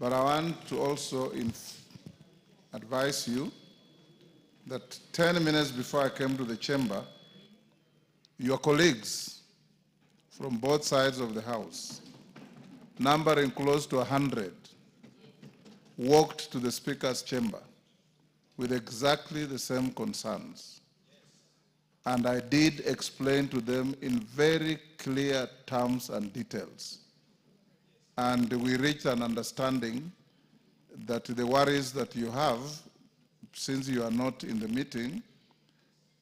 But I want to also advise you that 10 minutes before I came to the chamber, your colleagues from both sides of the House, numbering close to 100, walked to the Speaker's chamber with exactly the same concerns. And I did explain to them in very clear terms and details. And we reached an understanding that the worries that you have, since you are not in the meeting,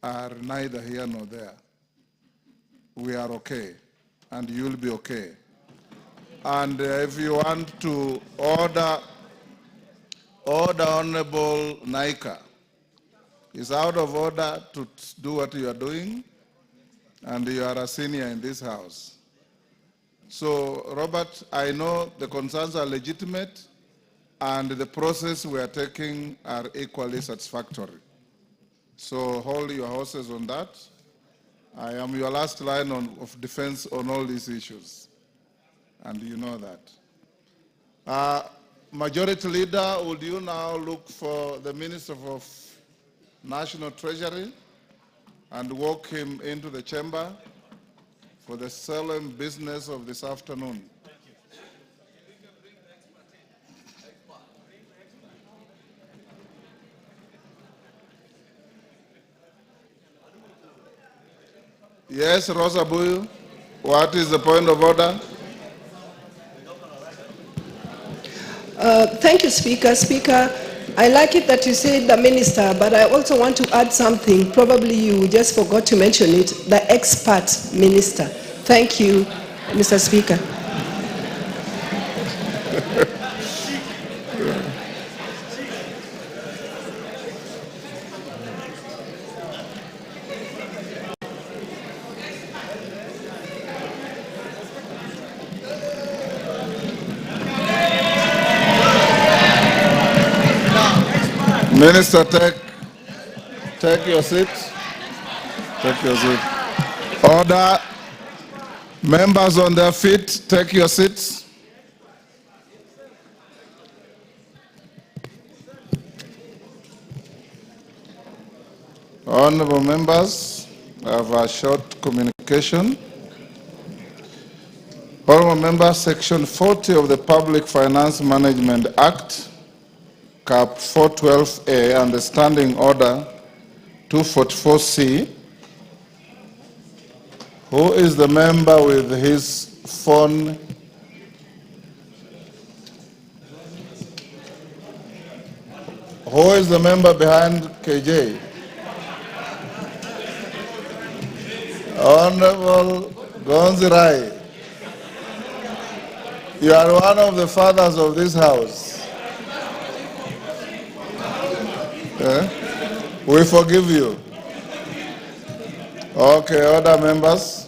are neither here nor there. We are okay, and you'll be okay. And if you want to order Honorable Naika, it's out of order to do what you are doing, and you are a senior in this house. So, Robert, I know the concerns are legitimate, and the process we are taking are equally satisfactory. So hold your horses on that. I am your last line of defense on all these issues, and you know that. Majority Leader, would you now look for the Minister of National Treasury and walk him into the chamber for the solemn business of this afternoon? Yes, Rosa Buyu, what is the point of order? Thank you, Speaker. Speaker, I like it that you said the minister, but I also want to add something. Probably you just forgot to mention it, the expert minister. Thank you, Mr. Speaker. Minister, take your seat. Take your seat. Order. Members on their feet, take your seats. Honorable members, I have a short communication. Honorable members, Section 40 of the Public Finance Management Act, Cap 412A, and the Standing Order 244C. Who is the member with his phone? Who is the member behind KJ? Honorable Gonzirai, you are one of the fathers of this house. We forgive you. Okay, other members.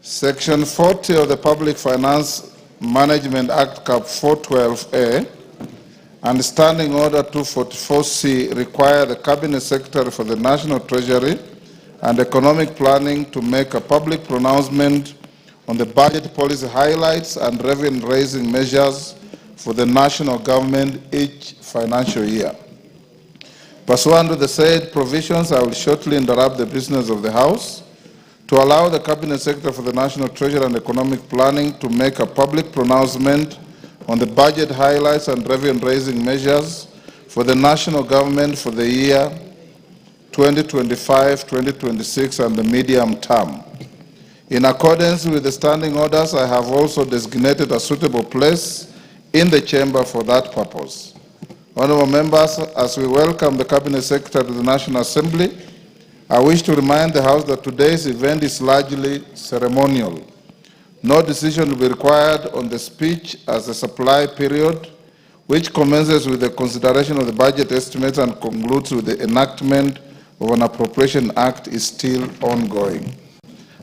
Section 40 of the Public Finance Management Act, Cap 412A, and Standing Order 244C require the Cabinet Secretary for the National Treasury and Economic Planning to make a public pronouncement on the budget policy highlights and revenue-raising measures for the national government each financial year. Pursuant to the said provisions, I will shortly interrupt the business of the House to allow the Cabinet Secretary for the National Treasury and Economic Planning to make a public pronouncement on the budget highlights and revenue-raising measures for the national government for the year 2025-2026 and the medium term. In accordance with the standing orders, I have also designated a suitable place in the chamber for that purpose. Honourable members, as we welcome the Cabinet Secretary to the National Assembly, I wish to remind the House that today's event is largely ceremonial. No decision will be required on the speech as the supply period, which commences with the consideration of the budget estimates and concludes with the enactment of an appropriation act, is still ongoing.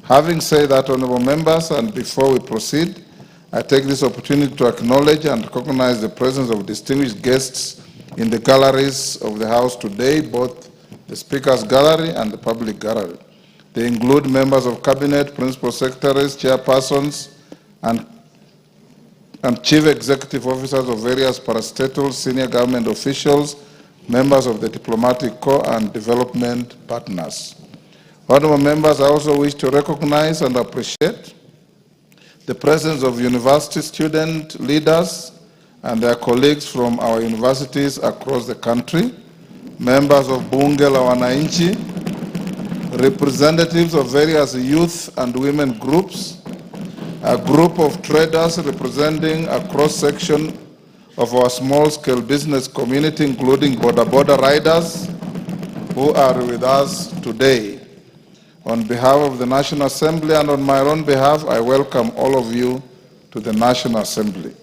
Having said that, honourable members, and before we proceed, I take this opportunity to acknowledge and recognize the presence of distinguished guests in the galleries of the House today, both the Speaker's Gallery and the public gallery. They include members of Cabinet, Principal Secretaries, Chairpersons, and and chief executive officers of various parastatals, senior government officials, members of the diplomatic corps, and development partners. Honorable members, I also wish to recognize and appreciate the presence of university student leaders and their colleagues from our universities across the country, members of Bunge la Wananchi, representatives of various youth and women groups, a group of traders representing a cross-section of our small-scale business community, including border riders who are with us today. On behalf of the National Assembly and on my own behalf, I welcome all of you to the National Assembly.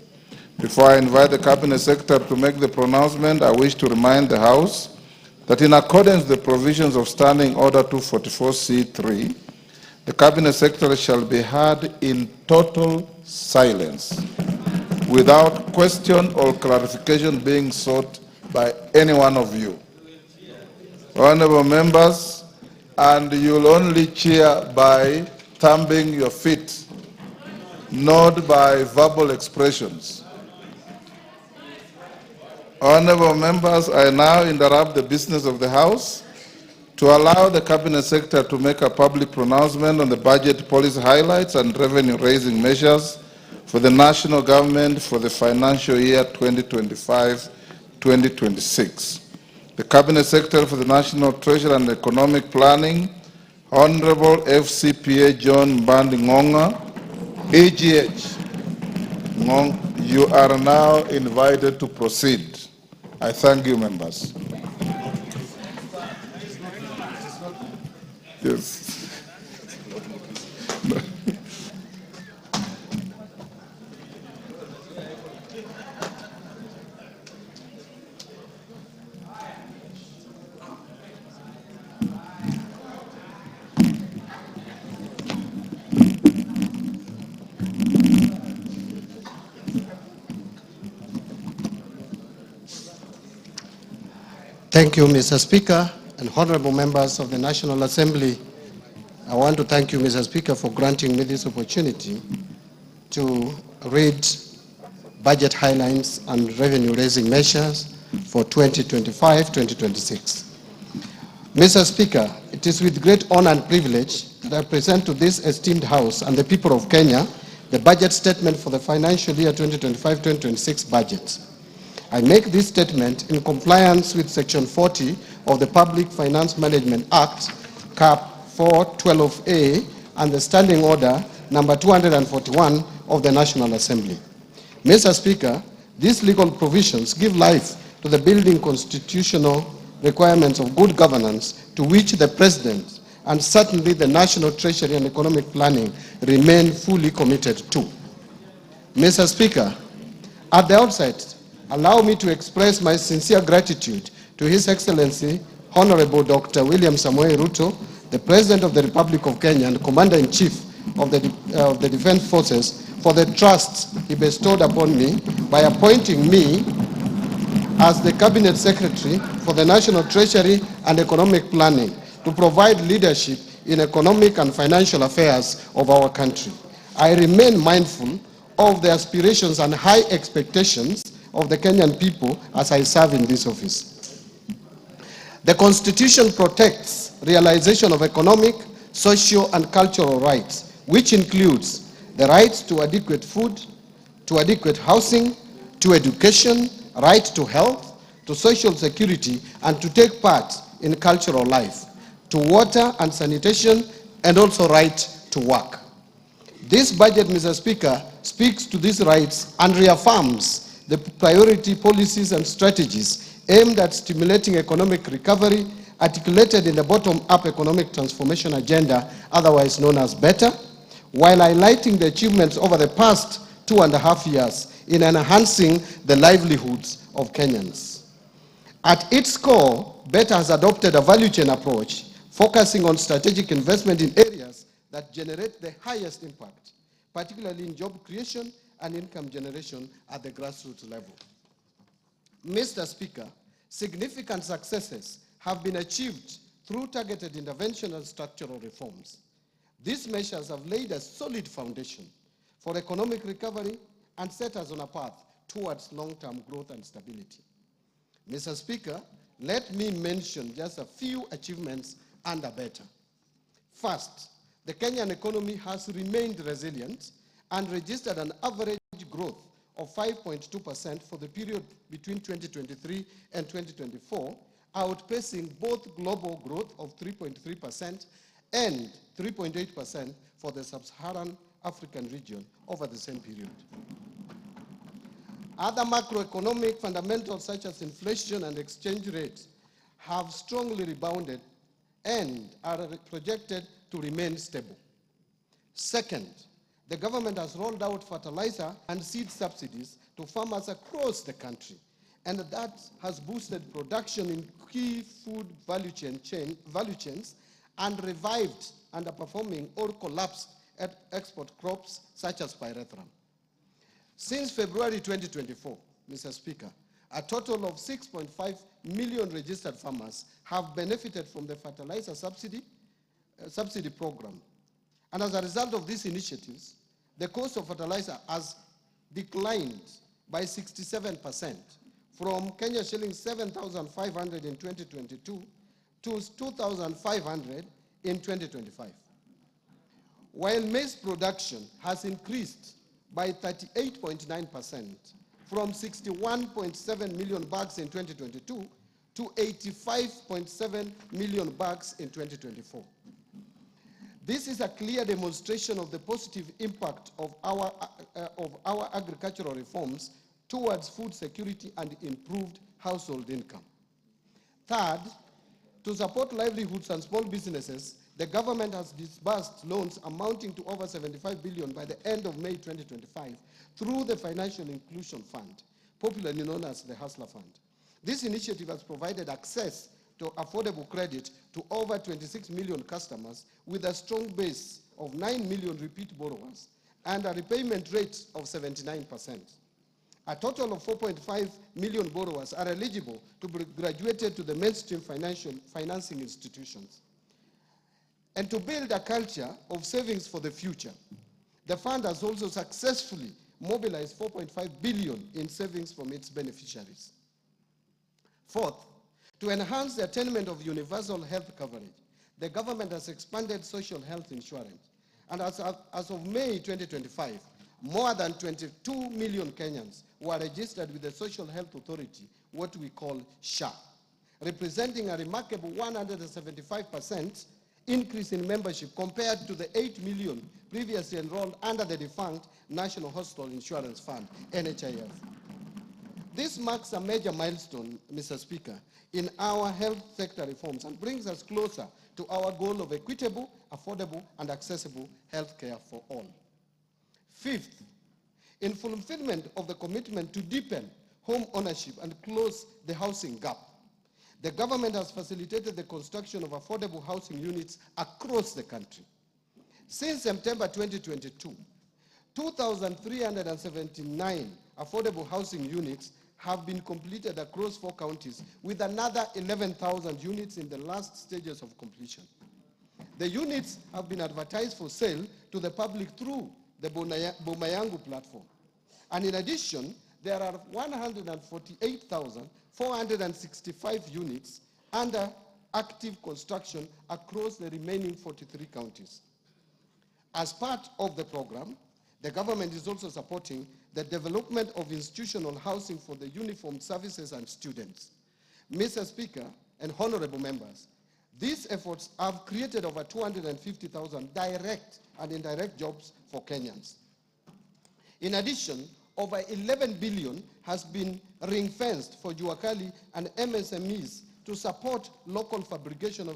Before I invite the Cabinet Secretary to make the pronouncement, I wish to remind the House that in accordance with the provisions of Standing Order 244C3, the Cabinet Secretary shall be heard in total silence, without question or clarification being sought by any one of you. Honorable members, and you'll only cheer by thumping your feet, not by verbal expressions. Honorable members, I now interrupt the business of the House to allow the Cabinet Secretary to make a public pronouncement on the budget policy highlights and revenue-raising measures for the national government for the financial year 2025-2026. The Cabinet Secretary for the National Treasury and Economic Planning, Honorable FCPA John Mbanjeti Ya, you are now invited to proceed. I thank you, members. Yes. Thank you, Mr. Speaker, and honorable members of the National Assembly. I want to thank you, Mr. Speaker, for granting me this opportunity to read budget highlights and revenue-raising measures for 2025-2026. Mr. Speaker, it is with great honor and privilege that I present to this esteemed House and the people of Kenya the budget statement for the financial year 2025-2026 budget. I make this statement in compliance with Section 40 of the Public Finance Management Act, Cap 412A, and the Standing Order number 241 of the National Assembly. Mr. Speaker, these legal provisions give life to the building constitutional requirements of good governance to which the President and certainly the National Treasury and Economic Planning remain fully committed to. Mr. Speaker, at the outset, allow me to express my sincere gratitude to His Excellency, Honorable Dr. William Samoei Ruto, the President of the Republic of Kenya and Commander-in-Chief of the Defense Forces, for the trust he bestowed upon me by appointing me as the Cabinet Secretary for the National Treasury and Economic Planning to provide leadership in economic and financial affairs of our country. I remain mindful of the aspirations and high expectations of the Kenyan people as I serve in this office. The Constitution protects realization of economic, social, and cultural rights, which includes the rights to adequate food, to adequate housing, to education, right to health, to social security, and to take part in cultural life, to water and sanitation, and also right to work. This budget, Mr. Speaker, speaks to these rights and reaffirms the priority policies and strategies aimed at stimulating economic recovery articulated in the bottom-up economic transformation agenda, otherwise known as BETTER, while highlighting the achievements over the past 2.5 years in enhancing the livelihoods of Kenyans. At its core, BETTER has adopted a value chain approach, focusing on strategic investment in areas that generate the highest impact, particularly in job creation and income generation at the grassroots level. Mr. Speaker, significant successes have been achieved through targeted intervention and structural reforms. These measures have laid a solid foundation for economic recovery and set us on a path towards long-term growth and stability. Mr. Speaker, let me mention just a few achievements under better. First, the Kenyan economy has remained resilient and registered an average growth of 5.2% for the period between 2023 and 2024, outpacing both global growth of 3.3% and 3.8% for the sub-Saharan African region over the same period. Other macroeconomic fundamentals such as inflation and exchange rates have strongly rebounded and are projected to remain stable. Second, the government has rolled out fertilizer and seed subsidies to farmers across the country, and that has boosted production in key food value chains and revived underperforming or collapsed export crops such as pyrethrum. Since February 2024, Mr. Speaker, a total of 6.5 million registered farmers have benefited from the fertilizer subsidy program. And as a result of these initiatives, the cost of fertilizer has declined by 67% from Kenya shillings 7,500 in 2022 to 2,500 in 2025. While maize production has increased by 38.9% from 61.7 million bags in 2022 to 85.7 million bags in 2024. This is a clear demonstration of the positive impact of our agricultural reforms towards food security and improved household income. Third, to support livelihoods and small businesses, the government has disbursed loans amounting to over 75 billion by the end of May 2025 through the Financial Inclusion Fund, popularly known as the Hustler Fund. This initiative has provided access to affordable credit to over 26 million customers with a strong base of 9 million repeat borrowers and a repayment rate of 79%. A total of 4.5 million borrowers are eligible to be graduated to the mainstream financing institutions. And to build a culture of savings for the future, the fund has also successfully mobilized 4.5 billion in savings from its beneficiaries. Fourth, to enhance the attainment of universal health coverage, the government has expanded social health insurance. And as of May 2025, more than 22 million Kenyans were registered with the Social Health Authority, what we call SHA, representing a remarkable 175% increase in membership compared to the 8 million previously enrolled under the defunct National Hospital Insurance Fund, NHIF. This marks a major milestone, Mr. Speaker, in our health sector reforms and brings us closer to our goal of equitable, affordable, and accessible health care for all. Fifth, in fulfillment of the commitment to deepen home ownership and close the housing gap, the government has facilitated the construction of affordable housing units across the country. Since September 2022, 2,379 affordable housing units have been completed across 4 counties, with another 11,000 units in the last stages of completion. The units have been advertised for sale to the public through the Boma Yangu platform. And in addition, there are 148,465 units under active construction across the remaining 43 counties. As part of the program, the government is also supporting the development of institutional housing for the uniformed services and students. Mr. Speaker and honorable members, these efforts have created over 250,000 direct and indirect jobs for Kenyans. In addition, over 11 billion has been ring-fenced for Juakali and MSMEs to support local fabrication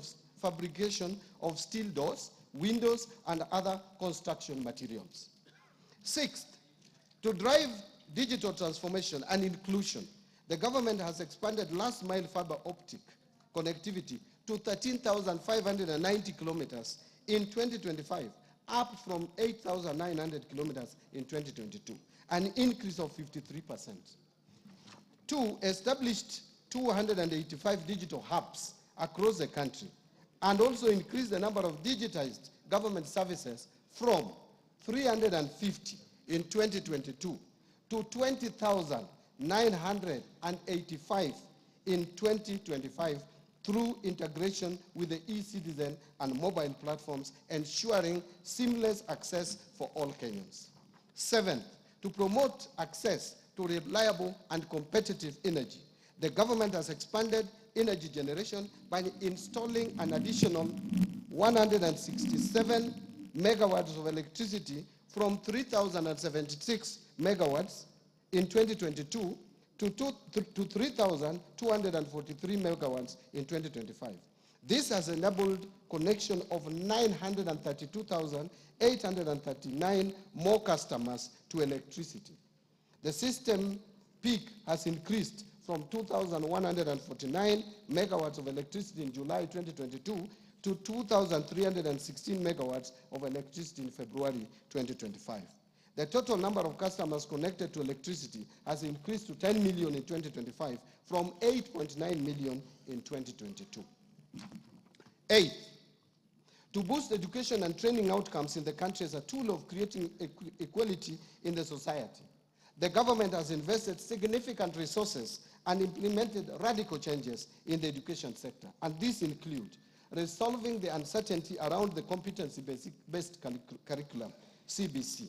of steel doors, windows, and other construction materials. Sixth, to drive digital transformation and inclusion, the government has expanded last-mile fiber optic connectivity to 13,590 kilometers in 2025, up from 8,900 kilometers in 2022, an increase of 53%. 2, established 285 digital hubs across the country, and also increased the number of digitized government services from 350 in 2022 to 20,985 in 2025 through integration with the e-citizen and mobile platforms, ensuring seamless access for all Kenyans. Seventh, to promote access to reliable and competitive energy. The government has expanded energy generation by installing an additional 167 megawatts of electricity from 3,076 megawatts in 2022 to 3,243 megawatts in 2025. This has enabled connection of 932,839 more customers to electricity. The system peak has increased from 2,149 megawatts of electricity in July 2022 to 2,316 megawatts of electricity in February 2025. The total number of customers connected to electricity has increased to 10 million in 2025 from 8.9 million in 2022. Eighth, to boost education and training outcomes in the country as a tool of creating equality in the society. The government has invested significant resources and implemented radical changes in the education sector, and these include resolving the uncertainty around the competency-based curriculum, CBC,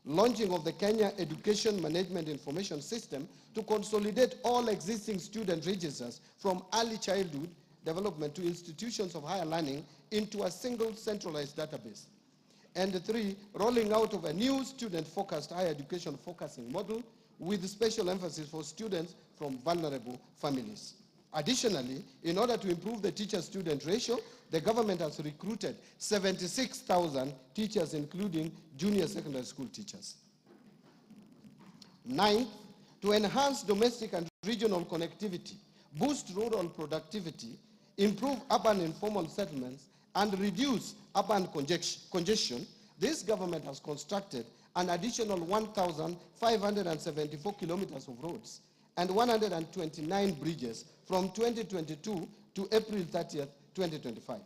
launching of the Kenya Education Management Information System to consolidate all existing student registers from early childhood development to institutions of higher learning into a single centralized database. And three, rolling out of a new student-focused higher education focusing model with special emphasis for students from vulnerable families. Additionally, in order to improve the teacher-student ratio, the government has recruited 76,000 teachers, including junior secondary school teachers. Ninth, to enhance domestic and regional connectivity, boost rural productivity, improve urban informal settlements, and reduce urban congestion, this government has constructed an additional 1,574 kilometers of roads and 129 bridges from 2022 to April 30th, 2025.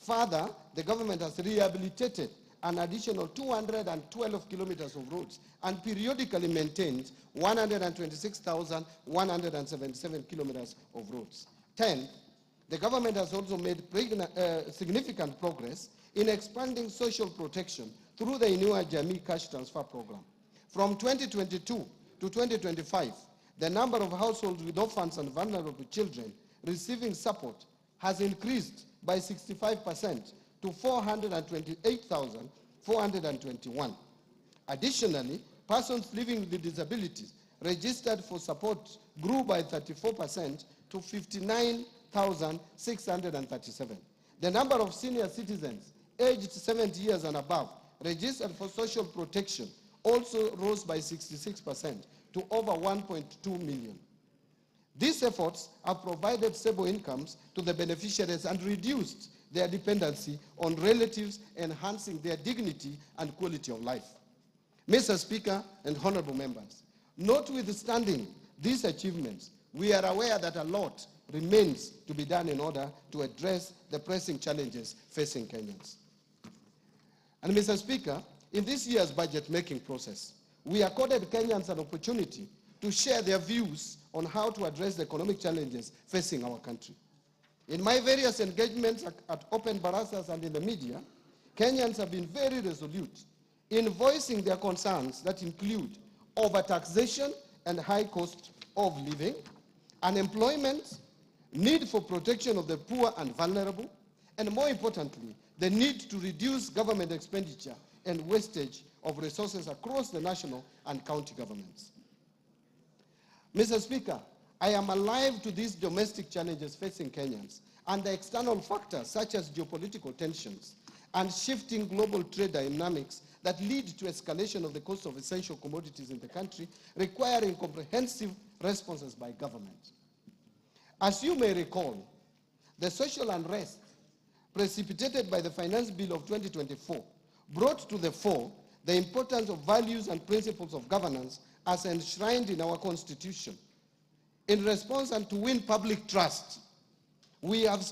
Further, the government has rehabilitated an additional 212 kilometers of roads and periodically maintains 126,177 kilometers of roads. 10. The government has also made significant progress in expanding social protection through the Inua Jamii Cash Transfer Program. From 2022 to 2025, the number of households with orphans and vulnerable children receiving support has increased by 65% to 428,421. Additionally, persons living with disabilities registered for support grew by 34% to 59,637. The number of senior citizens aged 70 years and above registered for social protection also rose by 66% to over 1.2 million. These efforts have provided stable incomes to the beneficiaries and reduced their dependency on relatives, enhancing their dignity and quality of life. Mr. Speaker and honorable members, notwithstanding these achievements, we are aware that a lot remains to be done in order to address the pressing challenges facing Kenyans. And Mr. Speaker, in this year's budget-making process, we accorded Kenyans an opportunity to share their views on how to address the economic challenges facing our country. In my various engagements at open barasas and in the media, Kenyans have been very resolute in voicing their concerns that include overtaxation and high cost of living, unemployment, need for protection of the poor and vulnerable, and more importantly, the need to reduce government expenditure and wastage of resources across the national and county governments. Mr. Speaker, I am alive to these domestic challenges facing Kenyans and the external factors such as geopolitical tensions and shifting global trade dynamics that lead to escalation of the cost of essential commodities in the country, requiring comprehensive responses by government. As you may recall, the social unrest precipitated by the Finance Bill of 2024 brought to the fore the importance of values and principles of governance as enshrined in our Constitution. In response and to win public trust, we have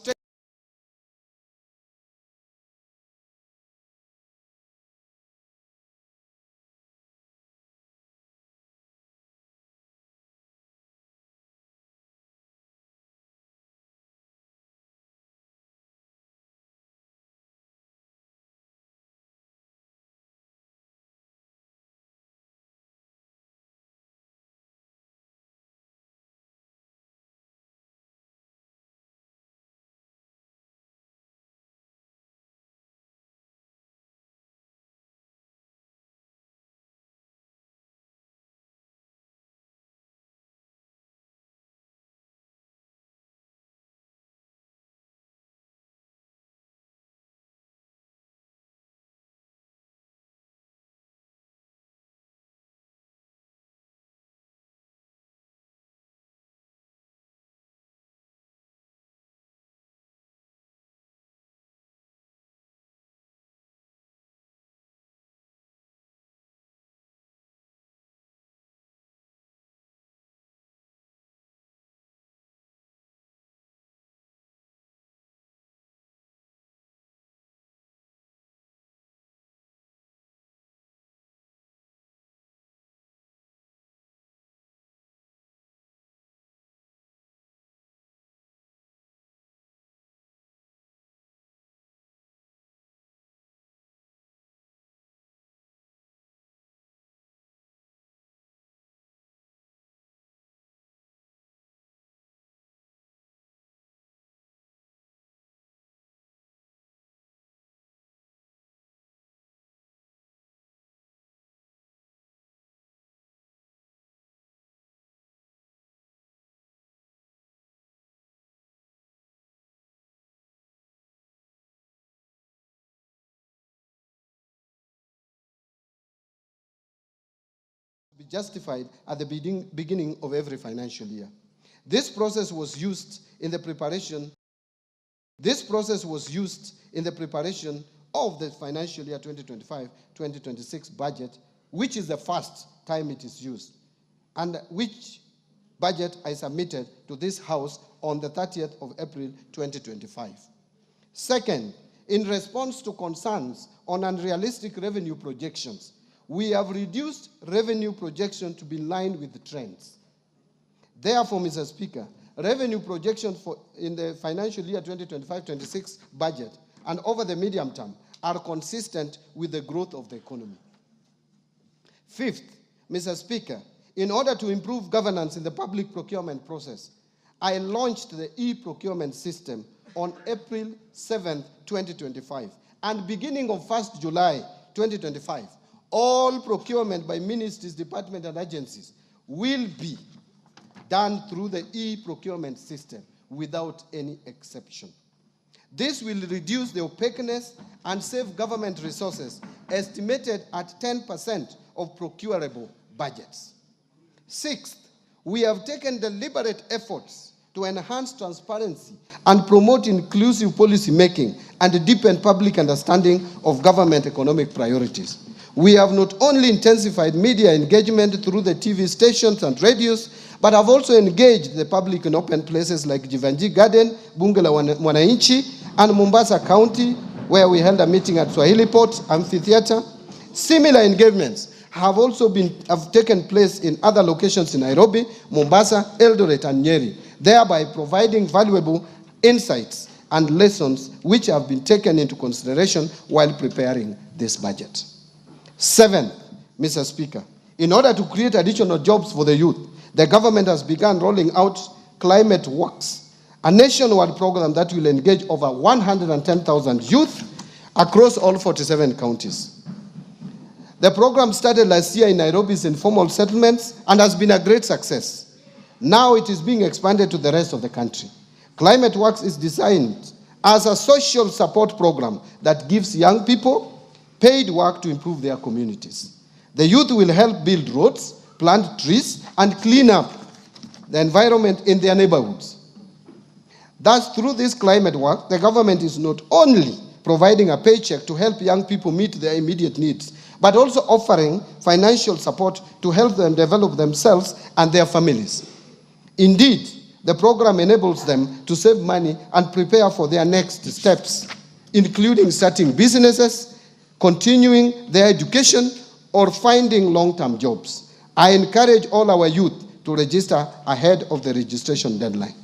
be justified at the beginning of every financial year. This process was used in the preparation of the financial year 2025-2026 budget, which is the first time it is used, and which budget I submitted to this House on the 30th of April 2025. Second, in response to concerns on unrealistic revenue projections, we have reduced revenue projection to be in line with the trends. Therefore, Mr. Speaker, revenue projections in the financial year 2025-26 budget and over the medium term are consistent with the growth of the economy. Fifth, Mr. Speaker, in order to improve governance in the public procurement process, I launched the e-procurement system on April 7, 2025. And beginning of 1st July 2025, all procurement by ministries, departments, and agencies will be done through the e-procurement system without any exception. This will reduce the opaqueness and save government resources, estimated at 10% of procurable budgets. Sixth, we have taken deliberate efforts to enhance transparency and promote inclusive policy making and deepen public understanding of government economic priorities. We have not only intensified media engagement through the TV stations and radios, but have also engaged the public in open places like Jivanji Garden, Bunge la Mwananchi, and Mombasa County, where we held a meeting at Swahili Port Amphitheater. Similar engagements have taken place in other locations in Nairobi, Mombasa, Eldoret, and Nyeri, thereby providing valuable insights and lessons which have been taken into consideration while preparing this budget. Seventh, Mr. Speaker, in order to create additional jobs for the youth, the government has begun rolling out Climate Works, a nationwide program that will engage over 110,000 youth across all 47 counties. The program started last year in Nairobi's informal settlements and has been a great success. Now it is being expanded to the rest of the country. Climate Works is designed as a social support program that gives young people paid work to improve their communities. The youth will help build roads, plant trees, and clean up the environment in their neighborhoods. Thus, through this climate work, the government is not only providing a paycheck to help young people meet their immediate needs, but also offering financial support to help them develop themselves and their families. Indeed, the program enables them to save money and prepare for their next steps, including starting businesses, continuing their education, or finding long-term jobs. I encourage all our youth to register ahead of the registration deadline.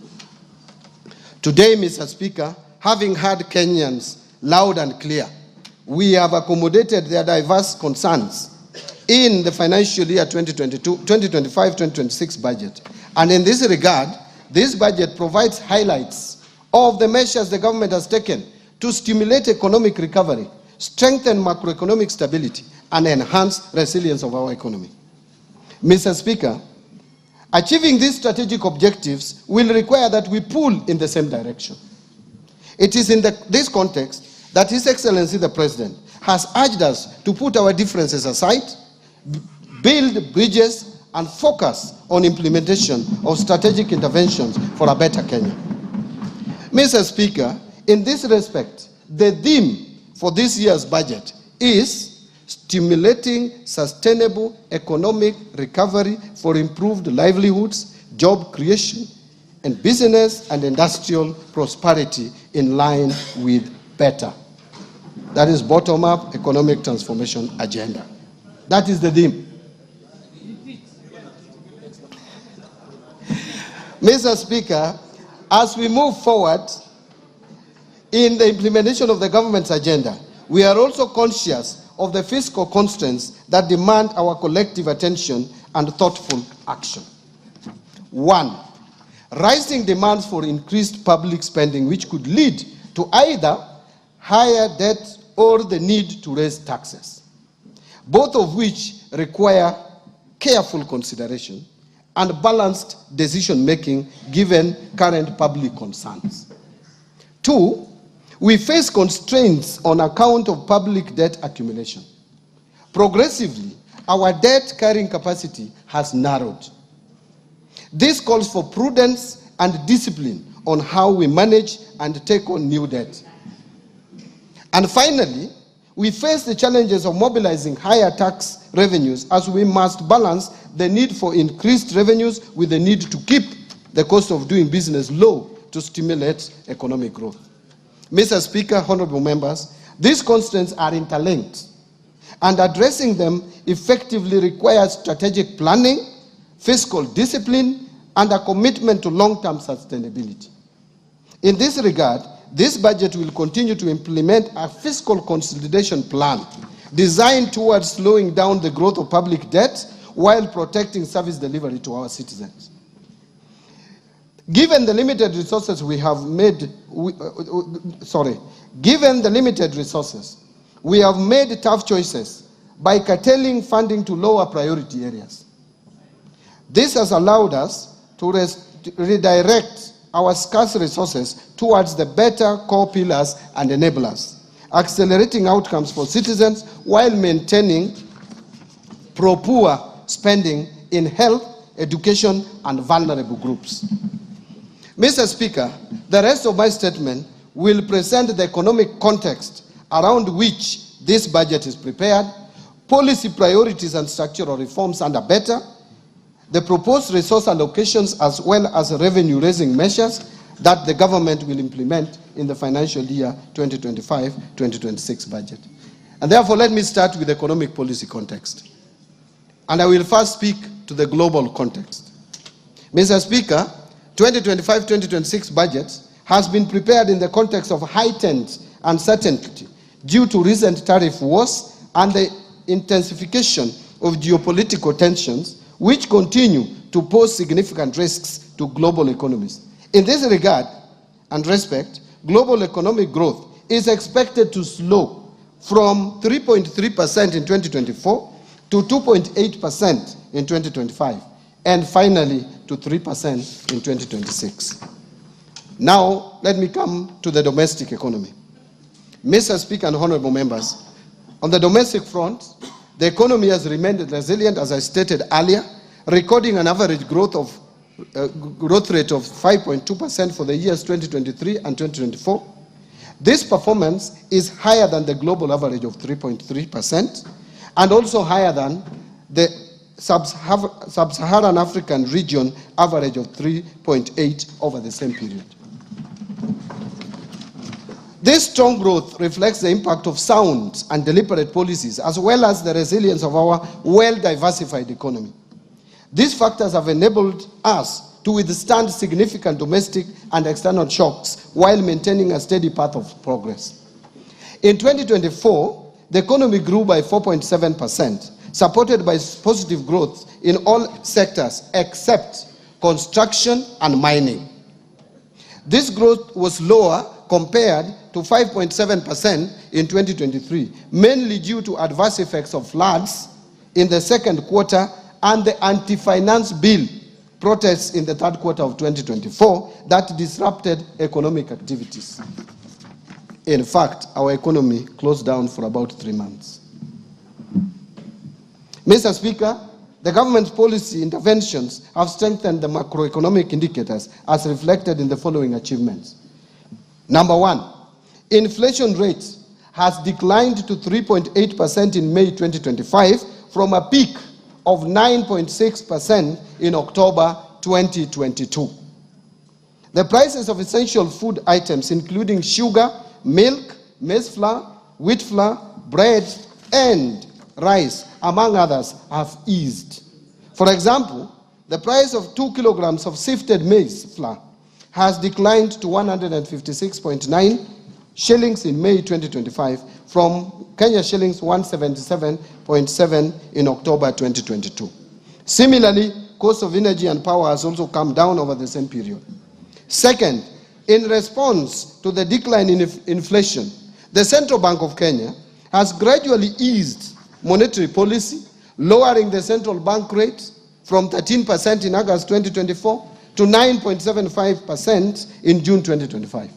Today, Mr. Speaker, having heard Kenyans loud and clear, we have accommodated their diverse concerns in the financial year 2025-2026 budget. And in this regard, this budget provides highlights of the measures the government has taken to stimulate economic recovery, strengthen macroeconomic stability, and enhance resilience of our economy. Mr. Speaker, achieving these strategic objectives will require that we pull in the same direction. It is in this context that His Excellency the President has urged us to put our differences aside, build bridges, and focus on implementation of strategic interventions for a better Kenya. Mr. Speaker, in this respect, the theme for this year's budget is stimulating sustainable economic recovery for improved livelihoods, job creation, and business and industrial prosperity in line with better. That is bottom-up economic transformation agenda. That is the theme. Mr. Speaker, as we move forward in the implementation of the government's agenda, we are also conscious of the fiscal constraints that demand our collective attention and thoughtful action. 1, rising demands for increased public spending, which could lead to either higher debt or the need to raise taxes, both of which require careful consideration and balanced decision-making given current public concerns. 2, we face constraints on account of public debt accumulation. Progressively, our debt carrying capacity has narrowed. This calls for prudence and discipline on how we manage and take on new debt. And finally, we face the challenges of mobilizing higher tax revenues as we must balance the need for increased revenues with the need to keep the cost of doing business low to stimulate economic growth. Mr. Speaker, honorable members, these constraints are interlinked, and addressing them effectively requires strategic planning, fiscal discipline, and a commitment to long-term sustainability. In this regard, this budget will continue to implement a fiscal consolidation plan designed towards slowing down the growth of public debt while protecting service delivery to our citizens. Given the limited resources we have made tough choices by curtailing funding to lower priority areas. This has allowed us to redirect our scarce resources towards the better core pillars and enablers, accelerating outcomes for citizens while maintaining pro-poor spending in health, education, and vulnerable groups. Mr. Speaker, the rest of my statement will present the economic context around which this budget is prepared, policy priorities and structural reforms under better, the proposed resource allocations as well as revenue-raising measures that the government will implement in the financial year 2025-2026 budget. And therefore, let me start with the economic policy context. And I will first speak to the global context. Mr. Speaker, 2025-2026 budget has been prepared in the context of heightened uncertainty due to recent tariff wars and the intensification of geopolitical tensions, which continue to pose significant risks to global economies. In this regard and respect, global economic growth is expected to slow from 3.3% in 2024 to 2.8% in 2025, and finally to 3% in 2026. Now, let me come to the domestic economy. Mr. Speaker and honorable members, on the domestic front, the economy has remained resilient, as I stated earlier, recording an average growth rate of 5.2% for the years 2023 and 2024. This performance is higher than the global average of 3.3% and also higher than the Sub-Saharan African region average of 3.8 over the same period. This strong growth reflects the impact of sound and deliberate policies as well as the resilience of our well-diversified economy. These factors have enabled us to withstand significant domestic and external shocks while maintaining a steady path of progress. In 2024, the economy grew by 4.7%, supported by positive growth in all sectors except construction and mining. This growth was lower compared to 5.7% in 2023, mainly due to adverse effects of floods in the second quarter and the anti-finance bill protests in the third quarter of 2024 that disrupted economic activities. In fact, our economy closed down for about 3 months. Mr. Speaker, the government's policy interventions have strengthened the macroeconomic indicators as reflected in the following achievements. Number one, inflation rate has declined to 3.8% in May 2025 from a peak of 9.6% in October 2022. The prices of essential food items, including sugar, milk, maize flour, wheat flour, bread, and rice, among others, have eased. For example, the price of 2 kilograms of sifted maize flour has declined to 156.9 shillings in May 2025 from Kenya shillings 177.7 in October 2022. Similarly, cost of energy and power has also come down over the same period. Second, in response to the decline in inflation, the Central Bank of Kenya has gradually eased monetary policy, lowering the central bank rate from 13% in August 2024 to 9.75% in June 2025.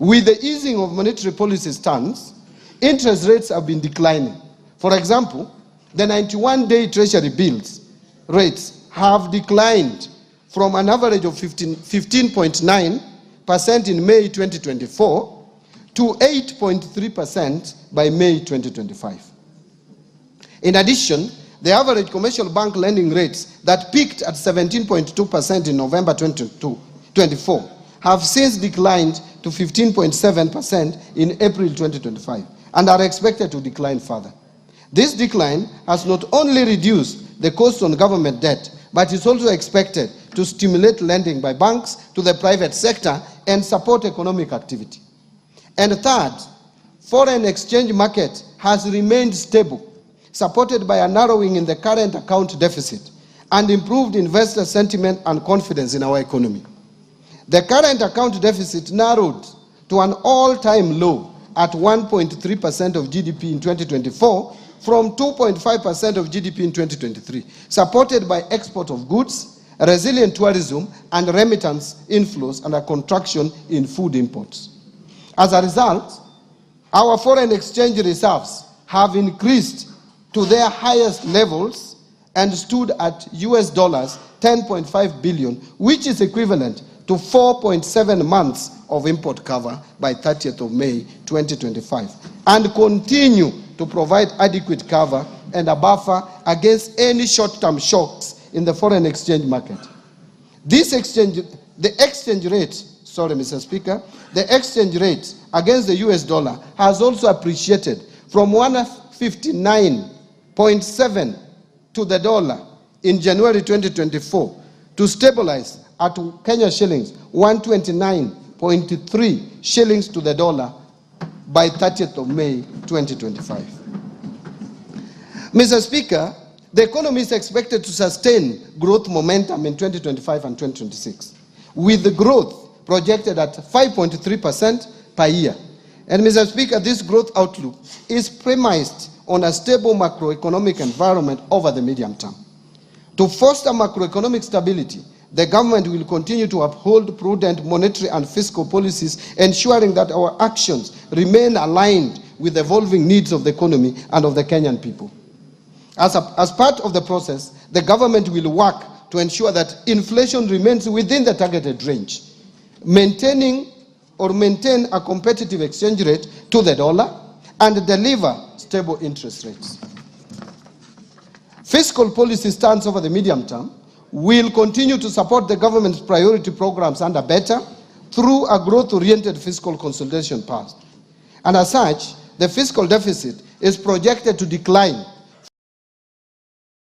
With the easing of monetary policy stance, interest rates have been declining. For example, the 91-day treasury bills rates have declined from an average of 15.9% in May 2024 to 8.3% by May 2025. In addition, the average commercial bank lending rates that peaked at 17.2% in November 2024 have since declined to 15.7% in April 2025 and are expected to decline further. This decline has not only reduced the cost on government debt, but is also expected to stimulate lending by banks to the private sector and support economic activity. And third, foreign exchange market has remained stable, supported by a narrowing in the current account deficit and improved investor sentiment and confidence in our economy. The current account deficit narrowed to an all-time low at 1.3% of GDP in 2024 from 2.5% of GDP in 2023, supported by export of goods, resilient tourism, and remittance inflows, and a contraction in food imports. As a result, our foreign exchange reserves have increased to their highest levels and stood at US dollars 10.5 billion, which is equivalent to 4.7 months of import cover by 30th of May 2025, and continue to provide adequate cover and a buffer against any short-term shocks in the foreign exchange market. The exchange rate against the US dollar has also appreciated from 159.7 to the dollar in January 2024 to stabilize at Kenya shillings 129.3 shillings to the dollar by 30th of May 2025. Mr. Speaker, the economy is expected to sustain growth momentum in 2025 and 2026, with the growth projected at 5.3% per year. And Mr. Speaker, this growth outlook is premised on a stable macroeconomic environment over the medium term. To foster macroeconomic stability, the government will continue to uphold prudent monetary and fiscal policies, ensuring that our actions remain aligned with the evolving needs of the economy and of the Kenyan people. As part of the process, the government will work to ensure that inflation remains within the targeted range, maintain a competitive exchange rate to the dollar, and deliver stable interest rates. Fiscal policy stance over the medium term will continue to support the government's priority programs under BETTER through a growth-oriented fiscal consolidation path. And as such, the fiscal deficit is projected to decline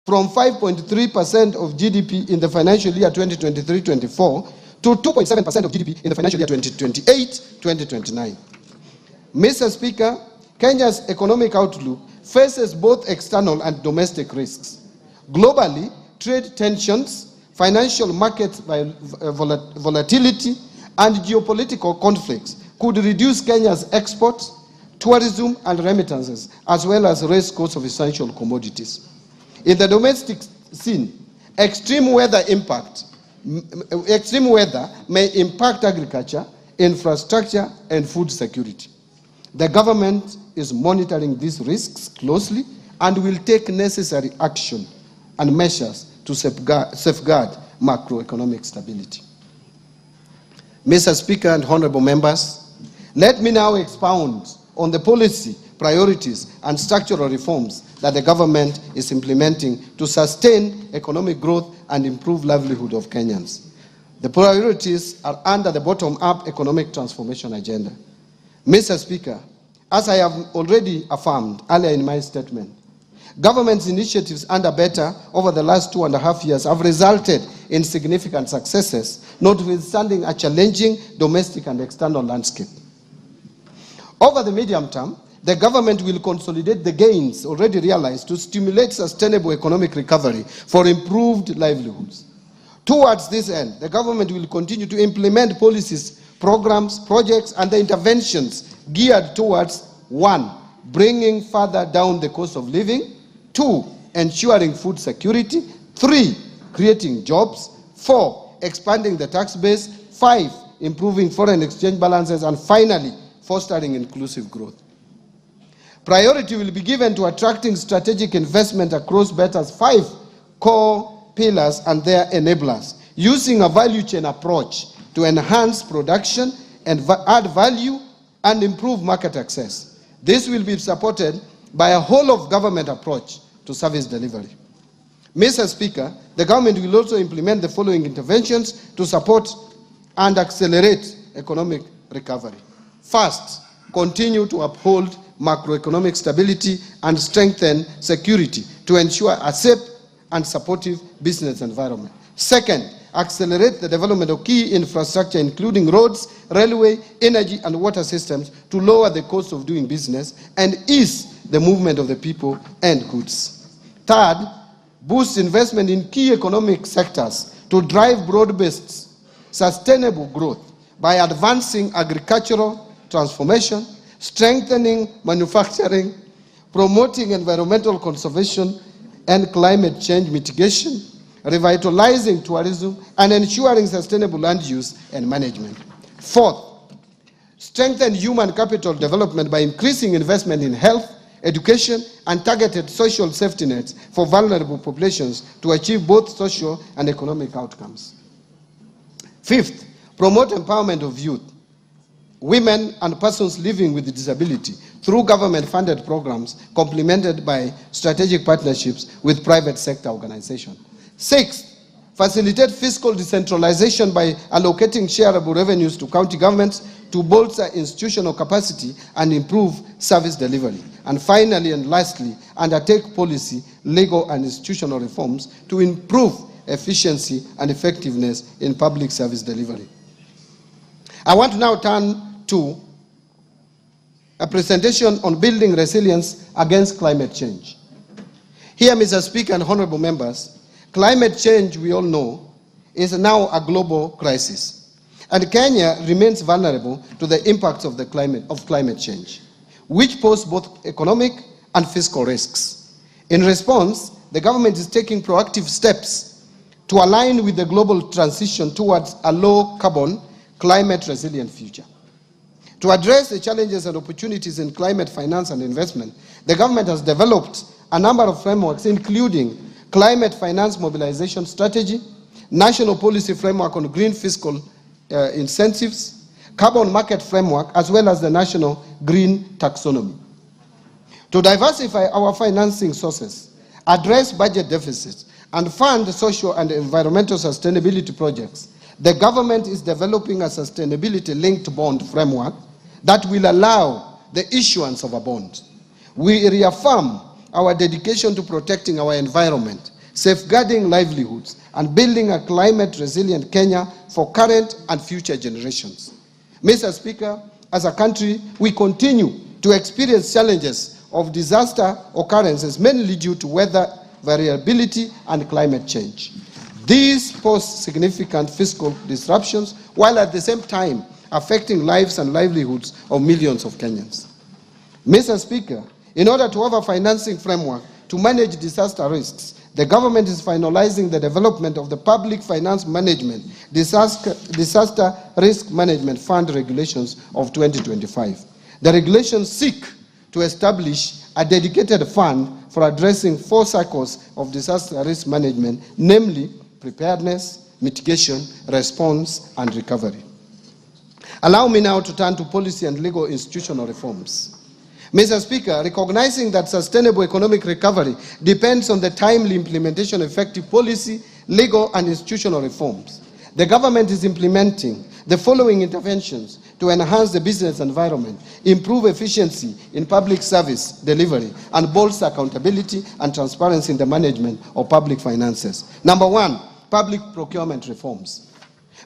from 5.3% of GDP in the financial year 2023-24 to 2.7% of GDP in the financial year 2028-2029. Mr. Speaker, Kenya's economic outlook faces both external and domestic risks. Globally, trade tensions, financial market volatility, and geopolitical conflicts could reduce Kenya's exports, tourism, and remittances, as well as raise costs of essential commodities. In the domestic scene, extreme weather may impact agriculture, infrastructure, and food security. The government is monitoring these risks closely and will take necessary action and measures to safeguard macroeconomic stability. Mr. Speaker and honorable members, let me now expound on the policy, priorities, and structural reforms that the government is implementing to sustain economic growth and improve livelihood of Kenyans. The priorities are under the bottom-up economic transformation agenda. Mr. Speaker, as I have already affirmed earlier in my statement, government's initiatives under BETTER over the last 2.5 years have resulted in significant successes, notwithstanding a challenging domestic and external landscape. Over the medium term, the government will consolidate the gains already realized to stimulate sustainable economic recovery for improved livelihoods. Towards this end, the government will continue to implement policies, programs, projects, and the interventions geared towards 1. Bringing further down the cost of living, 2. Ensuring food security, 3. Creating jobs, 4. Expanding the tax base, 5. Improving foreign exchange balances, and finally, fostering inclusive growth. Priority will be given to attracting strategic investment across Beta's 5 core pillars and their enablers, using a value chain approach to enhance production and add value and improve market access. This will be supported by a whole-of-government approach to service delivery. Mr. Speaker, the government will also implement the following interventions to support and accelerate economic recovery. First, continue to uphold macroeconomic stability and strengthen security to ensure a safe and supportive business environment. Second, accelerate the development of key infrastructure, including roads, railway, energy, and water systems to lower the cost of doing business and ease the movement of the people and goods. Third, boost investment in key economic sectors to drive broad-based, sustainable growth by advancing agricultural transformation, strengthening manufacturing, promoting environmental conservation and climate change mitigation, revitalizing tourism, and ensuring sustainable land use and management. Fourth, strengthen human capital development by increasing investment in health, education, and targeted social safety nets for vulnerable populations to achieve both social and economic outcomes. Fifth, promote empowerment of youth, women, and persons living with disability through government-funded programs complemented by strategic partnerships with private sector organizations. Sixth, facilitate fiscal decentralization by allocating shareable revenues to county governments to bolster institutional capacity and improve service delivery. And finally and lastly, undertake policy, legal, and institutional reforms to improve efficiency and effectiveness in public service delivery. I want to now turn to a presentation on building resilience against climate change. Here, Mr. Speaker and honorable members, climate change, we all know, is now a global crisis. And Kenya remains vulnerable to the impacts of climate change, which pose both economic and fiscal risks. In response, the government is taking proactive steps to align with the global transition towards a low-carbon, climate-resilient future. To address the challenges and opportunities in climate finance and investment, the government has developed a number of frameworks, including Climate Finance Mobilization Strategy, National Policy Framework on Green Fiscal Incentives, Carbon Market Framework, as well as the National Green Taxonomy. To diversify our financing sources, address budget deficits, and fund social and environmental sustainability projects, the government is developing a sustainability-linked bond framework that will allow the issuance of a bond. We reaffirm our dedication to protecting our environment, safeguarding livelihoods, and building a climate-resilient Kenya for current and future generations. Mr. Speaker, as a country, we continue to experience challenges of disaster occurrences, mainly due to weather variability and climate change. These pose significant fiscal disruptions, while at the same time affecting lives and livelihoods of millions of Kenyans. Mr. Speaker, in order to have a financing framework to manage disaster risks, the government is finalizing the development of the Public Finance Management Disaster Risk Management Fund Regulations of 2025. The regulations seek to establish a dedicated fund for addressing 4 cycles of disaster risk management, namely preparedness, mitigation, response, and recovery. Allow me now to turn to policy and legal institutional reforms. Mr. Speaker, recognizing that sustainable economic recovery depends on the timely implementation of effective policy, legal, and institutional reforms, the government is implementing the following interventions to enhance the business environment, improve efficiency in public service delivery, and bolster accountability and transparency in the management of public finances. Number 1, public procurement reforms.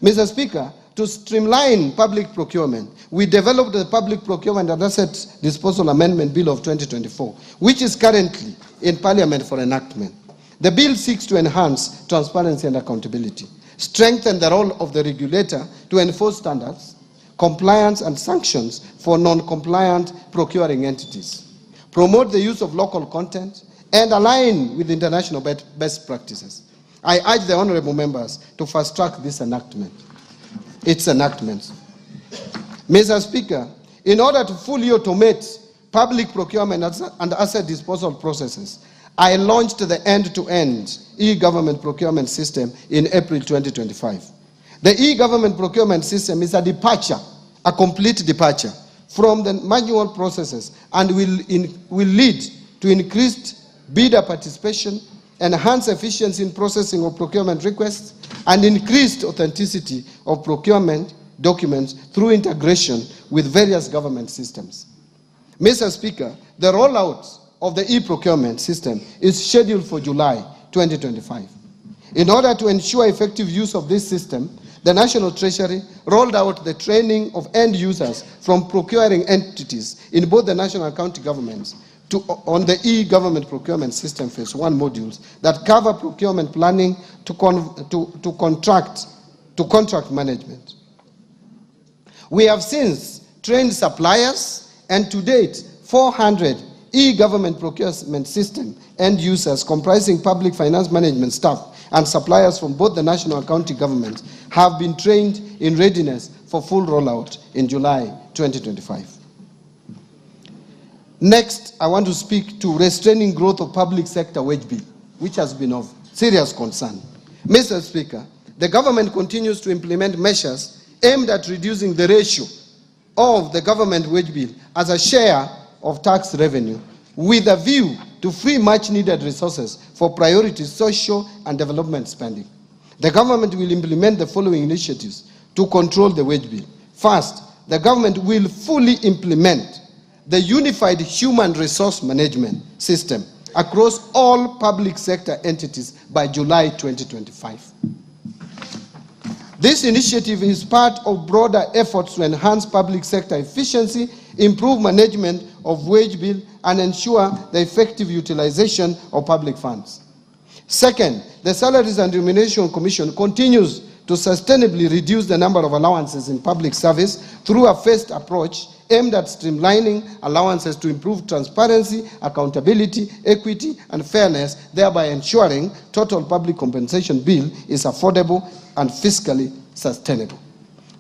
Mr. Speaker, to streamline public procurement, we developed the Public Procurement and Asset Disposal Amendment Bill of 2024, which is currently in Parliament for enactment. The bill seeks to enhance transparency and accountability, strengthen the role of the regulator to enforce standards, compliance and sanctions for non-compliant procuring entities, promote the use of local content, and align with international best practices. I urge the honorable members to fast-track this enactment. Its enactment. Mr. Speaker, in order to fully automate public procurement and asset disposal processes, I launched the end-to-end e-government procurement system in April 2025. The e-government procurement system is a complete departure from the manual processes, and will lead to increased bidder participation, enhanced efficiency in processing of procurement requests, and increased authenticity of procurement documents through integration with various government systems. Mr. Speaker, the rollout of the e-procurement system is scheduled for July 2025. In order to ensure effective use of this system, the National Treasury rolled out the training of end users from procuring entities in both the national and county governments on the e-government procurement system phase 1 modules that cover procurement planning to contract management. We have since trained suppliers, and to date, 400 e-government procurement system end users comprising public finance management staff and suppliers from both the national and county governments have been trained in readiness for full rollout in July 2025. Next, I want to speak to restraining growth of public sector wage bill, which has been of serious concern. Mr. Speaker, the government continues to implement measures aimed at reducing the ratio of the government wage bill as a share of tax revenue, with a view to free much-needed resources for priority social and development spending. The government will implement the following initiatives to control the wage bill. First, the government will fully implement the unified human resource management system across all public sector entities by July 2025. This initiative is part of broader efforts to enhance public sector efficiency, improve management of wage bill, and ensure the effective utilization of public funds. Second, the Salaries and Remuneration Commission continues to sustainably reduce the number of allowances in public service through a phased approach aimed at streamlining allowances to improve transparency, accountability, equity, and fairness, thereby ensuring total public compensation bill is affordable and fiscally sustainable.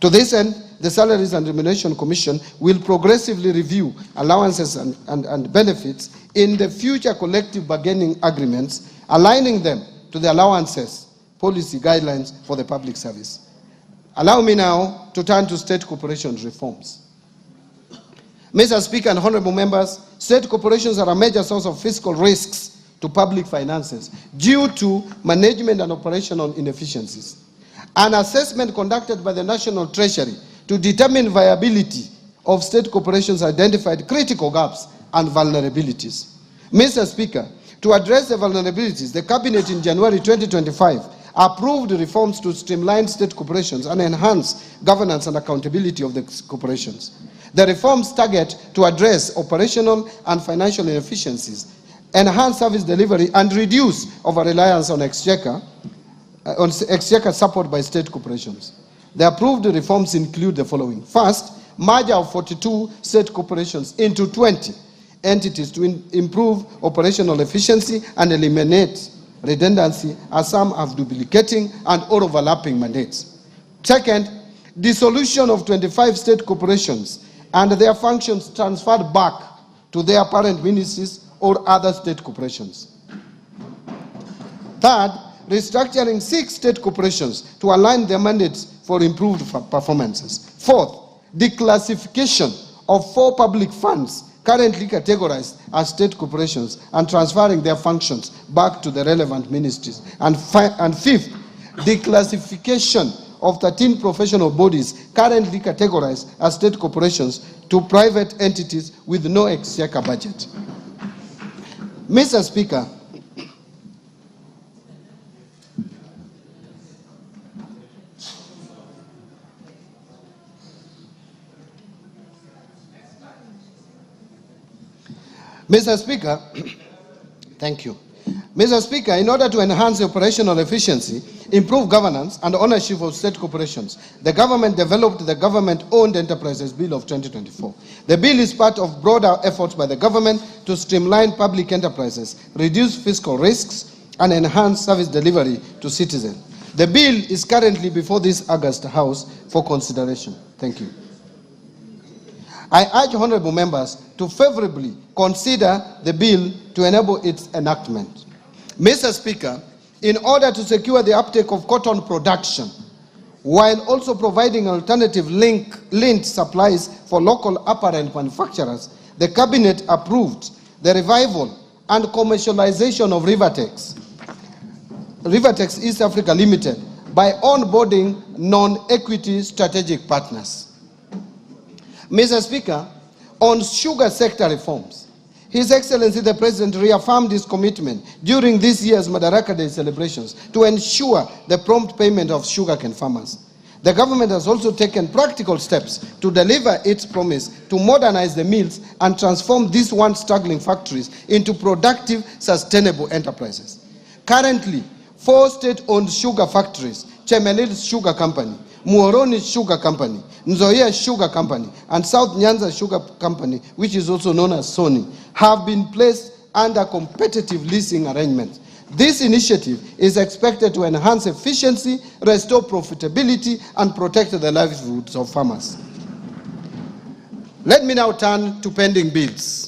To this end, the Salaries and Remuneration Commission will progressively review allowances and benefits in the future collective bargaining agreements, aligning them to the allowances policy guidelines for the public service. Allow me now to turn to state corporation reforms. Mr. Speaker and honorable members, state corporations are a major source of fiscal risks to public finances due to management and operational inefficiencies. An assessment conducted by the National Treasury to determine viability of state corporations identified critical gaps and vulnerabilities. Mr. Speaker, to address the vulnerabilities, the Cabinet in January 2025 approved reforms to streamline state corporations and enhance governance and accountability of the corporations. The reforms target to address operational and financial inefficiencies, enhance service delivery, and reduce over-reliance on exchequer support by state corporations. The approved reforms include the following. First, merger of 42 state corporations into 20 entities to improve operational efficiency and eliminate redundancy, as some have duplicating and or overlapping mandates. Second, dissolution of 25 state corporations and their functions transferred back to their parent ministries or other state corporations. Third, restructuring 6 state corporations to align their mandates for improved performances. Fourth, declassification of 4 public funds currently categorized as state corporations and transferring their functions back to the relevant ministries. And fifth, declassification of 13 professional bodies currently categorized as state corporations to private entities with no exchequer budget. Mr. Speaker, thank you. Mr. Speaker, in order to enhance operational efficiency, improve governance and ownership of state corporations, the government developed the Government-Owned Enterprises Bill of 2024. The bill is part of broader efforts by the government to streamline public enterprises, reduce fiscal risks, and enhance service delivery to citizens. The bill is currently before this August House for consideration. Thank you. I urge honorable members to favorably consider the bill to enable its enactment. Mr. Speaker, in order to secure the uptake of cotton production, while also providing alternative linked supplies for local apparel manufacturers, the Cabinet approved the revival and commercialization of Rivertex East Africa Limited by onboarding non-equity strategic partners. Mr. Speaker, on sugar sector reforms, His Excellency the President reaffirmed his commitment during this year's Madaraka Day celebrations to ensure the prompt payment of sugarcane farmers. The government has also taken practical steps to deliver its promise to modernize the mills and transform these once struggling factories into productive, sustainable enterprises. Currently, 4 state-owned sugar factories, Chemelil Sugar Company, Muhoroni Sugar Company, Nzoia Sugar Company, and South Nyanza Sugar Company, which is also known as Sony, have been placed under competitive leasing arrangements. This initiative is expected to enhance efficiency, restore profitability, and protect the livelihoods of farmers. Let me now turn to pending bills.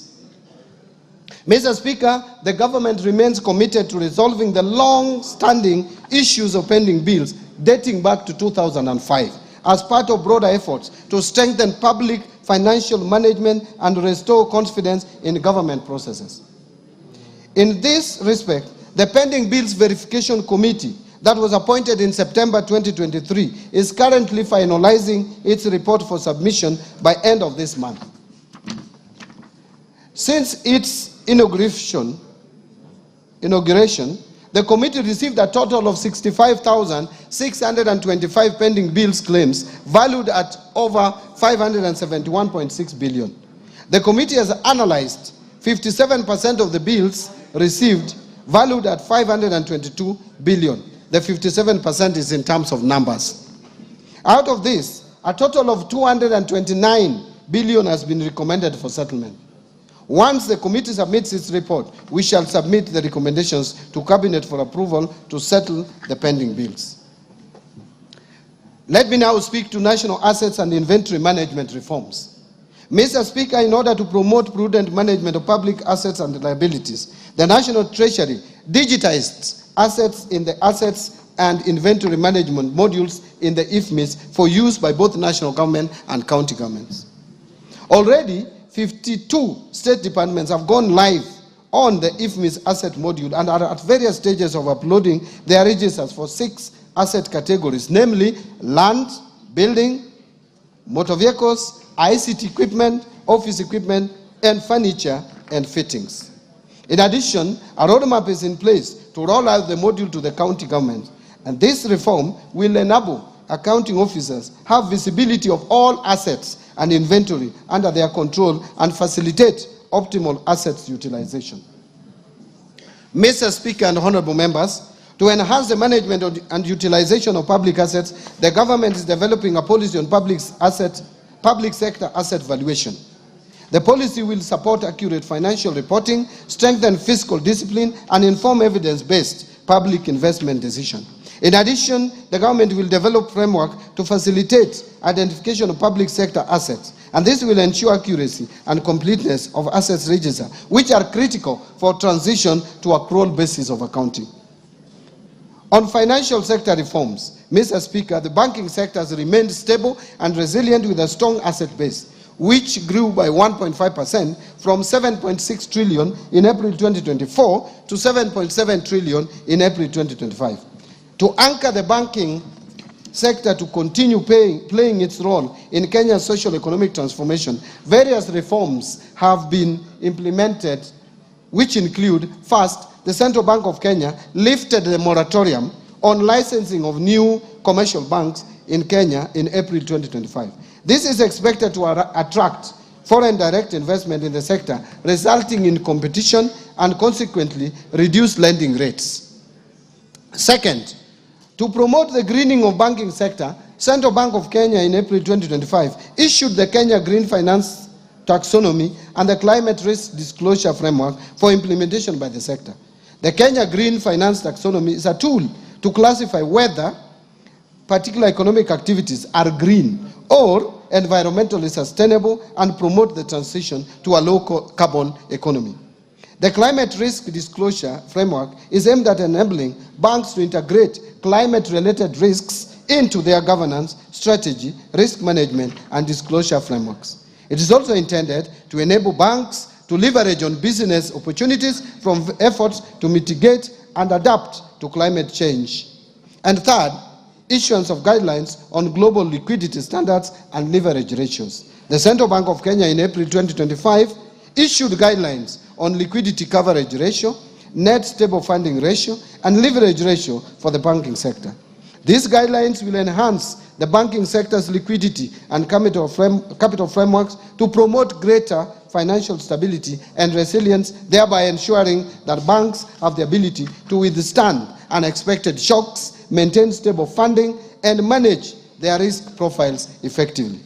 Mr. Speaker, the government remains committed to resolving the long-standing issues of pending bills dating back to 2005 as part of broader efforts to strengthen public financial management and restore confidence in government processes. In this respect, the Pending Bills Verification Committee that was appointed in September 2023 is currently finalizing its report for submission by end of this month. Since its inauguration, the committee received a total of 65,625 pending bills claims valued at over 571.6 billion. The committee has analyzed 57% of the bills received valued at 522 billion. The 57% is in terms of numbers. Out of this, a total of 229 billion has been recommended for settlement. Once the committee submits its report, we shall submit the recommendations to Cabinet for approval to settle the pending bills. Let me now speak to national assets and inventory management reforms. Mr. Speaker, in order to promote prudent management of public assets and liabilities, the National Treasury digitized assets in the assets and inventory management modules in the IFMIS for use by both national government and county governments. Already, 52 state departments have gone live on the IFMIS asset module and are at various stages of uploading their registers for 6 asset categories, namely land, building, motor vehicles, ICT equipment, office equipment, and furniture and fittings. In addition, a roadmap is in place to roll out the module to the county government, and this reform will enable accounting officers have visibility of all assets and inventory under their control and facilitate optimal assets utilization. Mr. Speaker and honorable members, to enhance the management and utilization of public assets, the government is developing a policy on public sector asset valuation. The policy will support accurate financial reporting, strengthen fiscal discipline, and inform evidence-based public investment decisions. In addition, the government will develop framework to facilitate identification of public sector assets, and this will ensure accuracy and completeness of assets register, which are critical for transition to accrual basis of accounting. On financial sector reforms, Mr. Speaker, the banking sector has remained stable and resilient with a strong asset base, which grew by 1.5% from 7.6 trillion in April 2024 to 7.7 trillion in April 2025. To anchor the banking sector to continue playing its role in Kenya's socio-economic transformation, various reforms have been implemented, which include, first, the Central Bank of Kenya lifted the moratorium on licensing of new commercial banks in Kenya in April 2025. This is expected to attract foreign direct investment in the sector, resulting in competition and consequently reduce lending rates. Second, to promote the greening of banking sector, Central Bank of Kenya in April 2025 issued the Kenya Green Finance Taxonomy and the Climate Risk Disclosure Framework for implementation by the sector. The Kenya Green Finance Taxonomy is a tool to classify whether particular economic activities are green or environmentally sustainable and promote the transition to a low carbon economy. The climate risk disclosure framework is aimed at enabling banks to integrate climate-related risks into their governance, strategy, risk management, and disclosure frameworks. It is also intended to enable banks to leverage on business opportunities from efforts to mitigate and adapt to climate change. And third, issuance of guidelines on global liquidity standards and leverage ratios. The Central Bank of Kenya in April 2025 issued guidelines on liquidity coverage ratio, net stable funding ratio, and leverage ratio for the banking sector. These guidelines will enhance the banking sector's liquidity and capital frameworks to promote greater financial stability and resilience, thereby ensuring that banks have the ability to withstand unexpected shocks, maintain stable funding, and manage their risk profiles effectively.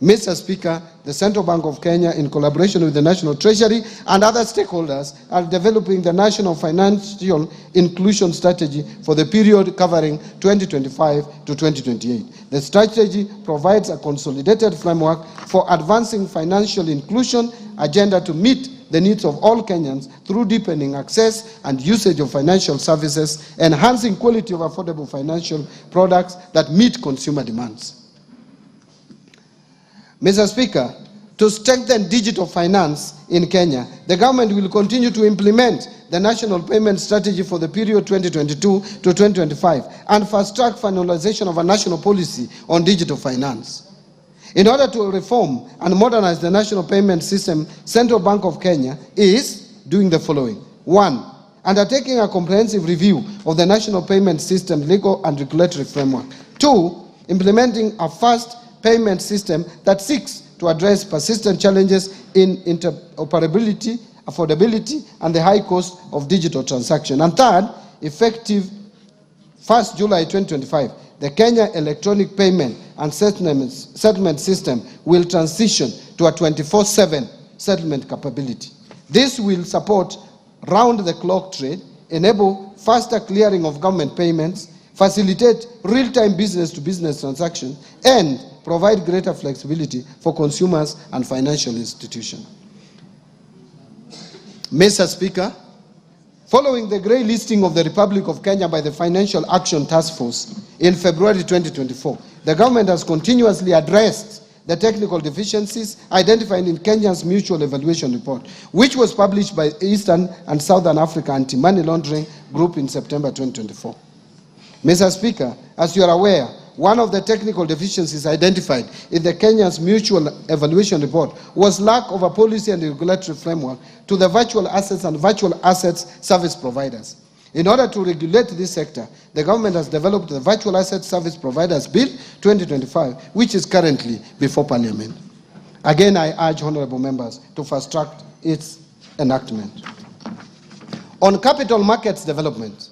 Mr. Speaker, the Central Bank of Kenya, in collaboration with the National Treasury and other stakeholders, are developing the National Financial Inclusion Strategy for the period covering 2025 to 2028. The strategy provides a consolidated framework for advancing financial inclusion agenda to meet the needs of all Kenyans through deepening access and usage of financial services, enhancing quality of affordable financial products that meet consumer demands. Mr. Speaker, to strengthen digital finance in Kenya, the government will continue to implement the National Payment Strategy for the period 2022 to 2025 and fast-track finalization of a national policy on digital finance. In order to reform and modernize the national payment system, Central Bank of Kenya is doing the following. 1. Undertaking a comprehensive review of the national payment system legal and regulatory framework. 2. Implementing a fast payment system that seeks to address persistent challenges in interoperability, affordability, and the high cost of digital transaction. And third, effective 1st July 2025, the Kenya Electronic Payment and Settlement System will transition to a 24/7 settlement capability. This will support round-the-clock trade, enable faster clearing of government payments, facilitate real-time business-to-business transactions, and provide greater flexibility for consumers and financial institutions. Mr. Speaker, following the grey listing of the Republic of Kenya by the Financial Action Task Force in February 2024, the government has continuously addressed the technical deficiencies identified in Kenya's Mutual Evaluation Report, which was published by Eastern and Southern Africa Anti-Money Laundering Group in September 2024. Mr. Speaker, as you are aware, one of the technical deficiencies identified in the Kenya's Mutual Evaluation Report was lack of a policy and regulatory framework to the virtual assets and virtual assets service providers. In order to regulate this sector, the government has developed the Virtual Asset Service Providers Bill 2025, which is currently before Parliament. Again, I urge honorable members to fast-track its enactment. On capital markets development,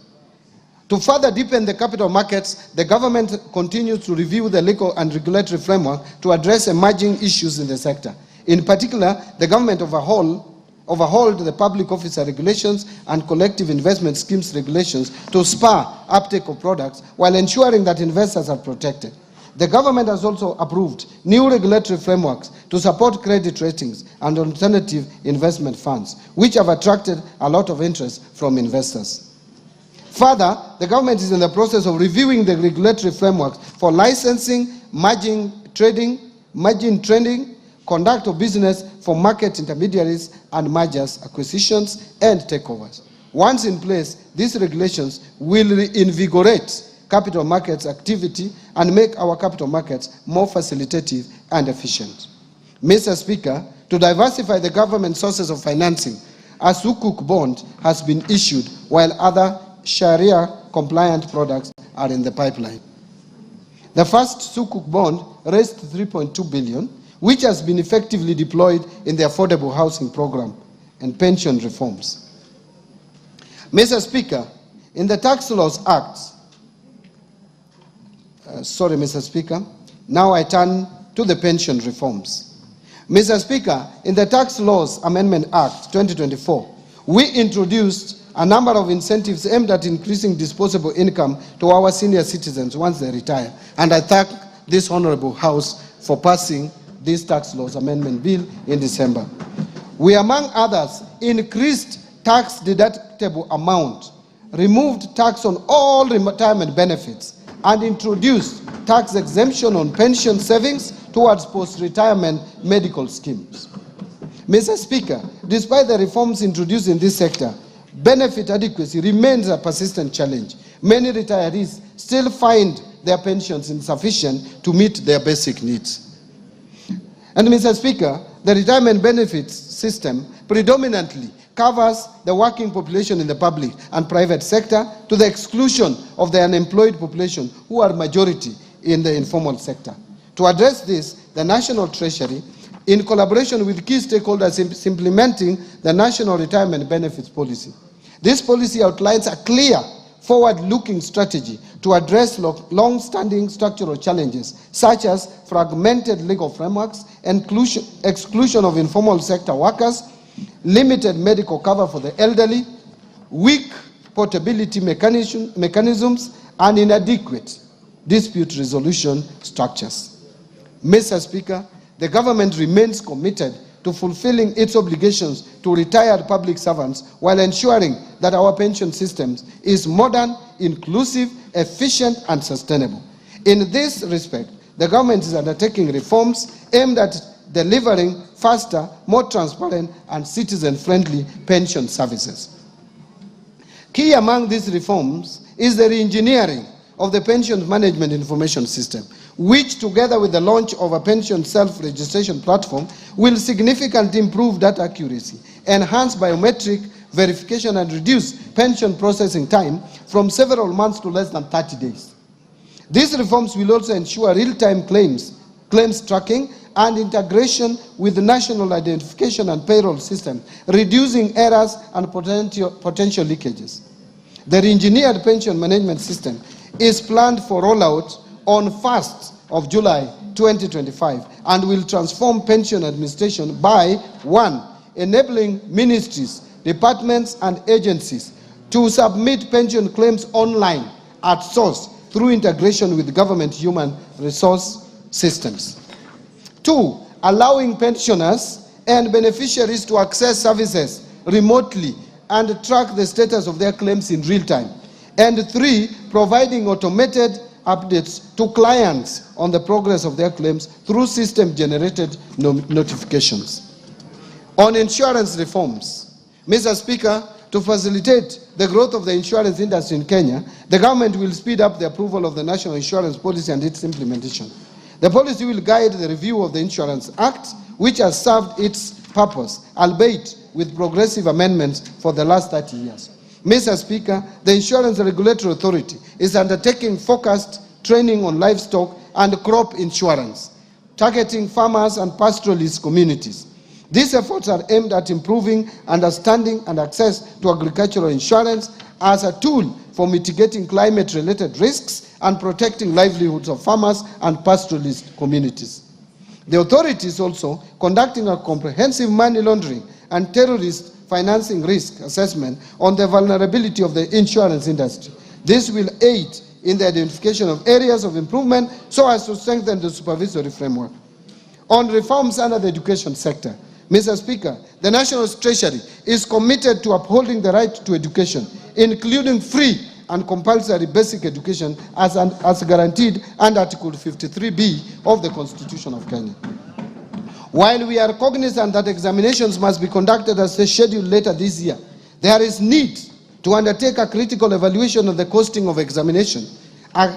to further deepen the capital markets, the government continues to review the legal and regulatory framework to address emerging issues in the sector. In particular, the government overhauled the public officer regulations and collective investment schemes regulations to spur uptake of products while ensuring that investors are protected. The government has also approved new regulatory frameworks to support credit ratings and alternative investment funds, which have attracted a lot of interest from investors. Further, the government is in the process of reviewing the regulatory frameworks for licensing, margin trading, conduct of business for market intermediaries, and mergers, acquisitions, and takeovers. Once in place, these regulations will reinvigorate capital markets activity and make our capital markets more facilitative and efficient. Mr. Speaker, to diversify the government sources of financing, a Sukuk bond has been issued while other Sharia-compliant products are in the pipeline. The first Sukuk bond raised 3.2 billion, which has been effectively deployed in the affordable housing program and pension reforms. Mr. Speaker, in the Tax Laws Act, Mr. Speaker, now I turn to the pension reforms. Mr. Speaker, in the Tax Laws Amendment Act 2024, we introduced a number of incentives aimed at increasing disposable income to our senior citizens once they retire. And I thank this Honorable House for passing this tax laws amendment bill in December. We, among others, increased tax deductible amount, removed tax on all retirement benefits, and introduced tax exemption on pension savings towards post-retirement medical schemes. Mr. Speaker, despite the reforms introduced in this sector, benefit adequacy remains a persistent challenge. Many retirees still find their pensions insufficient to meet their basic needs. And Mr. Speaker, the retirement benefits system predominantly covers the working population in the public and private sector to the exclusion of the unemployed population, who are majority in the informal sector. To address this, the National Treasury, in collaboration with key stakeholders, is implementing the National Retirement Benefits Policy. This policy outlines a clear, forward-looking strategy to address long-standing structural challenges, such as fragmented legal frameworks, exclusion of informal sector workers, limited medical cover for the elderly, weak portability mechanisms, and inadequate dispute resolution structures. Mr. Speaker, the government remains committed to fulfilling its obligations to retired public servants while ensuring that our pension system is modern, inclusive, efficient, and sustainable. In this respect, the government is undertaking reforms aimed at delivering faster, more transparent, and citizen-friendly pension services. Key among these reforms is the re-engineering of the pension management information system, which, together with the launch of a pension self-registration platform, will significantly improve data accuracy, enhance biometric verification, and reduce pension processing time from several months to less than 30 days. These reforms will also ensure real-time claims tracking, and integration with the national identification and payroll system, reducing errors and potential leakages. The re-engineered pension management system is planned for rollout on 1st of July 2025 and will transform pension administration by 1. Enabling ministries, departments, and agencies to submit pension claims online at source through integration with government human resource systems. 2. Allowing pensioners and beneficiaries to access services remotely and track the status of their claims in real time. And 3. Providing automated updates to clients on the progress of their claims through system-generated notifications. On insurance reforms, Mr. Speaker, to facilitate the growth of the insurance industry in Kenya, the government will speed up the approval of the National Insurance Policy and its implementation. The policy will guide the review of the Insurance Act, which has served its purpose, albeit with progressive amendments for the last 30 years. Mr. Speaker, the Insurance Regulatory Authority is undertaking focused training on livestock and crop insurance, targeting farmers and pastoralist communities. These efforts are aimed at improving understanding and access to agricultural insurance as a tool for mitigating climate-related risks and protecting livelihoods of farmers and pastoralist communities. The authority is also conducting a comprehensive money laundering and terrorist financing risk assessment on the vulnerability of the insurance industry. This will aid in the identification of areas of improvement so as to strengthen the supervisory framework. On reforms under the education sector, Mr. Speaker, the National Treasury is committed to upholding the right to education, including free and compulsory basic education as guaranteed under Article 53B of the Constitution of Kenya. While we are cognizant that examinations must be conducted as scheduled later this year, there is need to undertake a critical evaluation of the costing of examination,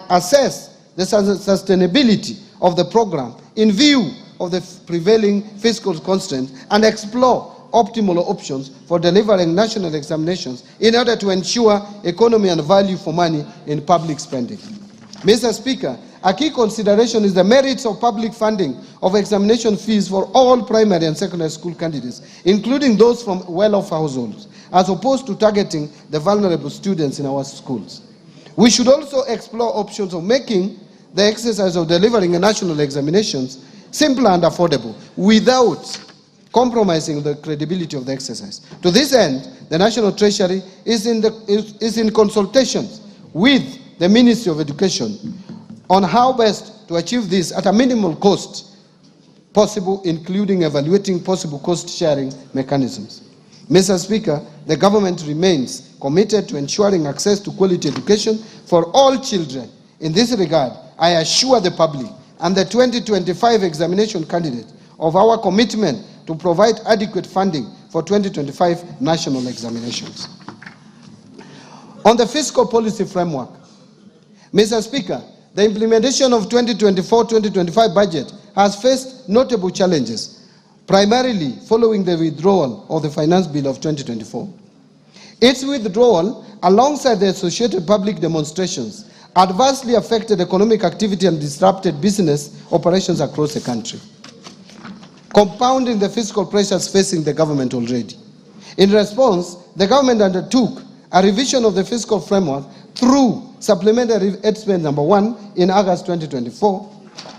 assess the sustainability of the program in view of the prevailing fiscal constraints, and explore optimal options for delivering national examinations in order to ensure economy and value for money in public spending. Mr. Speaker, a key consideration is the merits of public funding of examination fees for all primary and secondary school candidates, including those from well-off households, as opposed to targeting the vulnerable students in our schools. We should also explore options of making the exercise of delivering national examinations simpler and affordable without compromising the credibility of the exercise. To this end, the National Treasury is in consultations with the Ministry of Education on how best to achieve this at a minimal cost possible, including evaluating possible cost-sharing mechanisms. Mr. Speaker, the government remains committed to ensuring access to quality education for all children. In this regard, I assure the public and the 2025 examination candidate of our commitment to provide adequate funding for 2025 national examinations. On the fiscal policy framework, Mr. Speaker, the implementation of 2024-2025 budget has faced notable challenges, primarily following the withdrawal of the Finance Bill of 2024. Its withdrawal, alongside the associated public demonstrations, adversely affected economic activity and disrupted business operations across the country, compounding the fiscal pressures facing the government already. In response, the government undertook a revision of the fiscal framework through Supplementary Estimate number 1 in August 2024.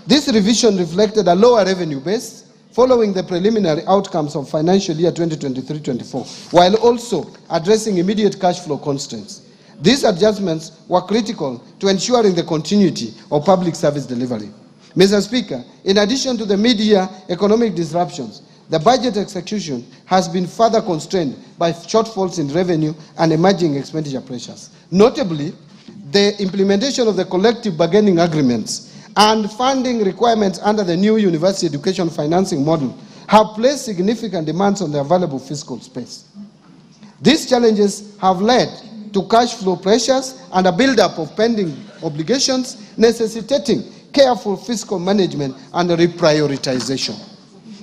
This revision reflected a lower revenue base following the preliminary outcomes of financial year 2023-24, while also addressing immediate cash flow constraints. These adjustments were critical to ensuring the continuity of public service delivery. Mr. Speaker, in addition to the mid-year economic disruptions, the budget execution has been further constrained by shortfalls in revenue and emerging expenditure pressures. Notably, the implementation of the collective bargaining agreements and funding requirements under the new university education financing model have placed significant demands on the available fiscal space. These challenges have led to cash flow pressures and a buildup of pending obligations, necessitating careful fiscal management and reprioritization.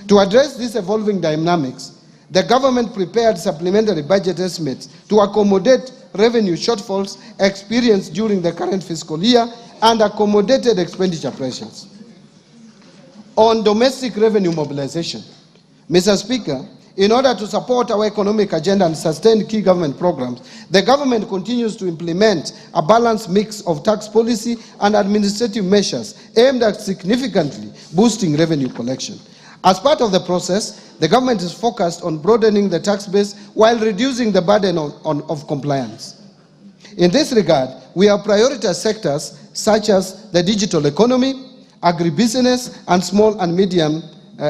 To address these evolving dynamics, the government prepared supplementary budget estimates to accommodate revenue shortfalls experienced during the current fiscal year and accommodated expenditure pressures. On domestic revenue mobilization, Mr. Speaker, in order to support our economic agenda and sustain key government programs, the government continues to implement a balanced mix of tax policy and administrative measures aimed at significantly boosting revenue collection. As part of the process, the government is focused on broadening the tax base while reducing the burden of compliance. In this regard, we have prioritized sectors such as the digital economy, agribusiness, and small and medium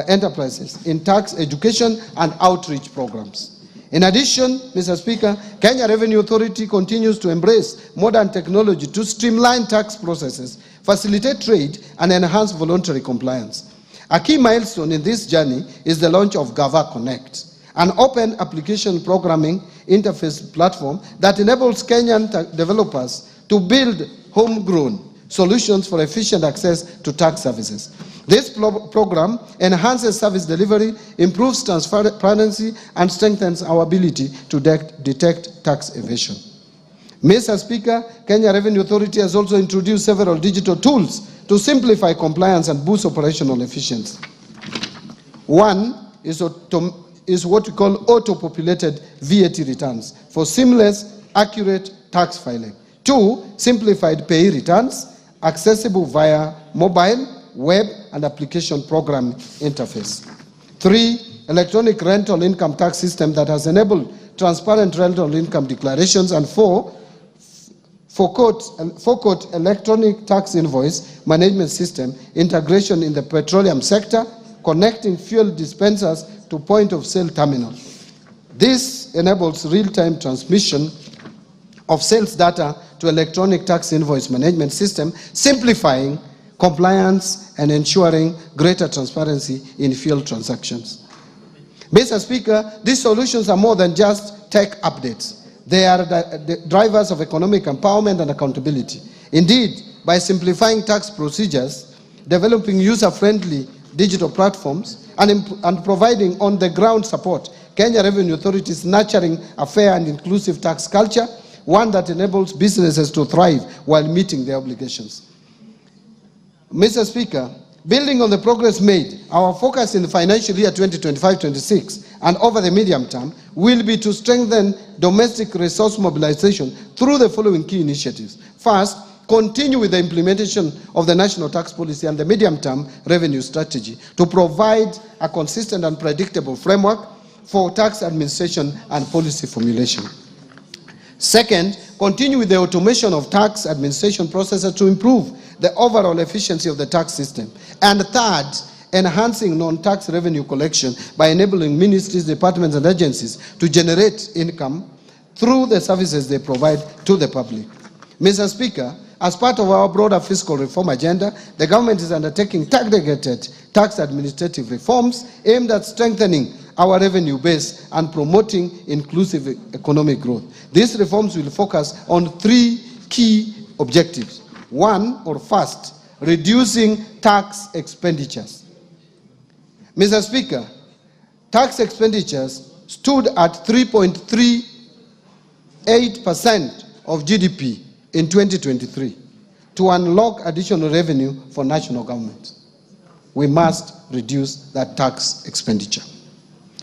enterprises in tax, education, and outreach programs. In addition, Mr. Speaker, Kenya Revenue Authority continues to embrace modern technology to streamline tax processes, facilitate trade, and enhance voluntary compliance. A key milestone in this journey is the launch of Gava Connect, an open application programming interface platform that enables Kenyan developers to build homegrown solutions for efficient access to tax services. This program enhances service delivery, improves transparency, and strengthens our ability to detect tax evasion. Mr. Speaker, Kenya Revenue Authority has also introduced several digital tools to simplify compliance and boost operational efficiency. One is what we call auto-populated VAT returns for seamless, accurate tax filing. Two, simplified pay returns, accessible via mobile, web, and application program interface. Three, electronic rental income tax system that has enabled transparent rental income declarations. And four, forecourt electronic tax invoice management system integration in the petroleum sector, connecting fuel dispensers to point-of-sale terminals. This enables real-time transmission of sales data to electronic tax invoice management system, simplifying compliance and ensuring greater transparency in fuel transactions. Mr. Speaker, these solutions are more than just tech updates. They are the drivers of economic empowerment and accountability. Indeed, by simplifying tax procedures, developing user-friendly digital platforms, and providing on-the-ground support, Kenya Revenue Authority is nurturing a fair and inclusive tax culture, one that enables businesses to thrive while meeting their obligations. Mr. Speaker, building on the progress made, our focus in the financial year 2025-26 and over the medium term will be to strengthen domestic resource mobilization through the following key initiatives. First, continue with the implementation of the national tax policy and the medium-term revenue strategy to provide a consistent and predictable framework for tax administration and policy formulation. Second, continue with the automation of tax administration processes to improve the overall efficiency of the tax system. And third, enhancing non-tax revenue collection by enabling ministries, departments, and agencies to generate income through the services they provide to the public. Mr. Speaker, as part of our broader fiscal reform agenda, the government is undertaking targeted tax administrative reforms aimed at strengthening our revenue base and promoting inclusive economic growth. These reforms will focus on three key objectives. First, reducing tax expenditures. Mr. Speaker, tax expenditures stood at 3.38% of GDP in 2023. To unlock additional revenue for national government, we must reduce that tax expenditure.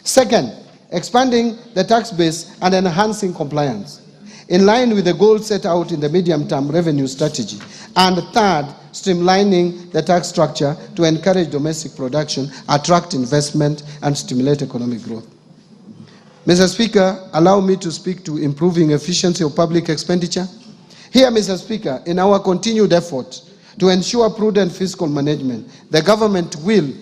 Second, expanding the tax base and enhancing compliance, in line with the goals set out in the medium-term revenue strategy. And third, streamlining the tax structure to encourage domestic production, attract investment, and stimulate economic growth. Mr. Speaker, allow me to speak to improving efficiency of public expenditure. Here, Mr. Speaker, in our continued effort to ensure prudent fiscal management, the government will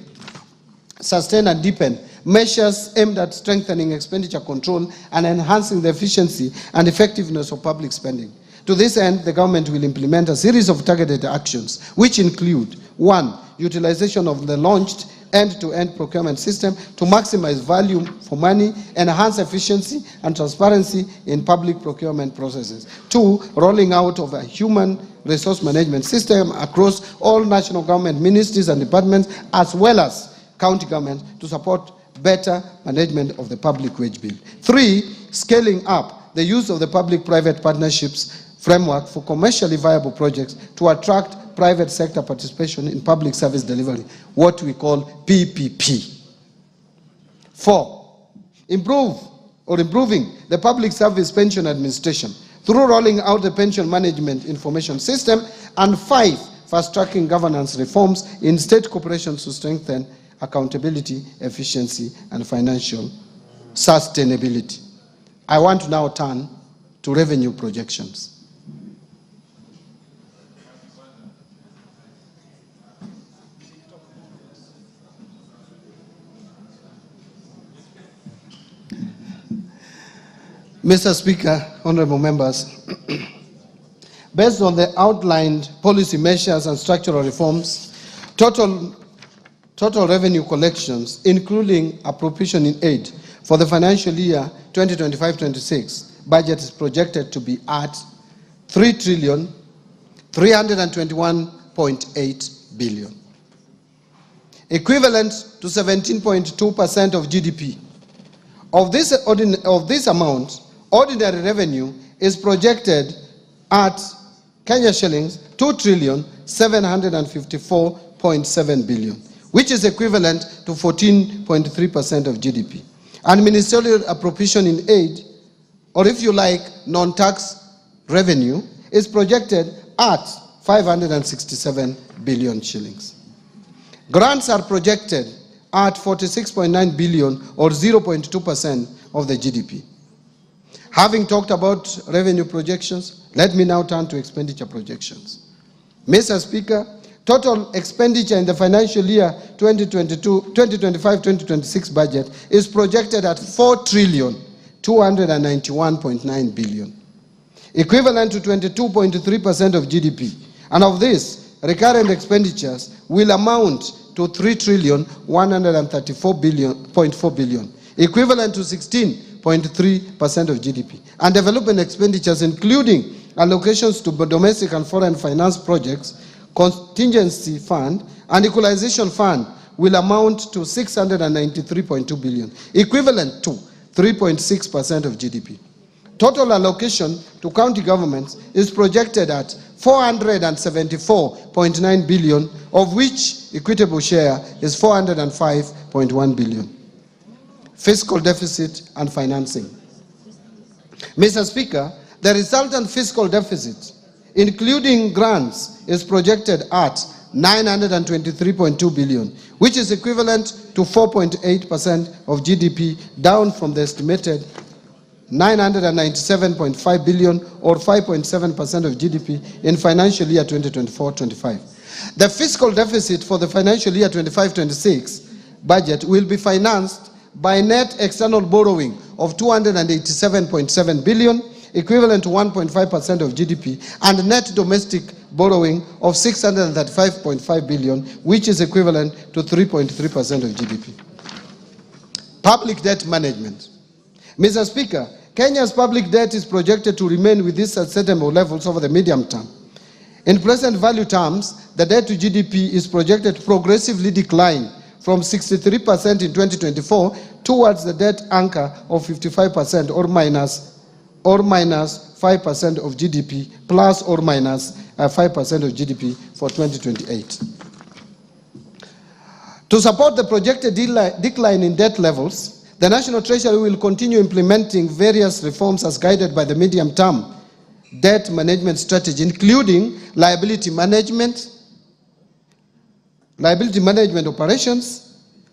sustain and deepen measures aimed at strengthening expenditure control and enhancing the efficiency and effectiveness of public spending. To this end, the government will implement a series of targeted actions, which include: 1, utilization of the launched end-to-end procurement system to maximize value for money, enhance efficiency and transparency in public procurement processes. 2, rolling out of a human resource management system across all national government ministries and departments, as well as county governments, to support better management of the public wage bill. 3, scaling up the use of the public-private partnerships framework for commercially viable projects to attract private sector participation in public service delivery, what we call PPP. 4, improving the public service pension administration through rolling out the pension management information system. And 5, fast-tracking governance reforms in state corporations to strengthen accountability, efficiency, and financial sustainability. I want to now turn to revenue projections. Mr. Speaker, honorable members, based on the outlined policy measures and structural reforms, total revenue collections, including appropriation in aid, for the financial year 2025-26 budget is projected to be at 3,321.8 billion, equivalent to 17.2% of GDP. Of this amount, ordinary revenue is projected at Kenya shillings 2,754.7 billion, which is equivalent to 14.3% of GDP. And ministerial appropriation in aid, or if you like, non-tax revenue, is projected at 567 billion shillings. Grants are projected at 46.9 billion, or 0.2% of the GDP. Having talked about revenue projections, let me now turn to expenditure projections. Mr. Speaker, total expenditure in the financial year 2025-2026 budget is projected at 4,291.9 billion, equivalent to 22.3% of GDP. And of this, recurrent expenditures will amount to 3,134.4 billion, equivalent to 16.3% of GDP. And development expenditures, including allocations to domestic and foreign finance projects, contingency fund, and equalization fund, will amount to 693.2 billion, equivalent to 3.6% of GDP. Total allocation to county governments is projected at 474.9 billion, of which equitable share is 405.1 billion. Fiscal deficit and financing. Mr. Speaker, the resultant fiscal deficit including grants, is projected at 923.2 billion, which is equivalent to 4.8% of GDP, down from the estimated 997.5 billion or 5.7% of GDP in financial year 2024-25. The fiscal deficit for the financial year 25-26 budget will be financed by net external borrowing of 287.7 billion, equivalent to 1.5% of GDP, and net domestic borrowing of 635.5 billion, which is equivalent to 3.3% of GDP. Public debt management. Mr. Speaker, Kenya's public debt is projected to remain with these sustainable levels over the medium term. In present value terms, the debt to GDP is projected to progressively decline from 63% in 2024 towards the debt anchor of 55% or minus 5% of GDP, plus or minus 5% of GDP for 2028. To support the projected decline in debt levels, the National Treasury will continue implementing various reforms as guided by the medium-term debt management strategy, including liability management operations,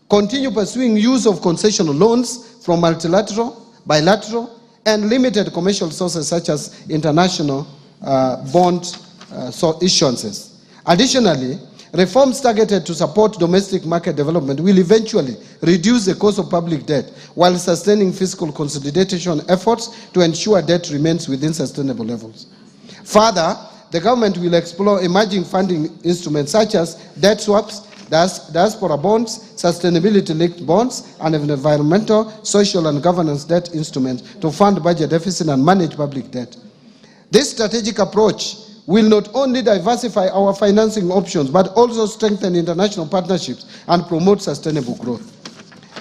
continue pursuing use of concessional loans from multilateral, bilateral, and limited commercial sources such as international bond issuances. Additionally, reforms targeted to support domestic market development will eventually reduce the cost of public debt while sustaining fiscal consolidation efforts to ensure debt remains within sustainable levels. Further, the government will explore emerging funding instruments such as debt swaps, diaspora bonds, sustainability-linked bonds, and environmental, social, and governance debt instruments to fund budget deficit and manage public debt. This strategic approach will not only diversify our financing options, but also strengthen international partnerships and promote sustainable growth.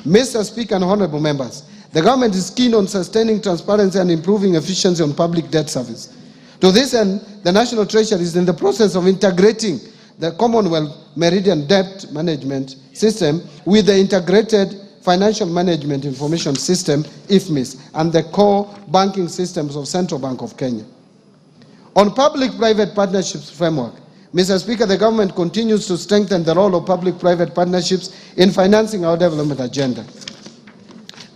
Mr. Speaker and honorable members, the government is keen on sustaining transparency and improving efficiency on public debt service. To this end, the National Treasury is in the process of integrating the Commonwealth Meridian Debt Management System with the Integrated Financial Management Information System, IFMIS, and the core banking systems of Central Bank of Kenya. On public-private partnerships framework, Mr. Speaker, the government continues to strengthen the role of public-private partnerships in financing our development agenda.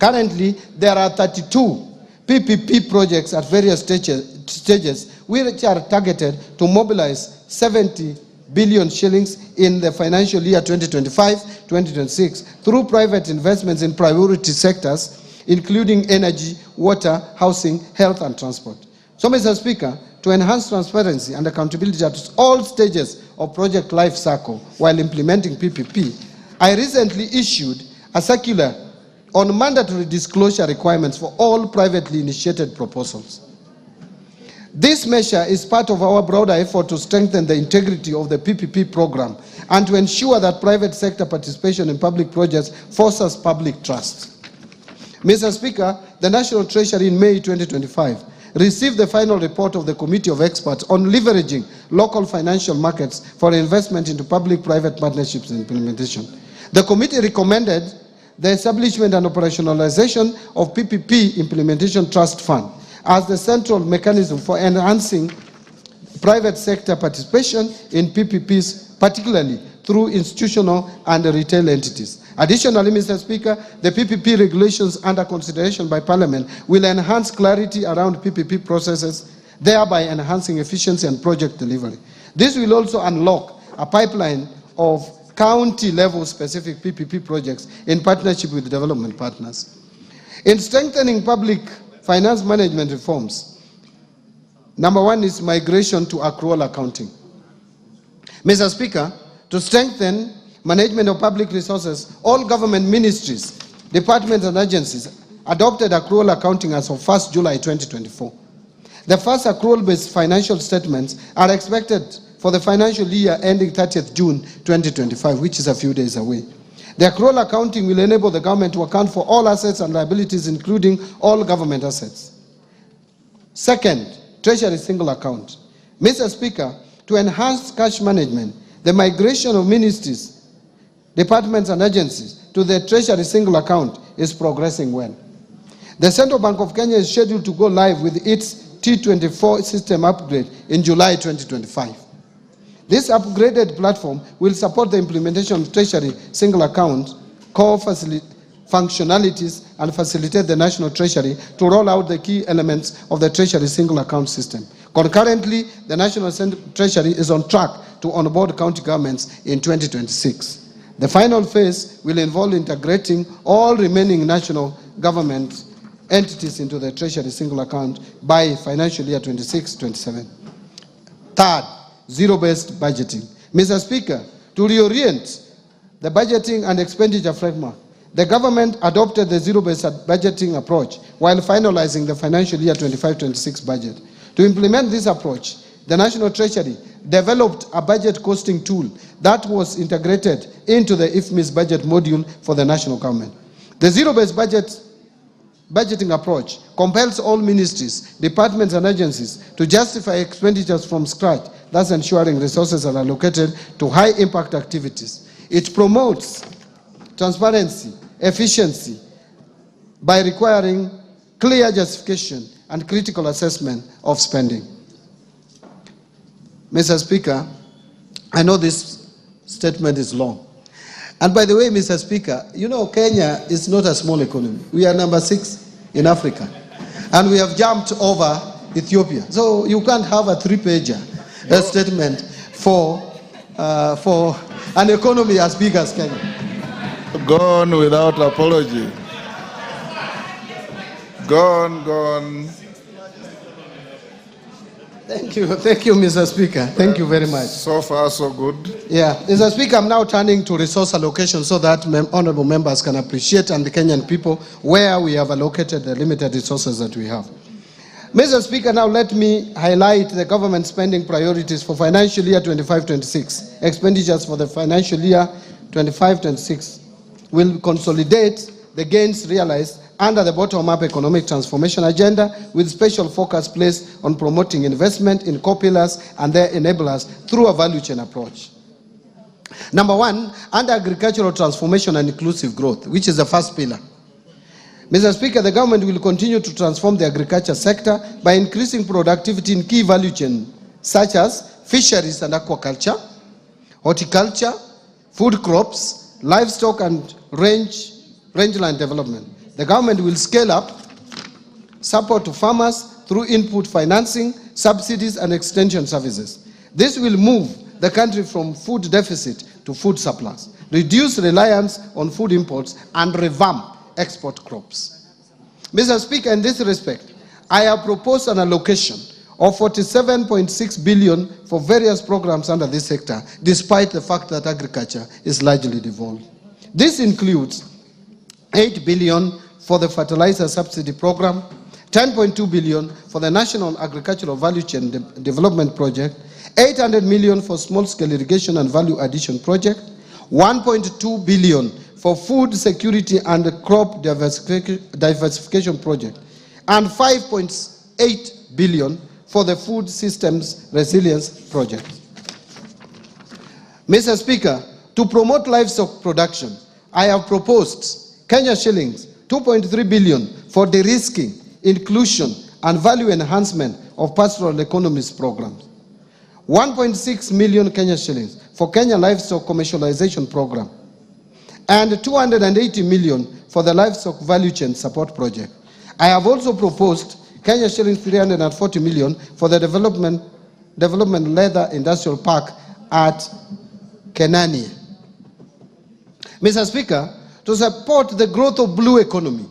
Currently, there are 32 PPP projects at various stages which are targeted to mobilize 70 billion shillings in the financial year 2025-2026 through private investments in priority sectors, including energy, water, housing, health, and transport. So, Mr. Speaker, to enhance transparency and accountability at all stages of project life cycle while implementing PPP, I recently issued a circular on mandatory disclosure requirements for all privately initiated proposals. This measure is part of our broader effort to strengthen the integrity of the PPP program and to ensure that private sector participation in public projects fosters public trust. Mr. Speaker, the National Treasury in May 2025 received the final report of the Committee of Experts on leveraging local financial markets for investment into public-private partnerships and implementation. The committee recommended the establishment and operationalization of PPP Implementation Trust Fund as the central mechanism for enhancing private sector participation in PPPs, particularly through institutional and retail entities. Additionally, Mr. Speaker, the PPP regulations under consideration by Parliament will enhance clarity around PPP processes, thereby enhancing efficiency and project delivery. This will also unlock a pipeline of county-level specific PPP projects in partnership with development partners. In strengthening public finance management reforms, number one is migration to accrual accounting. Mr. Speaker, to strengthen management of public resources, all government ministries, departments, and agencies adopted accrual accounting as of 1st July 2024. The first accrual-based financial statements are expected for the financial year ending 30th June 2025, which is a few days away. The accrual accounting will enable the government to account for all assets and liabilities, including all government assets. Second, Treasury single account. Mr. Speaker, to enhance cash management, the migration of ministries, departments, and agencies to the Treasury single account is progressing well. The Central Bank of Kenya is scheduled to go live with its T24 system upgrade in July 2025. This upgraded platform will support the implementation of Treasury single account core functionalities and facilitate the National Treasury to roll out the key elements of the Treasury single account system. Concurrently, the National Treasury is on track to onboard county governments in 2026. The final phase will involve integrating all remaining national government entities into the Treasury single account by financial year 26-27. Third, zero-based budgeting. Mr. Speaker, to reorient the budgeting and expenditure framework, the government adopted the zero-based budgeting approach while finalizing the financial year 25-26 budget. To implement this approach, the National Treasury developed a budget costing tool that was integrated into the IFMIS budget module for the national government. The zero-based budgeting approach compels all ministries, departments, and agencies to justify expenditures from scratch, thus ensuring resources are allocated to high-impact activities. It promotes transparency, efficiency, by requiring clear justification and critical assessment of spending. Mr. Speaker, I know this statement is long. And by the way, Mr. Speaker, you know Kenya is not a small economy. We are number 6 in Africa. And we have jumped over Ethiopia. So you can't have a 3-pager statement for an economy as big as Kenya. Gone without apology. Gone. Thank you, Mr. Speaker. Thank you very much. So far, so good. Yeah, Mr. Speaker, I'm now turning to resource allocation so that honorable members can appreciate, and the Kenyan people, where we have allocated the limited resources that we have. Mr. Speaker, now let me highlight the government spending priorities for financial year 25-26. Expenditures for the financial year 25-26 will consolidate the gains realized under the bottom-up economic transformation agenda, with special focus placed on promoting investment in core pillars and their enablers through a value chain approach. Number 1, under agricultural transformation and inclusive growth, which is the first pillar. Mr. Speaker, the government will continue to transform the agriculture sector by increasing productivity in key value chains such as fisheries and aquaculture, horticulture, food crops, livestock and rangeland development. The government will scale up support to farmers through input financing, subsidies, and extension services. This will move the country from food deficit to food surplus, reduce reliance on food imports, and revamp export crops. Mr. Speaker, in this respect, I have proposed an allocation of 47.6 billion for various programs under this sector, despite the fact that agriculture is largely devolved. This includes 8 billion for the fertilizer subsidy program, 10.2 billion for the National Agricultural Value Chain Development Project, 800 million for small-scale irrigation and value addition project, 1.2 billion for food security and crop diversification project, and 5.8 billion for the food systems resilience project. Mr. Speaker, to promote livestock production, I have proposed Kenya shillings 2.3 billion for de-risking, inclusion, and value enhancement of pastoral economies programs. 1.6 million Kenya shillings for Kenya Livestock Commercialization Program, and 280 million for the Livestock Value Chain Support Project. I have also proposed Kenya shillings 340 million for the development leather industrial park at Kenania. Mr. Speaker, to support the growth of blue economy,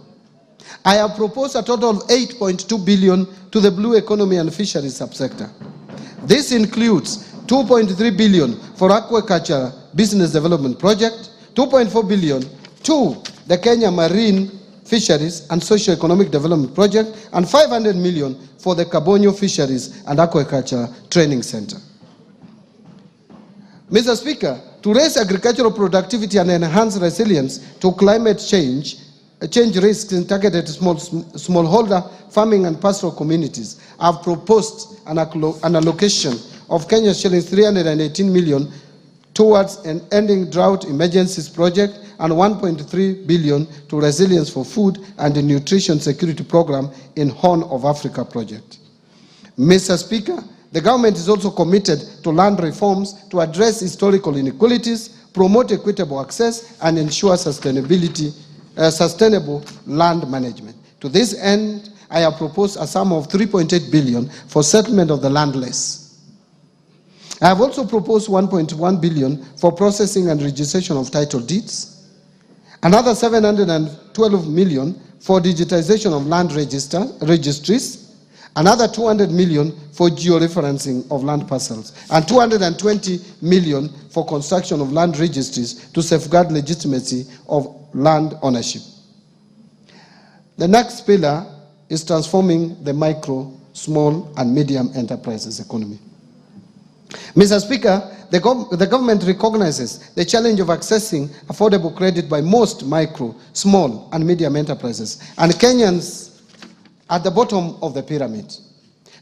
I have proposed a total of 8.2 billion to the blue economy and fisheries subsector. This includes 2.3 billion for aquaculture business development project, 2.4 billion to the Kenya Marine Fisheries and Socio-Economic Development Project, and 500 million for the Kabonyo Fisheries and Aquaculture Training Center. Mr. Speaker, to raise agricultural productivity and enhance resilience to climate change risks in targeted smallholder farming and pastoral communities, I have proposed an allocation of Kenya shillings 318 million towards an ending drought emergencies project and 1.3 billion to resilience for food and the nutrition security program in Horn of Africa project. Mr. Speaker, the government is also committed to land reforms to address historical inequalities, promote equitable access, and ensure sustainable land management. To this end, I have proposed a sum of 3.8 billion for settlement of the landless. I have also proposed 1.1 billion for processing and registration of title deeds, another 712 million for digitization of land registries, another 200 million for georeferencing of land parcels, and 220 million for construction of land registries to safeguard legitimacy of land ownership. The next pillar is transforming the micro, small, and medium enterprises economy. Mr. Speaker, the government recognizes the challenge of accessing affordable credit by most micro, small, and medium enterprises, and Kenyans at the bottom of the pyramid.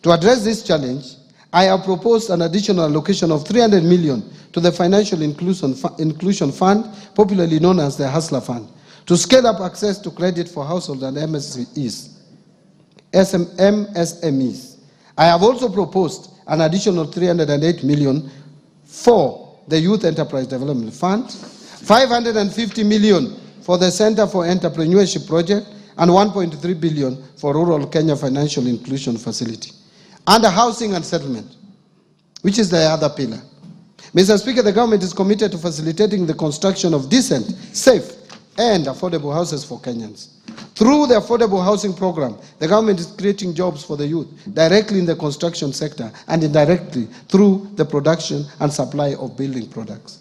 To address this challenge, I have proposed an additional allocation of 300 million to the Financial Inclusion Fund, popularly known as the Hustler Fund, to scale up access to credit for households and MSMEs. I have also proposed an additional 308 million for the Youth Enterprise Development Fund, 550 million for the Center for Entrepreneurship Project, and 1.3 billion for Rural Kenya Financial Inclusion Facility. Under housing and settlement, which is the other pillar. Mr. Speaker, the government is committed to facilitating the construction of decent, safe, and affordable houses for Kenyans. Through the affordable housing program, the government is creating jobs for the youth, directly in the construction sector and indirectly through the production and supply of building products.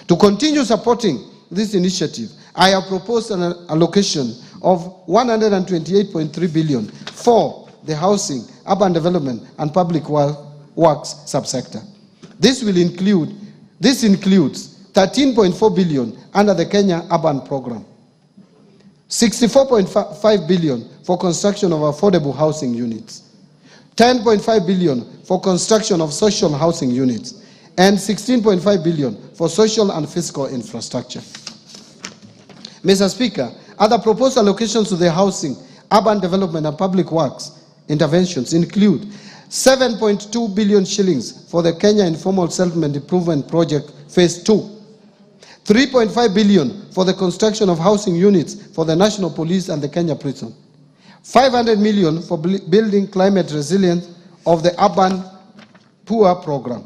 To continue supporting this initiative, I have proposed an allocation of 128.3 billion for the housing, urban development, and public works subsector. This includes 13.4 billion under the Kenya Urban Program, 64.5 billion for construction of affordable housing units, 10.5 billion for construction of social housing units, and 16.5 billion for social and fiscal infrastructure. Mr. Speaker, other proposed allocations to the housing, urban development, and public works interventions include 7.2 billion shillings for the Kenya Informal Settlement Improvement Project Phase 2, 3.5 billion for the construction of housing units for the National Police and the Kenya Prison, 500 million for building climate resilience of the Urban Poor Program,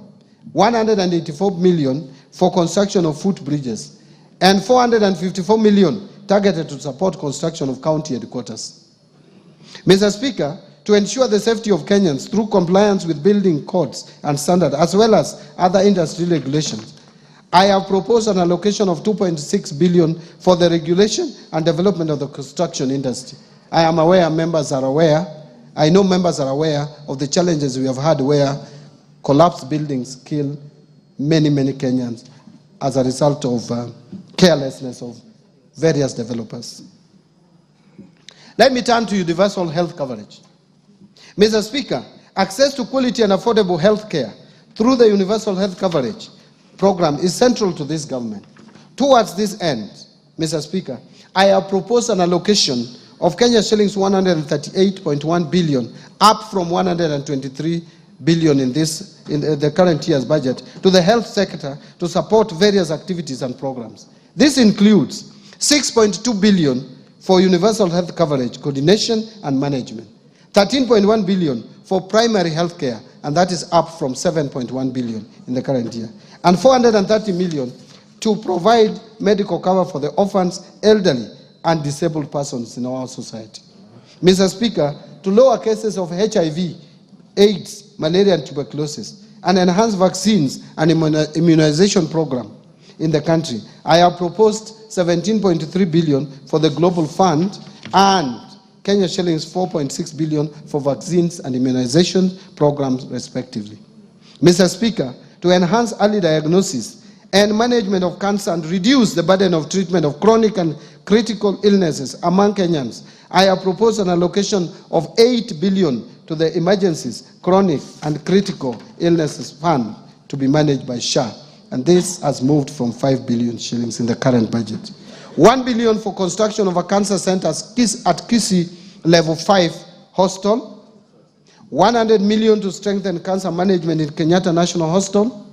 184 million for construction of footbridges, and 454 million targeted to support construction of county headquarters. Mr. Speaker, to ensure the safety of Kenyans through compliance with building codes and standards, as well as other industry regulations, I have proposed an allocation of 2.6 billion for the regulation and development of the construction industry. I am aware members are aware, I know members are aware of the challenges we have had where collapsed buildings kill many, many Kenyans as a result of carelessness of various developers. Let me turn to universal health coverage. Mr. Speaker, access to quality and affordable health care through the universal health coverage program is central to this government. Towards this end, Mr. Speaker, I have proposed an allocation of Kenya shillings 138.1 billion, up from 123 billion in the current year's budget, to the health sector to support various activities and programs. This includes 6.2 billion for universal health coverage, coordination and management, 13.1 billion for primary health care, and that is up from 7.1 billion in the current year, and 430 million to provide medical cover for the orphans, elderly, and disabled persons in our society. Mr. Speaker, to lower cases of HIV, AIDS, malaria, and tuberculosis, and enhance vaccines and immunization program in the country, I have proposed 17.3 billion for the Global Fund and Kenya shillings 4.6 billion for vaccines and immunization programs, respectively. Mr. Speaker, to enhance early diagnosis and management of cancer and reduce the burden of treatment of chronic and critical illnesses among Kenyans, I have proposed an allocation of 8 billion to the Emergencies, Chronic and Critical Illnesses Fund to be managed by SHA, and this has moved from 5 billion shillings in the current budget. 1 billion for construction of a cancer center at Kisii Level 5 Hostel, 100 million to strengthen cancer management in Kenyatta National Hospital,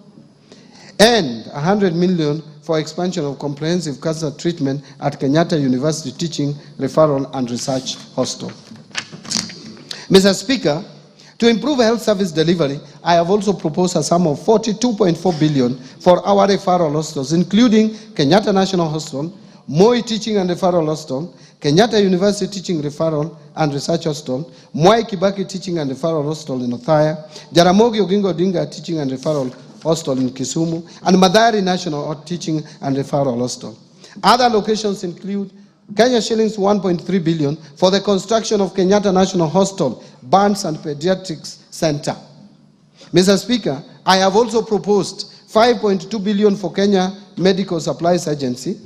and 100 million for expansion of comprehensive cancer treatment at Kenyatta University Teaching, Referral and Research Hospital. Mr. Speaker, to improve health service delivery, I have also proposed a sum of 42.4 billion for our referral hospitals, including Kenyatta National Hospital, Moi Teaching and Referral Hospital, Kenyatta University Teaching Referral and Research Hospital, Mwai Kibaki Teaching and Referral Hospital in Othaya, Jaramogi Oginga Odinga Teaching and Referral Hospital in Kisumu, and Mathare National Teaching and Referral Hospital. Other locations include Kenya shillings 1.3 billion for the construction of Kenyatta National Hospital, Burns and Pediatrics Center. Mr. Speaker, I have also proposed 5.2 billion for Kenya Medical Supplies Agency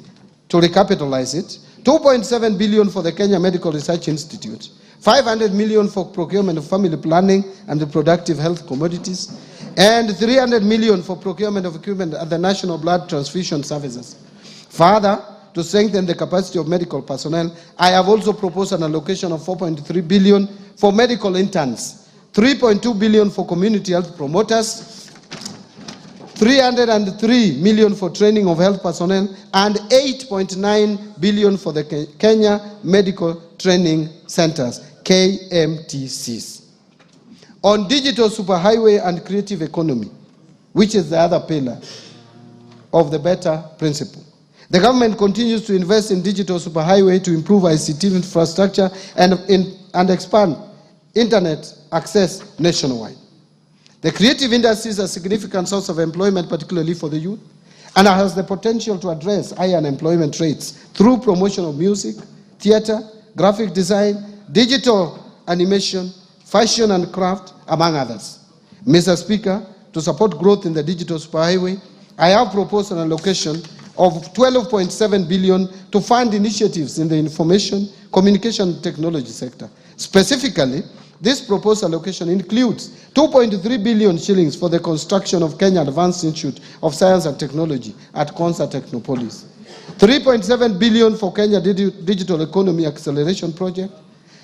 to recapitalize it, 2.7 billion for the Kenya Medical Research Institute, 500 million for procurement of family planning and reproductive health commodities, and 300 million for procurement of equipment at the National Blood Transfusion Services. Further, to strengthen the capacity of medical personnel, I have also proposed an allocation of 4.3 billion for medical interns, 3.2 billion for community health promoters, 303 million for training of health personnel, and 8.9 billion for the Kenya Medical Training Centers, KMTCs. On digital superhighway and creative economy, which is the other pillar of the better principle, the government continues to invest in digital superhighway to improve ICT infrastructure and expand internet access nationwide. The creative industry is a significant source of employment, particularly for the youth, and has the potential to address high unemployment rates through promotion of music, theater, graphic design, digital animation, fashion and craft, among others. Mr. Speaker, to support growth in the digital superhighway, I have proposed an allocation of 12.7 billion to fund initiatives in the information communication technology sector. Specifically, this proposed allocation includes 2.3 billion shillings for the construction of Kenya Advanced Institute of Science and Technology at Konza Technopolis, 3.7 billion for Kenya Digital Economy Acceleration Project,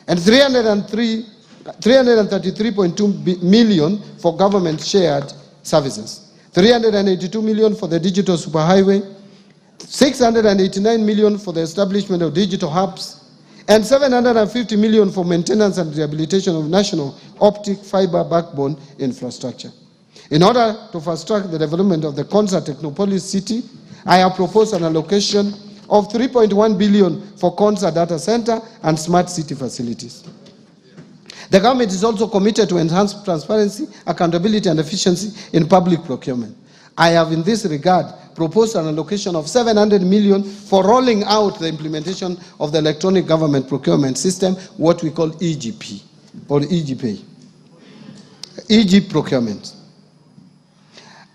and 333.2 million for government shared services, 382 million for the digital superhighway, 689 million for the establishment of digital hubs, and 750 million for maintenance and rehabilitation of national optic fiber backbone infrastructure. In order to fast-track the development of the Konza Technopolis city, I have proposed an allocation of 3.1 billion for Konza data center and smart city facilities. The government is also committed to enhance transparency, accountability, and efficiency in public procurement. I have, in this regard, proposed an allocation of 700 million for rolling out the implementation of the electronic government procurement system, what we call EGP, or EGP, EG procurement.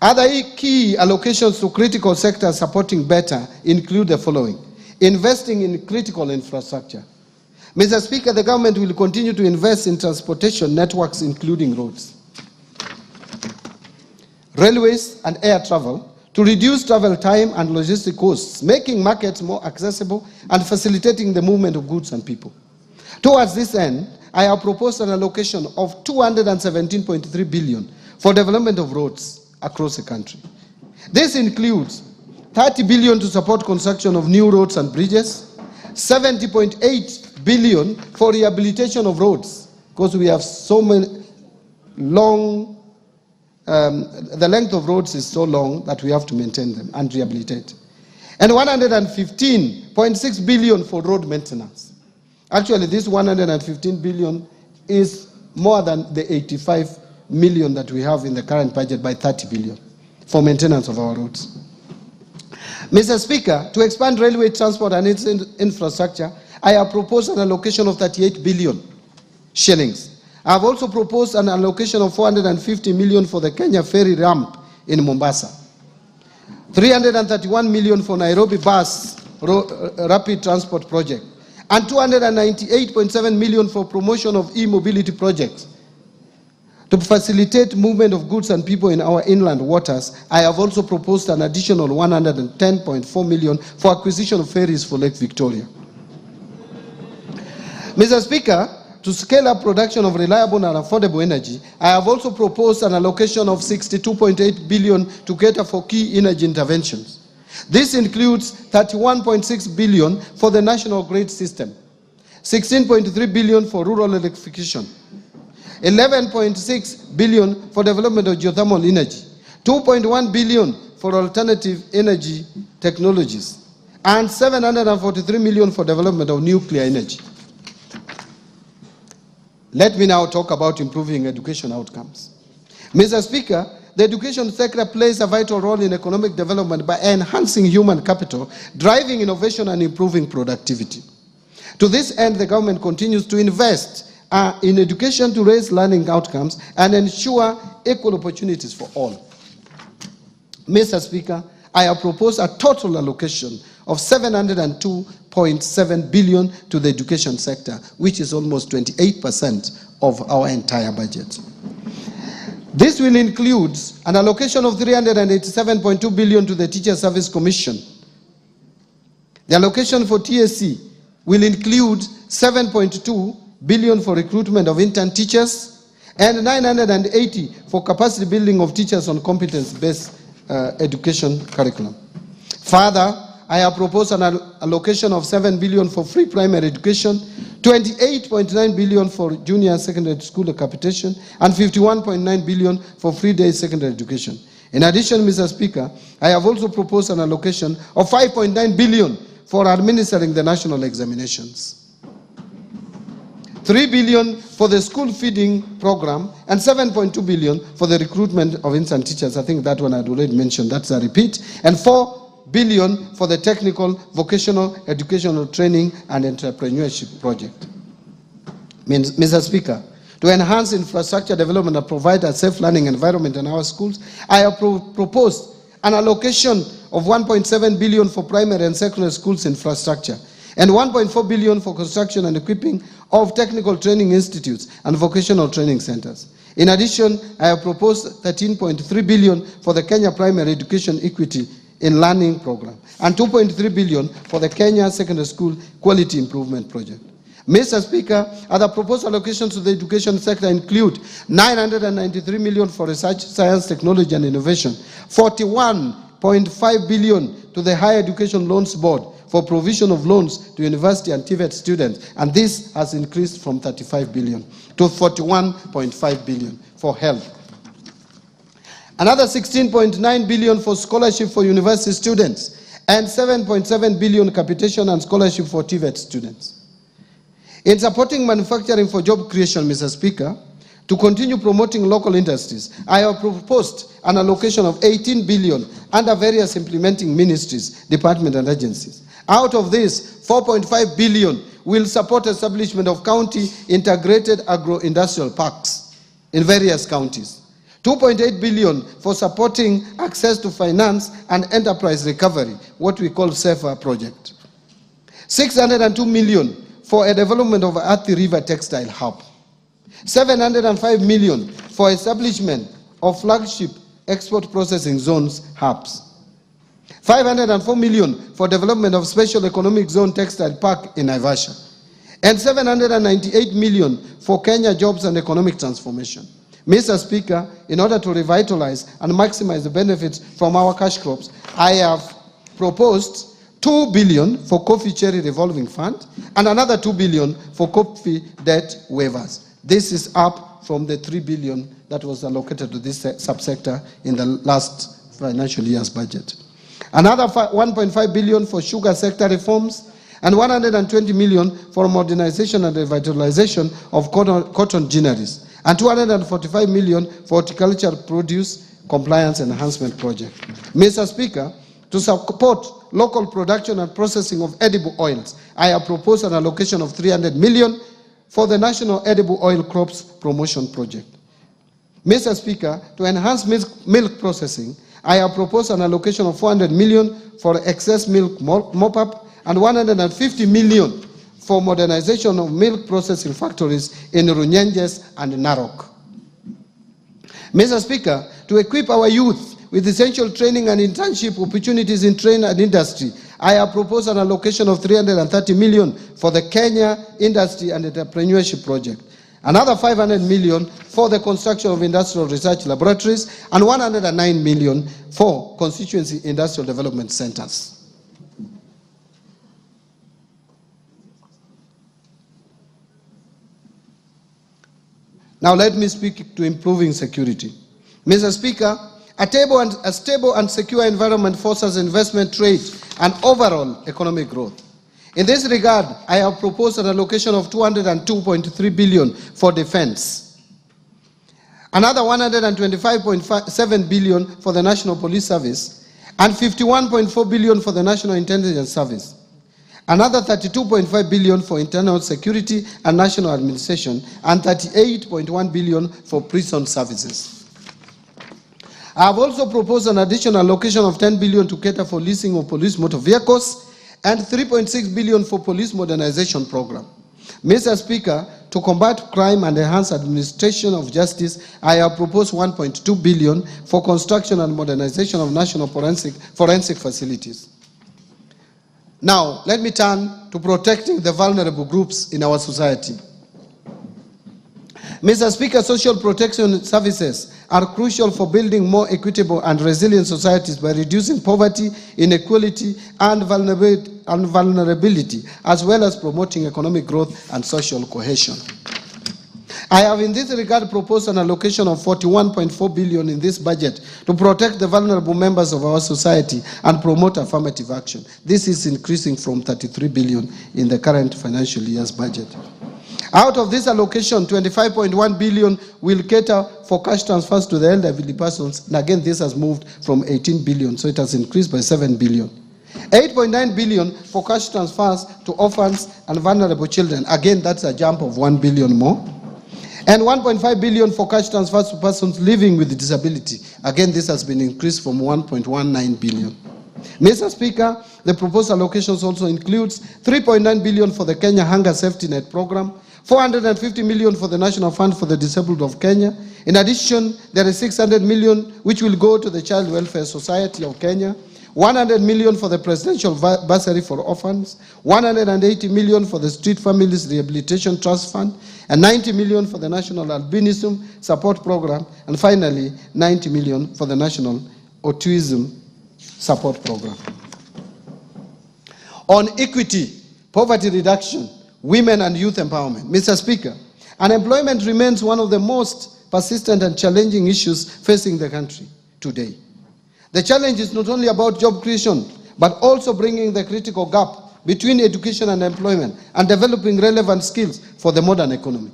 Other key allocations to critical sectors supporting better include the following: investing in critical infrastructure. Mr. Speaker, the government will continue to invest in transportation networks, including roads, railways, and air travel, to reduce travel time and logistic costs, making markets more accessible and facilitating the movement of goods and people. Towards this end, I have proposed an allocation of 217.3 billion for development of roads across the country. This includes 30 billion to support construction of new roads and bridges, 70.8 billion for rehabilitation of roads, because we have so many long, the length of roads is so long that we have to maintain them and rehabilitate. And 115.6 billion for road maintenance. Actually, this 115 billion is more than the 85 million that we have in the current budget by 30 billion for maintenance of our roads. Mr. Speaker, to expand railway transport and its infrastructure, I have proposed an allocation of 38 billion shillings. I have also proposed an allocation of 450 million for the Kenya ferry ramp in Mombasa, 331 million for Nairobi bus rapid transport project, and 298.7 million for promotion of e-mobility projects. To facilitate movement of goods and people in our inland waters, I have also proposed an additional 110.4 million for acquisition of ferries for Lake Victoria. Mr. Speaker, to to scale up production of reliable and affordable energy, I have also proposed an allocation of 62.8 billion to cater for key energy interventions. This includes 31.6 billion for the national grid system, 16.3 billion for rural electrification, 11.6 billion for development of geothermal energy, 2.1 billion for alternative energy technologies, and 743 million for development of nuclear energy. Let me now talk about improving education outcomes. Mr. Speaker, the education sector plays a vital role in economic development by enhancing human capital, driving innovation, and improving productivity. To this end, the government continues to invest in education to raise learning outcomes and ensure equal opportunities for all. Mr. Speaker, I have proposed a total allocation of 702.7 billion to the education sector, which is almost 28% of our entire budget. This will include an allocation of 387.2 billion to the Teacher Service Commission. The allocation for TSC will include 7.2 billion for recruitment of intern teachers and 980 for capacity building of teachers on competence-based education curriculum. Further, I have proposed an allocation of 7 billion for free primary education, 28.9 billion for junior secondary school capitation, and 51.9 billion for free day secondary education. In addition, Mr. Speaker, I have also proposed an allocation of 5.9 billion for administering the national examinations, 3 billion for the school feeding program, and 7.2 billion for the recruitment of intern teachers. I think that one I'd already mentioned, that's a repeat, and 4 billion for the technical, vocational, educational training and entrepreneurship project. Mr. Speaker, to enhance infrastructure development and provide a safe learning environment in our schools, I have proposed an allocation of 1.7 billion for primary and secondary schools infrastructure, and 1.4 billion for construction and equipping of technical training institutes and vocational training centers. In addition, I have proposed 13.3 billion for the Kenya Primary Education Equity in Learning Program, and 2.3 billion for the Kenya Secondary School Quality Improvement Project. Mr. Speaker, other proposed allocations to the education sector include 993 million for research, science, technology, and innovation, 41.5 billion to the Higher Education Loans Board for provision of loans to university and TVET students, and this has increased from 35 billion to 41.5 billion for health. Another 16.9 billion for scholarship for university students, and 7.7 billion capitation and scholarship for TVET students. In supporting manufacturing for job creation, Mr. Speaker, to continue promoting local industries, I have proposed an allocation of 18 billion under various implementing ministries, departments, and agencies. Out of this, 4.5 billion will support establishment of county integrated agro-industrial parks in various counties. 2.8 billion for supporting access to finance and enterprise recovery, what we call SAFER project. 602 million for a development of Athi River Textile Hub. 705 million for establishment of flagship export processing zones hubs. 504 million for development of special economic zone textile park in Naivasha. And 798 million for Kenya jobs and economic transformation. Mr. Speaker, in order to revitalize and maximize the benefits from our cash crops, I have proposed 2 billion for coffee cherry revolving fund and another 2 billion for coffee debt waivers. This is up from the 3 billion that was allocated to this subsector in the last financial year's budget. Another 1.5 billion for sugar sector reforms, and 120 million for modernization and revitalization of cotton ginneries, and 245 million for horticultural produce compliance enhancement project. Mr. Speaker, to support local production and processing of edible oils, I have proposed an allocation of 300 million for the National Edible Oil Crops Promotion Project. Mr. Speaker, to enhance milk processing, I have proposed an allocation of 400 million for excess milk mop-up and 150 million for modernization of milk processing factories in Runyenjes and Narok. Mr. Speaker, to equip our youth with essential training and internship opportunities in trade and industry, I have proposed an allocation of 330 million for the Kenya Industry and Entrepreneurship Project, another 500 million for the construction of industrial research laboratories, and 109 million for constituency industrial development centers. Now let me speak to improving security. Mr. Speaker, a stable and secure environment fosters investment, trade, and overall economic growth. In this regard, I have proposed an allocation of 202.3 billion for defense, another 125.7 billion for the National Police Service, and 51.4 billion for the National Intelligence Service, another 32.5 billion for internal security and national administration, and 38.1 billion for prison services. I have also proposed an additional allocation of 10 billion to cater for leasing of police motor vehicles and 3.6 billion for police modernization program. Mr. Speaker, to combat crime and enhance administration of justice, I have proposed 1.2 billion for construction and modernization of national forensic facilities. Now, let me turn to protecting the vulnerable groups in our society. Mr. Speaker, social protection services are crucial for building more equitable and resilient societies by reducing poverty, inequality, and vulnerability, as well as promoting economic growth and social cohesion. I have in this regard proposed an allocation of 41.4 billion in this budget to protect the vulnerable members of our society and promote affirmative action. This is increasing from 33 billion in the current financial year's budget. Out of this allocation, 25.1 billion will cater for cash transfers to the elderly persons. And again, this has moved from 18 billion, so it has increased by 7 billion. 8.9 billion for cash transfers to orphans and vulnerable children. Again, that's a jump of 1 billion more. And 1.5 billion for cash transfers to persons living with disability. Again, this has been increased from 1.19 billion. Mr. Speaker, the proposed allocations also includes 3.9 billion for the Kenya Hunger Safety Net Program, 450 million for the National Fund for the Disabled of Kenya. In addition, there is 600 million which will go to the Child Welfare Society of Kenya, 100 million for the Presidential Bursary for Orphans, 180 million for the Street Families Rehabilitation Trust Fund, and 90 million for the National Albinism Support Program, and finally, 90 million for the National Autism Support Program. On equity, poverty reduction, women and youth empowerment. Mr. Speaker, unemployment remains one of the most persistent and challenging issues facing the country today. The challenge is not only about job creation, but also bringing the critical gap between education and employment and developing relevant skills for the modern economy.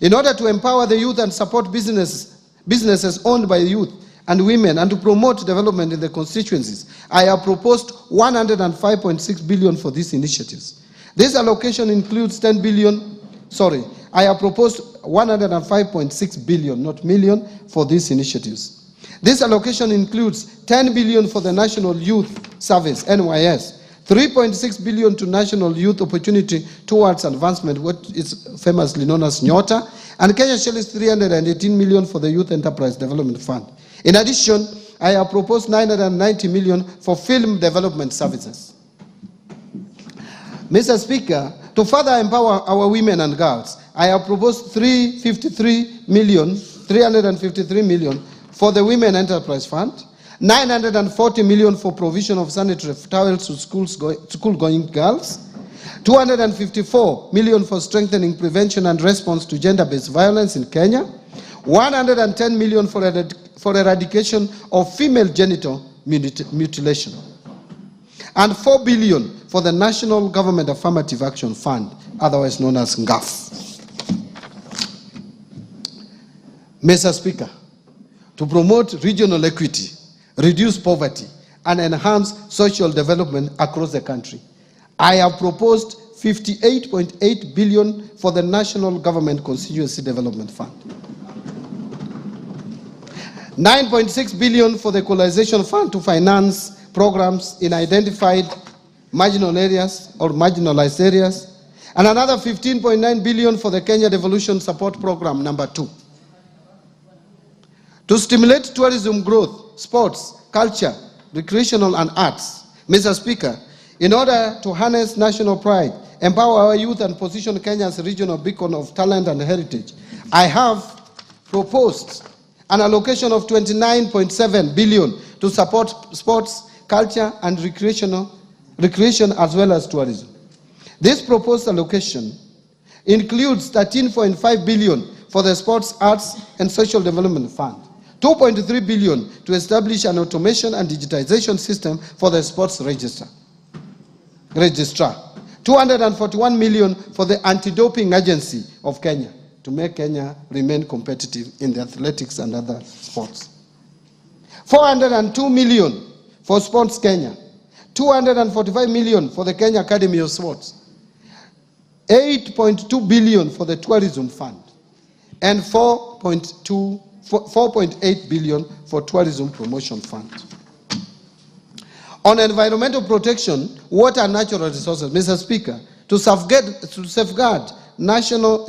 In order to empower the youth and support businesses owned by youth and women and to promote development in the constituencies, I have proposed 105.6 billion for these initiatives. This allocation includes 10 billion, I have proposed 105.6 billion, not million, for these initiatives. This allocation includes 10 billion for the National Youth Service, NYS, 3.6 billion to National Youth Opportunity Towards Advancement, what is famously known as NYOTA, and Kenya shillings 318 million for the Youth Enterprise Development Fund. In addition, I have proposed 990 million for film development services. Mr. Speaker, to further empower our women and girls, I have proposed 353 million for the Women Enterprise Fund, 940 million for provision of sanitary towels to school-going girls, 254 million for strengthening prevention and response to gender-based violence in Kenya, 110 million for eradication of female genital mutilation, and 4 billion for the National Government Affirmative Action Fund, otherwise known as NGAF. Mr. Speaker, to promote regional equity, reduce poverty, and enhance social development across the country, I have proposed 58.8 billion for the National Government Constituency Development Fund, 9.6 billion for the Equalization Fund to finance programs in identified marginal areas or marginalized areas, and another 15.9 billion for the Kenya Devolution Support Program number 2. To stimulate tourism growth, sports, culture, recreational and arts, Mr. Speaker, In order to harness national pride, empower our youth and position Kenya as a regional beacon of talent and heritage, I have proposed an allocation of 29.7 billion to support sports, culture and recreation as well as tourism. This proposed allocation includes 13.5 billion for the Sports, Arts and Social Development Fund, 2.3 billion to establish an automation and digitization system for the sports registrar, 241 million for the Anti-Doping Agency of Kenya to make Kenya remain competitive in the athletics and other sports, 402 million for Sports Kenya, 245 million for the Kenya Academy of Sports, 8.2 billion for the Tourism Fund, and 4.8 billion for Tourism Promotion Fund. On environmental protection, water and natural resources, Mr. Speaker, to safeguard natural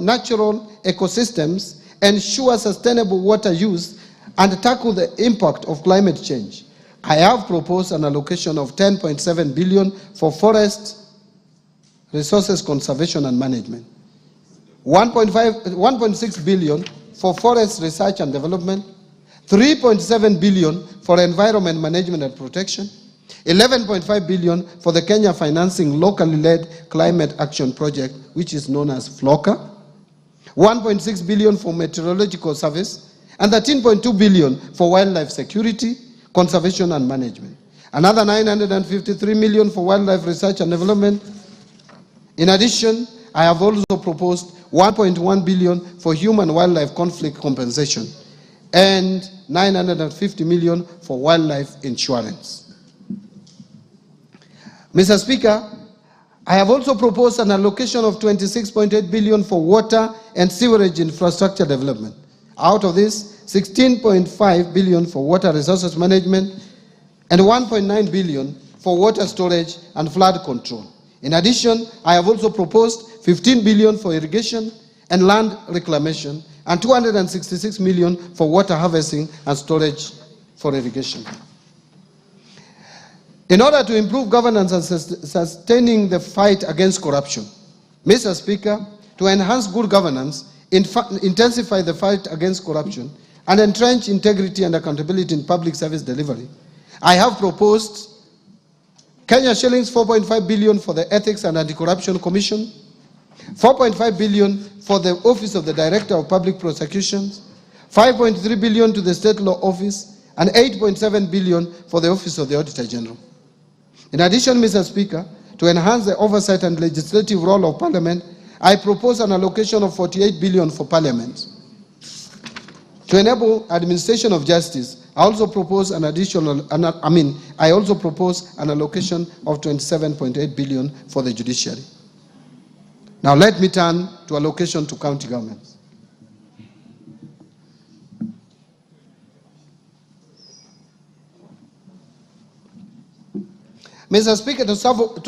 ecosystems, ensure sustainable water use, and tackle the impact of climate change, I have proposed an allocation of 10.7 billion for forest resources conservation and management, 1.6 billion for forest research and development, 3.7 billion for environment management and protection, 11.5 billion for the Kenya Financing Locally Led Climate Action Project, which is known as FLOCA, 1.6 billion for meteorological service, and 13.2 billion for wildlife security, conservation and management. Another 953 million for wildlife research and development. In addition, I have also proposed 1.1 billion for human-wildlife conflict compensation and 950 million for wildlife insurance. Mr. Speaker, I have also proposed an allocation of 26.8 billion for water and sewerage infrastructure development. Out of this, 16.5 billion for water resources management and 1.9 billion for water storage and flood control. In addition, I have also proposed 15 billion for irrigation and land reclamation and 266 million for water harvesting and storage for irrigation. In order to improve governance and sustaining the fight against corruption, Mr. Speaker, to enhance good governance, intensify the fight against corruption, and entrench integrity and accountability in public service delivery, I have proposed Kenya shillings 4.5 billion for the Ethics and Anti-Corruption Commission, 4.5 billion for the Office of the Director of Public Prosecutions, 5.3 billion to the State Law Office, and 8.7 billion for the Office of the Auditor General. In addition, Mr. Speaker, to enhance the oversight and legislative role of Parliament, I propose an allocation of 48 billion for Parliament. To enable administration of justice, I also propose an allocation of 27.8 billion for the judiciary. Now let me turn to allocation to county governments. Mr. Speaker, to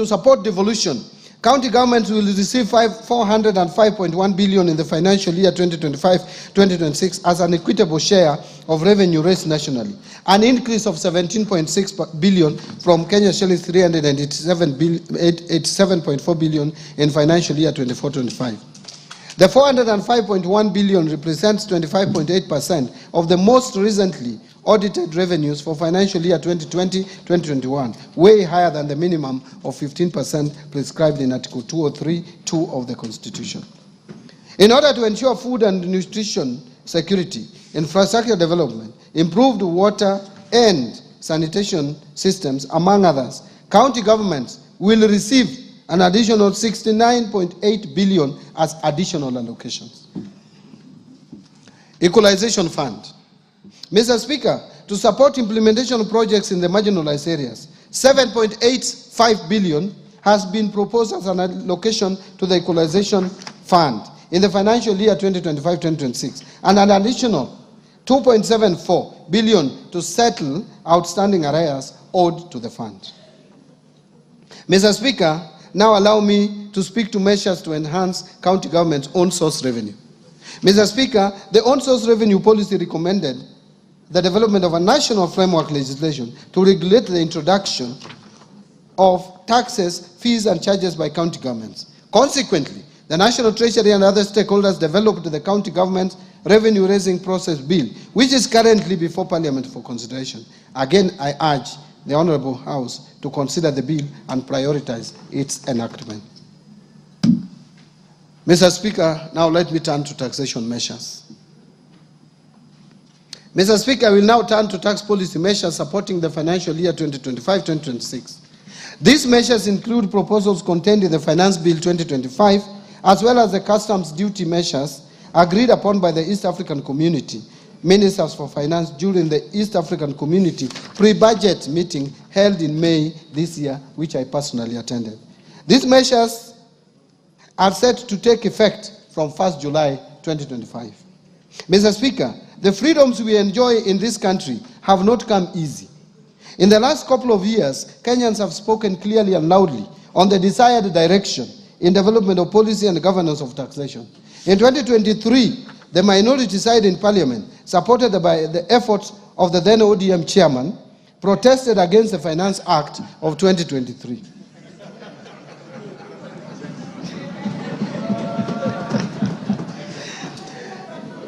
support devolution, county governments will receive 405.1 billion in the financial year 2025-2026 as an equitable share of revenue raised nationally, an increase of 17.6 billion from Kenya shillings 387.4 billion in financial year 24-25. The 405.1 billion represents 25.8% of the most recently audited revenues for financial year 2020-2021, way higher than the minimum of 15% prescribed in Article 203(2) of the Constitution. In order to ensure food and nutrition security, infrastructure development, improved water and sanitation systems, among others, county governments will receive an additional 69.8 billion as additional allocations. Equalization Fund. Mr. Speaker, to support implementation of projects in the marginalized areas, 7.85 billion has been proposed as an allocation to the Equalization Fund in the financial year 2025-2026, and an additional 2.74 billion to settle outstanding arrears owed to the fund. Mr. Speaker, now allow me to speak to measures to enhance county government's own source revenue. Mr. Speaker, the own source revenue policy recommended the development of a national framework legislation to regulate the introduction of taxes, fees, and charges by county governments. Consequently, the National Treasury and other stakeholders developed the County Government Revenue-Raising Process Bill, which is currently before Parliament for consideration. Again, I urge the Honourable House to consider the bill and prioritize its enactment. Mr. Speaker, now let me turn to taxation measures. Mr. Speaker, I will now turn to tax policy measures supporting the financial year 2025-2026. These measures include proposals contained in the Finance Bill 2025, as well as the customs duty measures agreed upon by the East African Community Ministers for Finance during the East African Community pre-budget meeting held in May this year, which I personally attended. These measures are set to take effect from 1st July 2025. Mr. Speaker, the freedoms we enjoy in this country have not come easy. In the last couple of years, Kenyans have spoken clearly and loudly on the desired direction in development of policy and governance of taxation. In 2023, the minority side in Parliament, supported by the efforts of the then ODM chairman, protested against the Finance Act of 2023.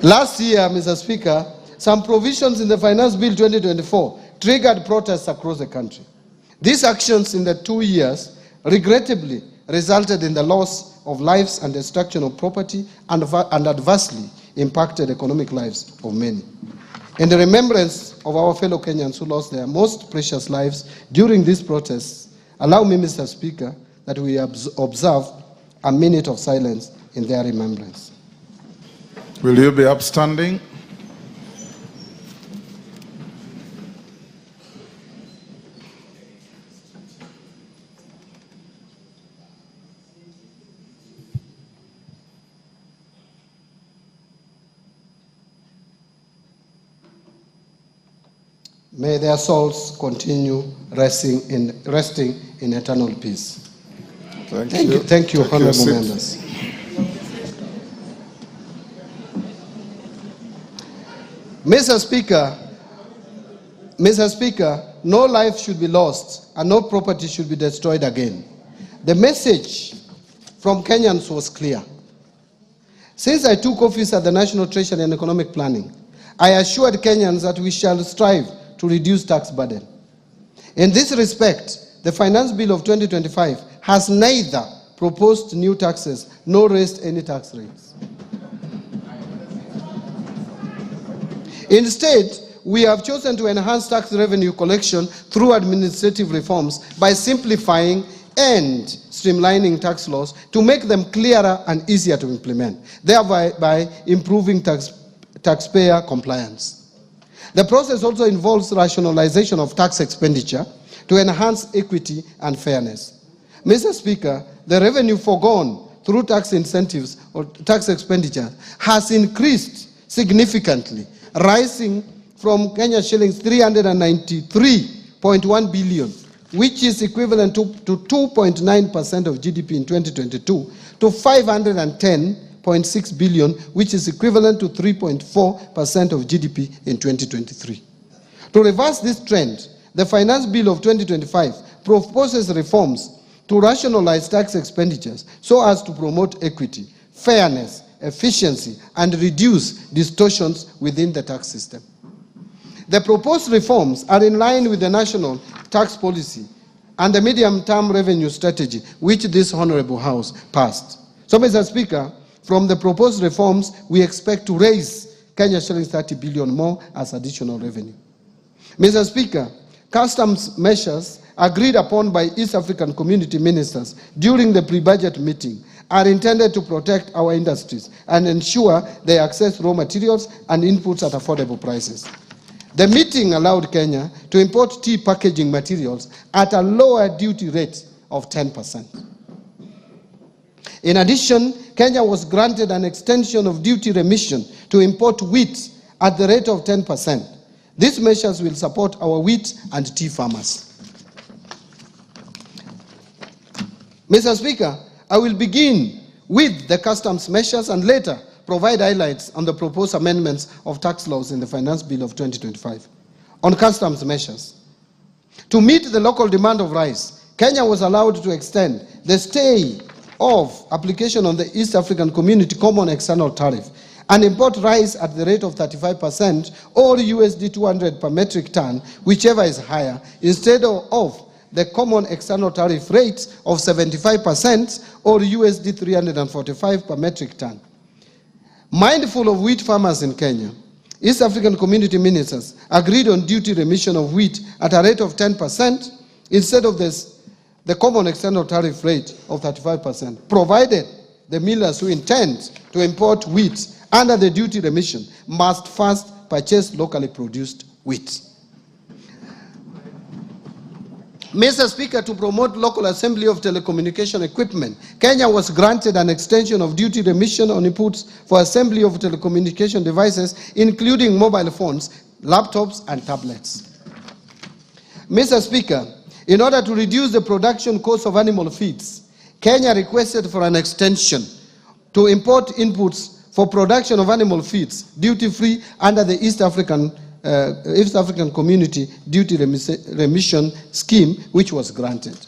Last year, Mr. Speaker, some provisions in the Finance Bill 2024 triggered protests across the country. These actions in the 2 years regrettably resulted in the loss of lives and destruction of property and adversely impacted economic lives of many. In the remembrance of our fellow Kenyans who lost their most precious lives during these protests, allow me, Mr. Speaker, that we observe a minute of silence in their remembrance. Will you be upstanding? May their souls continue resting in eternal peace. Thank you, honorable members. Mr. Speaker, no life should be lost and no property should be destroyed again. The message from Kenyans was clear. Since I took office at the National Treasury and Economic Planning, I assured Kenyans that we shall strive to reduce tax burden. In this respect, the Finance Bill of 2025 has neither proposed new taxes nor raised any tax rates. Instead, we have chosen to enhance tax revenue collection through administrative reforms by simplifying and streamlining tax laws to make them clearer and easier to implement, thereby improving taxpayer compliance. The process also involves rationalization of tax expenditure to enhance equity and fairness. Mr. Speaker, the revenue foregone through tax incentives or tax expenditure has increased significantly, rising from Kenya shillings 393.1 billion, which is equivalent to 2.9% of GDP in 2022, to 510.6 billion, which is equivalent to 3.4% of GDP in 2023. To reverse this trend, the Finance Bill of 2025 proposes reforms to rationalize tax expenditures so as to promote equity, fairness, efficiency, and reduce distortions within the tax system. The proposed reforms are in line with the national tax policy and the medium-term revenue strategy, which this Honorable House passed. So, Mr. Speaker, from the proposed reforms, we expect to raise Kenya shillings 30 billion more as additional revenue. Mr. Speaker, customs measures agreed upon by East African Community Ministers during the pre-budget meeting are intended to protect our industries and ensure they access raw materials and inputs at affordable prices. The meeting allowed Kenya to import tea packaging materials at a lower duty rate of 10%. In addition, Kenya was granted an extension of duty remission to import wheat at the rate of 10%. These measures will support our wheat and tea farmers. Mr. Speaker, I will begin with the customs measures and later provide highlights on the proposed amendments of tax laws in the Finance Bill of 2025. On customs measures, to meet the local demand of rice, Kenya was allowed to extend the stay of application on the East African Community Common External Tariff and import rice at the rate of 35% or USD 200 per metric ton, whichever is higher, instead of the common external tariff rate of 75% or USD 345 per metric ton. Mindful of wheat farmers in Kenya, East African Community Ministers agreed on duty remission of wheat at a rate of 10% instead of the common external tariff rate of 35%, provided the millers who intend to import wheat under the duty remission must first purchase locally produced wheat. Mr. Speaker, to promote local assembly of telecommunication equipment, Kenya was granted an extension of duty remission on inputs for assembly of telecommunication devices, including mobile phones, laptops, and tablets. Mr. Speaker, in order to reduce the production cost of animal feeds, Kenya requested for an extension to import inputs for production of animal feeds duty-free under the East African Community Duty Remission Scheme, which was granted.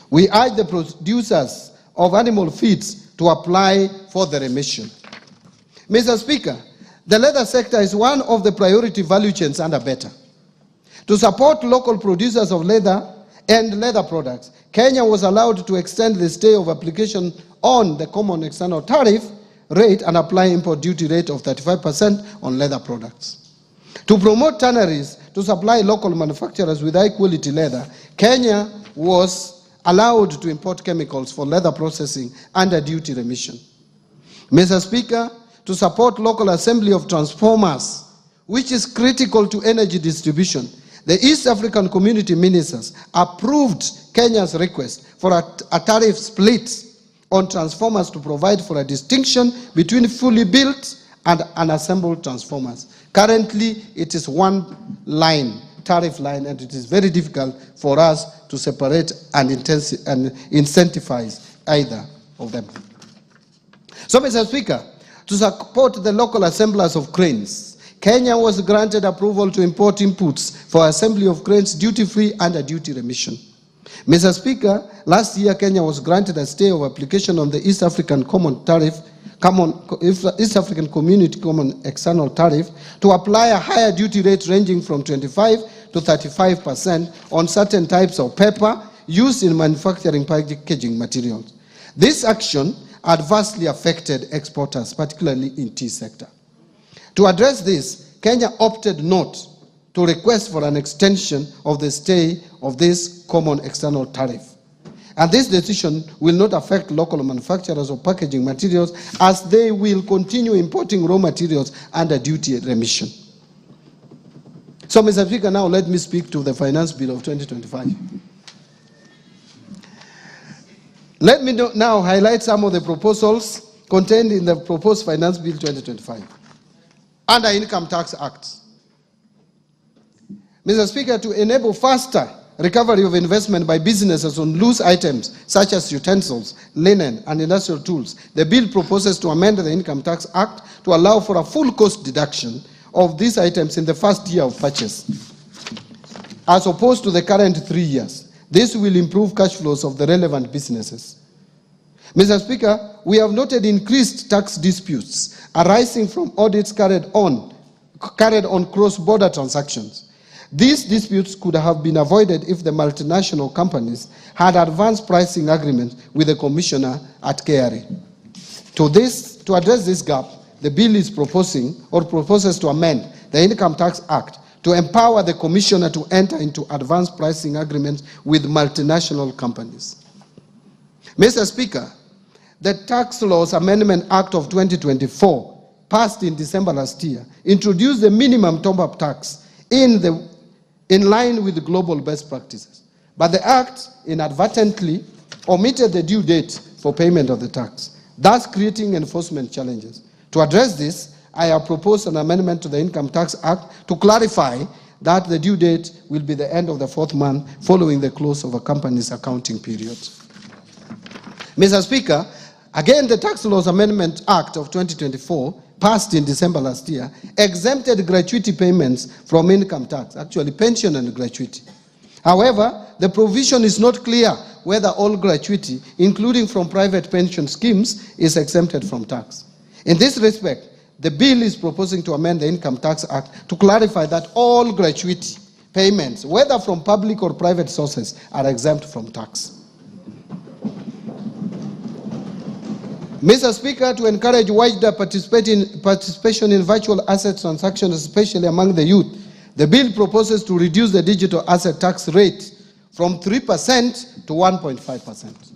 We urge the producers of animal feeds to apply for the remission. Mr. Speaker, the leather sector is one of the priority value chains under BETA. To support local producers of leather and leather products, Kenya was allowed to extend the stay of application on the common external tariff rate and apply import duty rate of 35% on leather products. To promote tanneries to supply local manufacturers with high-quality leather, Kenya was allowed to import chemicals for leather processing under duty remission. Mr. Speaker, to support local assembly of transformers, which is critical to energy distribution, the East African Community Ministers approved Kenya's request for a tariff split on transformers to provide for a distinction between fully built and unassembled transformers. Currently, it is one line, tariff line, and it is very difficult for us to separate and incentivize either of them. So, Mr. Speaker, to support the local assemblers of cranes, Kenya was granted approval to import inputs for assembly of cranes duty-free under duty remission. Mr. Speaker, last year Kenya was granted a stay of application on the East African East African Community Common External Tariff to apply a higher duty rate ranging from 25 to 35% on certain types of paper used in manufacturing packaging materials. This action adversely affected exporters, particularly in tea sector. To address this, Kenya opted not to request for an extension of the stay of this common external tariff. And this decision will not affect local manufacturers of packaging materials, as they will continue importing raw materials under duty remission. So, Mr. Speaker, now let me speak to the Finance Bill of 2025. Let me now highlight some of the proposals contained in the proposed Finance Bill 2025. Under Income Tax Act. Mr. Speaker, to enable faster recovery of investment by businesses on loose items such as utensils, linen, and industrial tools, the bill proposes to amend the Income Tax Act to allow for a full cost deduction of these items in the first year of purchase, as opposed to the current 3 years. This will improve cash flows of the relevant businesses. Mr. Speaker, we have noted increased tax disputes arising from audits carried on cross-border transactions. These disputes could have been avoided if the multinational companies had advanced pricing agreements with the Commissioner at KRA. To address this gap, the bill is proposes to amend the Income Tax Act to empower the Commissioner to enter into advanced pricing agreements with multinational companies. Mr. Speaker, the Tax Laws Amendment Act of 2024, passed in December last year, introduced the minimum top-up tax in line with global best practices. But the Act inadvertently omitted the due date for payment of the tax, thus creating enforcement challenges. To address this, I have proposed an amendment to the Income Tax Act to clarify that the due date will be the end of the 4th month following the close of a company's accounting period. Mr. Speaker, again, the Tax Laws Amendment Act of 2024, passed in December last year, exempted gratuity payments from income tax, actually pension and gratuity. However, the provision is not clear whether all gratuity, including from private pension schemes, is exempted from tax. In this respect, the bill is proposing to amend the Income Tax Act to clarify that all gratuity payments, whether from public or private sources, are exempt from tax. Mr. Speaker, to encourage wider participation in virtual asset transactions, especially among the youth, the bill proposes to reduce the digital asset tax rate from 3% to 1.5%.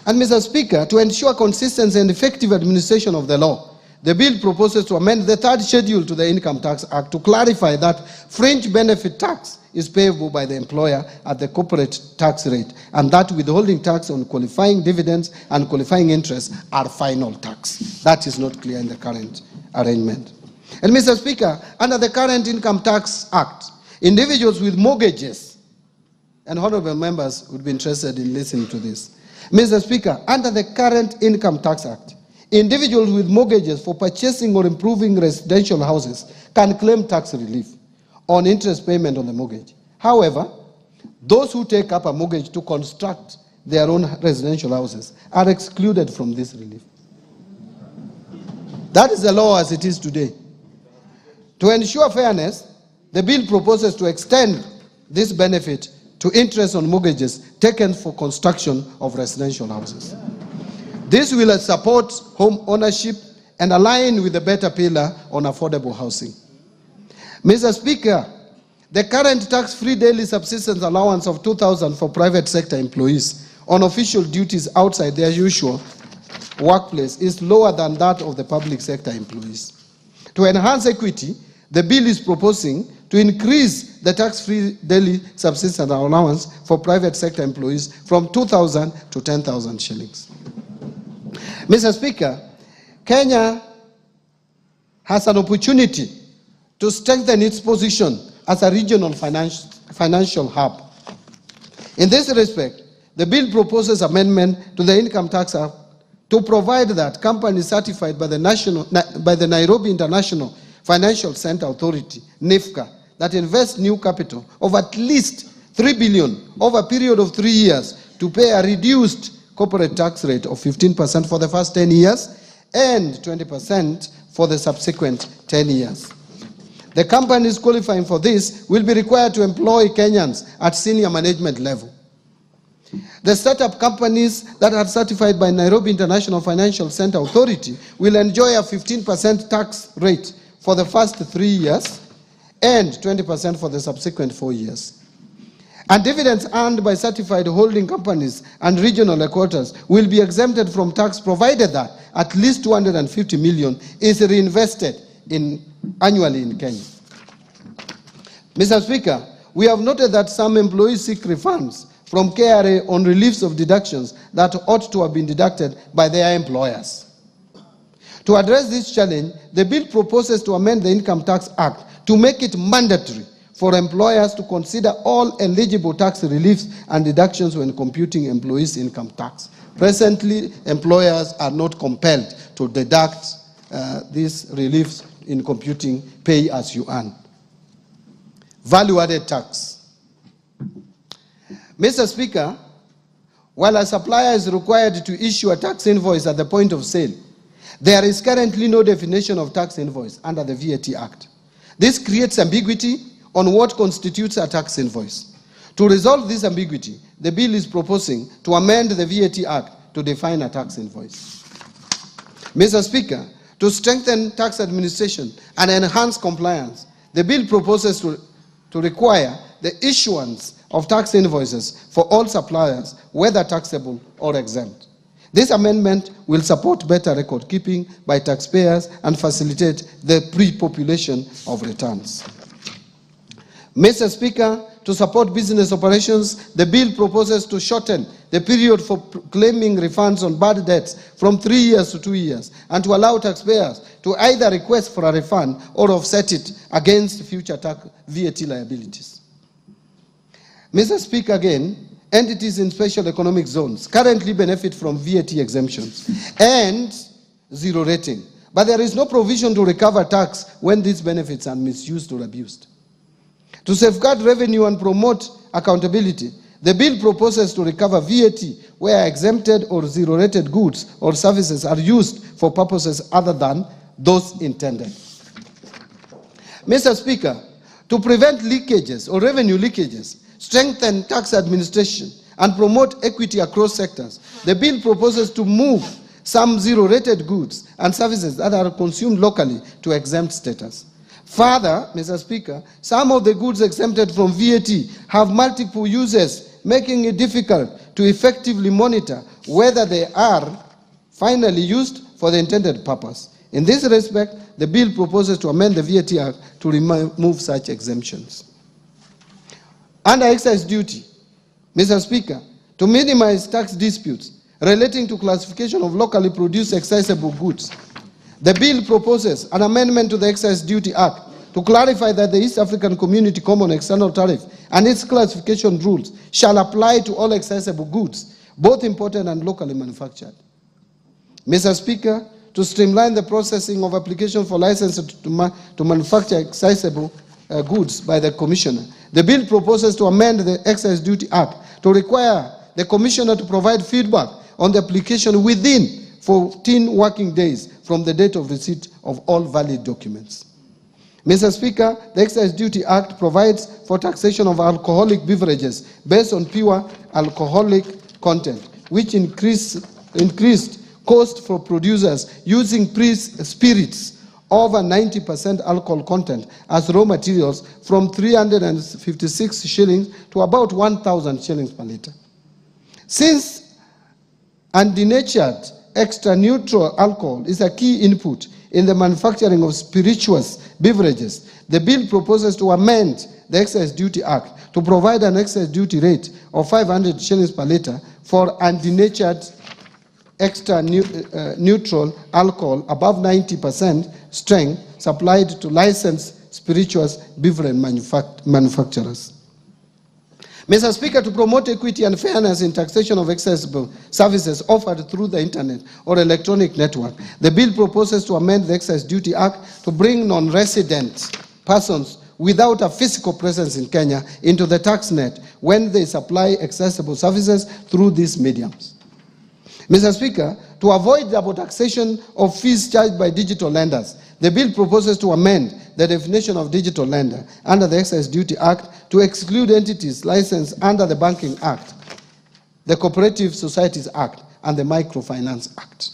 And Mr. Speaker, to ensure consistency and effective administration of the law, the bill proposes to amend the third schedule to the Income Tax Act to clarify that fringe benefit tax is payable by the employer at the corporate tax rate, and that withholding tax on qualifying dividends and qualifying interest are final tax. That is not clear in the current arrangement. And Mr. Speaker, under the current Income Tax Act, individuals with mortgages, and honorable members would be interested in listening to this. Mr. Speaker, under the current Income Tax Act, individuals with mortgages for purchasing or improving residential houses can claim tax relief on interest payment on the mortgage. However, those who take up a mortgage to construct their own residential houses are excluded from this relief. That is the law as it is today. To ensure fairness, the bill proposes to extend this benefit to interest on mortgages taken for construction of residential houses. This will support home ownership and align with the better pillar on affordable housing. Mr. Speaker, the current tax-free daily subsistence allowance of $2,000 for private sector employees on official duties outside their usual workplace is lower than that of the public sector employees. To enhance equity, the bill is proposing to increase the tax-free daily subsistence allowance for private sector employees from 2,000 to 10,000 shillings. Mr. Speaker, Kenya has an opportunity to strengthen its position as a regional financial hub. In this respect, the bill proposes amendment to the Income Tax Act to provide that companies certified by the Nairobi International Financial Center Authority, NIFCA, that invest new capital of at least 3 billion over a period of 3 years to pay a reduced corporate tax rate of 15% for the first 10 years and 20% for the subsequent 10 years. The companies qualifying for this will be required to employ Kenyans at senior management level. The startup companies that are certified by Nairobi International Financial Center Authority will enjoy a 15% tax rate for the first 3 years and 20% for the subsequent 4 years. And dividends earned by certified holding companies and regional headquarters will be exempted from tax provided that at least 250 million is reinvested annually in Kenya. Mr. Speaker, we have noted that some employees seek refunds from KRA on reliefs of deductions that ought to have been deducted by their employers. To address this challenge, the bill proposes to amend the Income Tax Act to make it mandatory for employers to consider all eligible tax reliefs and deductions when computing employees' income tax. Presently, employers are not compelled to deduct these reliefs in computing pay as you earn. Value-added tax. Mr. Speaker, while a supplier is required to issue a tax invoice at the point of sale, there is currently no definition of tax invoice under the VAT Act. This creates ambiguity on what constitutes a tax invoice. To resolve this ambiguity, the bill is proposing to amend the VAT Act to define a tax invoice. Mr. Speaker, to strengthen tax administration and enhance compliance, the bill proposes to require the issuance of tax invoices for all suppliers, whether taxable or exempt. This amendment will support better record keeping by taxpayers and facilitate the pre-population of returns. Mr. Speaker, to support business operations, the bill proposes to shorten the period for claiming refunds on bad debts from 3 years to 2 years, and to allow taxpayers to either request for a refund or offset it against future VAT liabilities. Mr. Speaker, again, entities in special economic zones currently benefit from VAT exemptions and zero rating, but there is no provision to recover tax when these benefits are misused or abused. To safeguard revenue and promote accountability, the bill proposes to recover VAT where exempted or zero-rated goods or services are used for purposes other than those intended. Mr. Speaker, to prevent leakages or revenue leakages, strengthen tax administration, and promote equity across sectors, the bill proposes to move some zero-rated goods and services that are consumed locally to exempt status. Further, Mr. Speaker, some of the goods exempted from VAT have multiple uses, making it difficult to effectively monitor whether they are finally used for the intended purpose. In this respect, the bill proposes to amend the VAT Act to remove such exemptions. Under excise duty, Mr. Speaker, to minimize tax disputes relating to classification of locally produced accessible goods, the bill proposes an amendment to the Excise Duty Act to clarify that the East African Community Common External Tariff and its classification rules shall apply to all accessible goods, both imported and locally manufactured. Mr. Speaker, to streamline the processing of applications for licenses to manufacture accessible goods by the Commissioner, the bill proposes to amend the Excise Duty Act to require the Commissioner to provide feedback on the application within 14 working days from the date of receipt of all valid documents. Mr. Speaker, the Excise Duty Act provides for taxation of alcoholic beverages based on pure alcoholic content, which increased cost for producers using spirits over 90% alcohol content as raw materials from 356 shillings to about 1,000 shillings per litre. Since undenatured extra neutral alcohol is a key input in the manufacturing of spirituous beverages, the bill proposes to amend the Excise Duty Act to provide an excise duty rate of 500 shillings per litre for undenatured extra neutral alcohol above 90% strength supplied to licensed spirituous beverage manufacturers. Mr. Speaker, to promote equity and fairness in taxation of accessible services offered through the internet or electronic network, the bill proposes to amend the Excise Duty Act to bring non-resident persons without a physical presence in Kenya into the tax net when they supply accessible services through these mediums. Mr. Speaker, to avoid double taxation of fees charged by digital lenders, the bill proposes to amend the definition of digital lender under the Excise Duty Act to exclude entities licensed under the Banking Act, the Cooperative Societies Act, and the Microfinance Act.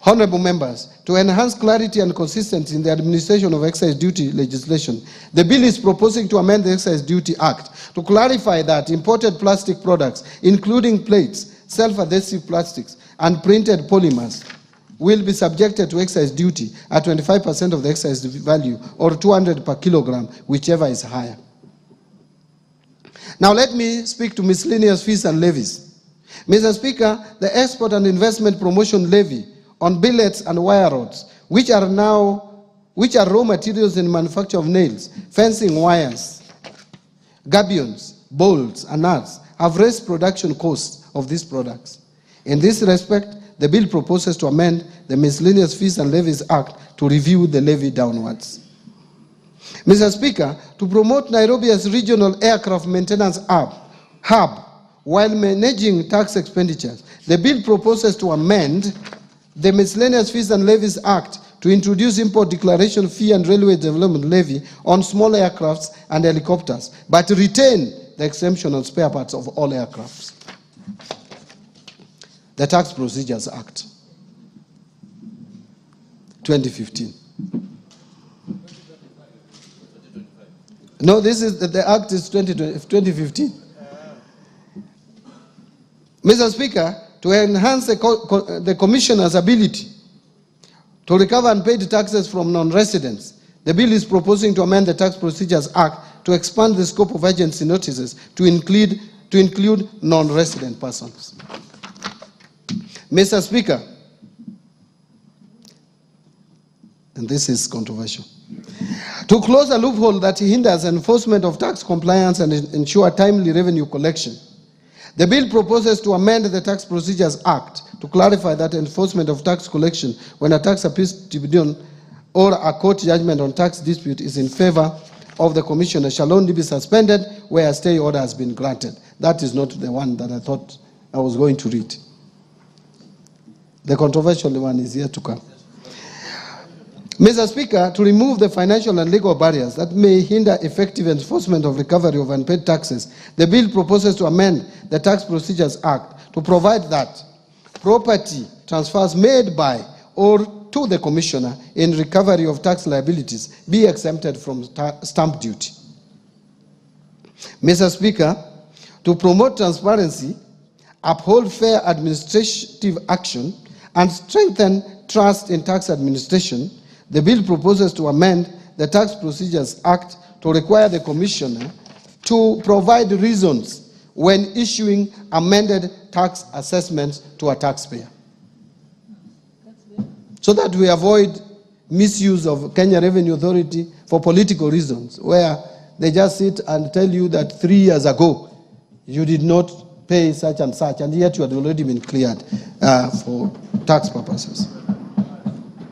Honorable members, to enhance clarity and consistency in the administration of excise duty legislation, the bill is proposing to amend the Excise Duty Act to clarify that imported plastic products, including plates, self-adhesive plastics, and printed polymers, will be subjected to excise duty at 25% of the excise value, or 200 per kilogram, whichever is higher. Now let me speak to miscellaneous fees and levies. Mr. Speaker, the Export and Investment Promotion Levy on billets and wire rods, which are raw materials in manufacture of nails, fencing wires, gabions, bolts, and nuts, have raised production costs of these products. In this respect, the bill proposes to amend the Miscellaneous Fees and Levies Act to review the levy downwards. Mr. Speaker, to promote Nairobi as regional aircraft maintenance hub while managing tax expenditures, the bill proposes to amend the Miscellaneous Fees and Levies Act to introduce import declaration fee and railway development levy on small aircrafts and helicopters, but retain the exemption on spare parts of all aircrafts. The Tax Procedures Act, 2015. No, the Act is 2015. Mr. Speaker, to enhance the Commissioner's ability to recover unpaid taxes from non-residents, the bill is proposing to amend the Tax Procedures Act to expand the scope of agency notices to include non-resident persons. Mr. Speaker, and this is controversial, to close a loophole that hinders enforcement of tax compliance and ensure timely revenue collection, the bill proposes to amend the Tax Procedures Act to clarify that enforcement of tax collection when a tax appeals to be done or a court judgment on tax dispute is in favor of the commissioner shall only be suspended where a stay order has been granted. That is not the one that I thought I was going to read. The controversial one is yet to come. Mr. Speaker, to remove the financial and legal barriers that may hinder effective enforcement of recovery of unpaid taxes, the bill proposes to amend the Tax Procedures Act to provide that property transfers made by or to the commissioner in recovery of tax liabilities be exempted from stamp duty. Mr. Speaker, to promote transparency, uphold fair administrative action, and strengthen trust in tax administration, the bill proposes to amend the Tax Procedures Act to require the commissioner to provide reasons when issuing amended tax assessments to a taxpayer, so that we avoid misuse of Kenya Revenue Authority for political reasons, where they just sit and tell you that 3 years ago you did not pay such and such, and yet you had already been cleared for tax purposes.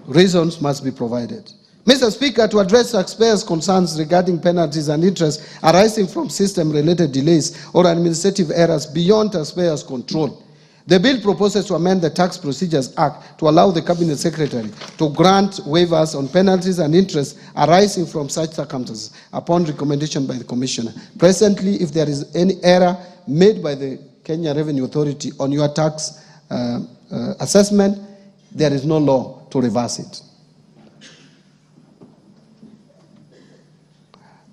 Reasons must be provided. Mr. Speaker, to address taxpayers' concerns regarding penalties and interest arising from system-related delays or administrative errors beyond taxpayers' control, the bill proposes to amend the Tax Procedures Act to allow the Cabinet Secretary to grant waivers on penalties and interest arising from such circumstances upon recommendation by the Commissioner. Presently, if there is any error made by the Kenya Revenue Authority on your tax assessment, there is no law to reverse it.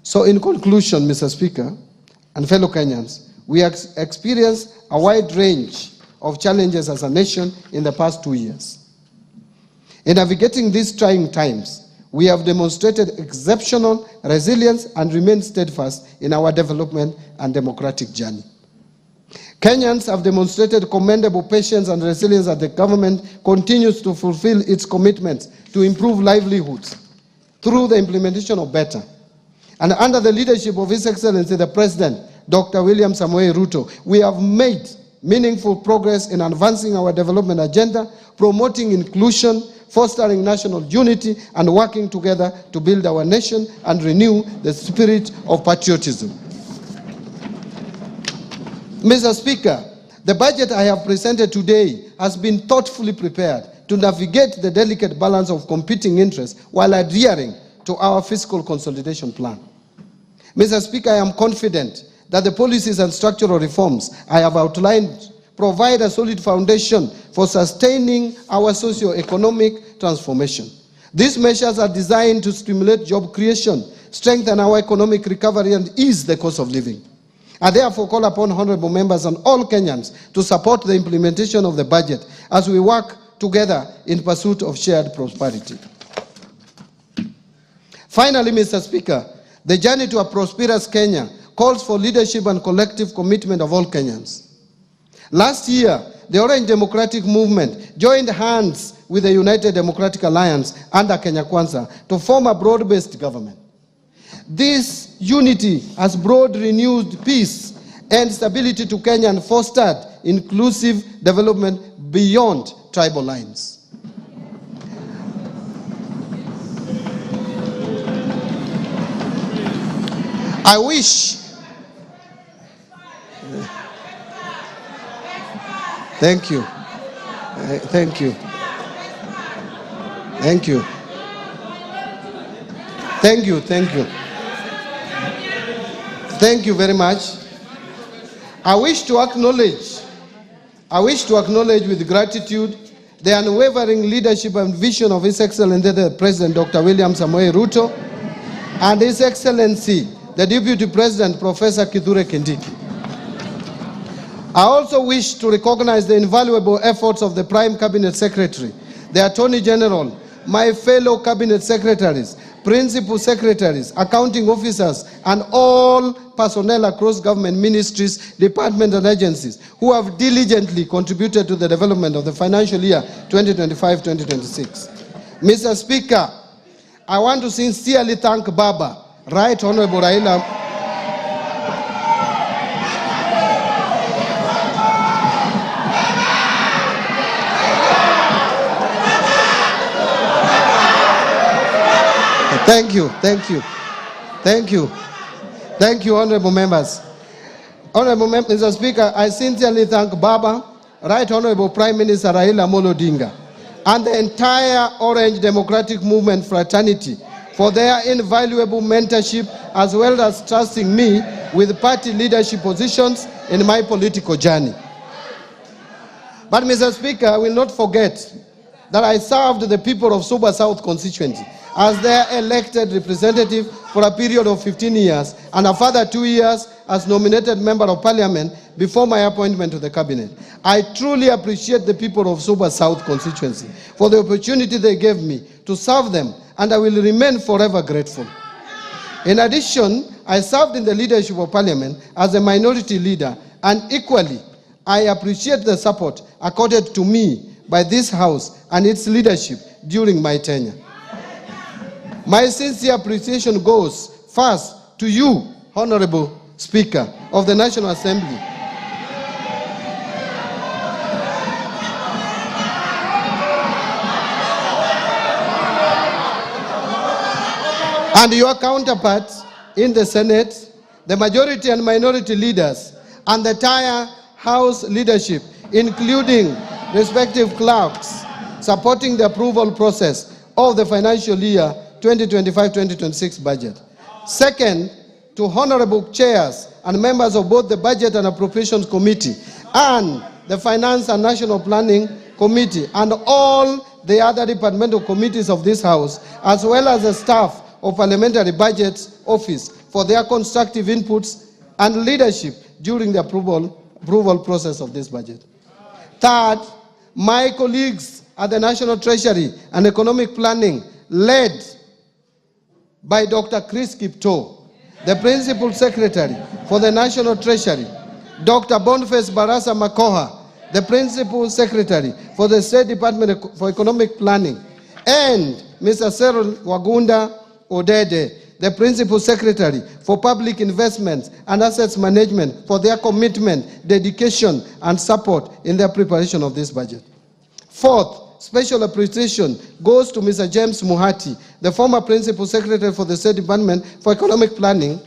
So in conclusion, Mr. Speaker and fellow Kenyans, we have experienced a wide range of challenges as a nation in the past 2 years. In navigating these trying times, we have demonstrated exceptional resilience and remained steadfast in our development and democratic journey. Kenyans have demonstrated commendable patience and resilience as the government continues to fulfill its commitments to improve livelihoods through the implementation of better. And under the leadership of His Excellency the President, Dr. William Samoei Ruto, we have made meaningful progress in advancing our development agenda, promoting inclusion, fostering national unity, and working together to build our nation and renew the spirit of patriotism. Mr. Speaker, the budget I have presented today has been thoughtfully prepared to navigate the delicate balance of competing interests while adhering to our fiscal consolidation plan. Mr. Speaker, I am confident that the policies and structural reforms I have outlined provide a solid foundation for sustaining our socio-economic transformation. These measures are designed to stimulate job creation, strengthen our economic recovery, and ease the cost of living. I therefore call upon honorable members and all Kenyans to support the implementation of the budget as we work together in pursuit of shared prosperity. Finally, Mr. Speaker, the journey to a prosperous Kenya calls for leadership and collective commitment of all Kenyans. Last year, the Orange Democratic Movement joined hands with the United Democratic Alliance under Kenya Kwanza to form a broad-based government. This unity has brought renewed peace and stability to Kenya and fostered inclusive development beyond tribal lines. I wish. Thank you. Thank you. Thank you. Thank you. Thank you. Thank you very much. I wish to acknowledge with gratitude the unwavering leadership and vision of His Excellency the President Dr. William Samoei Ruto and His Excellency the Deputy President Professor Kithure Kindiki. I also wish to recognize the invaluable efforts of the Prime Cabinet Secretary, the Attorney General, my fellow Cabinet Secretaries, Principal Secretaries, Accounting Officers, and all personnel across government ministries, departments, and agencies who have diligently contributed to the development of the financial year 2025-2026. Mr. Speaker, I want to sincerely thank Baba, Right Honorable Raila. Thank you, thank you. Thank you. Thank you, honorable members. Honorable Mr. Speaker, I sincerely thank Baba, Right Honorable Prime Minister Raila Amolo Odinga, and the entire Orange Democratic Movement fraternity for their invaluable mentorship as well as trusting me with party leadership positions in my political journey. But Mr. Speaker, I will not forget that I served the people of Suba South constituency as their elected representative for a period of 15 years and a further 2 years as nominated member of parliament before my appointment to the cabinet. I truly appreciate the people of Suba South constituency for the opportunity they gave me to serve them, and I will remain forever grateful. In addition, I served in the leadership of parliament as a minority leader, and equally, I appreciate the support accorded to me by this House and its leadership during my tenure. My sincere appreciation goes first to you, Honorable Speaker of the National Assembly, and your counterparts in the Senate, the majority and minority leaders, and the entire House leadership, including respective clerks, supporting the approval process of the financial year 2025-2026 budget. Second, to honorable chairs and members of both the Budget and Appropriations Committee and the Finance and National Planning Committee and all the other departmental committees of this House, as well as the staff of Parliamentary Budget Office for their constructive inputs and leadership during the approval process of this budget. Third, my colleagues at the National Treasury and Economic Planning, led by Dr. Chris Kipto, the Principal Secretary for the National Treasury, Dr. Boniface Barasa Makoha, the Principal Secretary for the State Department for Economic Planning, and Mr. Cyril Wagunda Odede, the Principal Secretary for Public Investments and Assets Management, for their commitment, dedication, and support in the preparation of this budget. Fourth, special appreciation goes to Mr. James Muhati, the former Principal Secretary for the State Department for Economic Planning,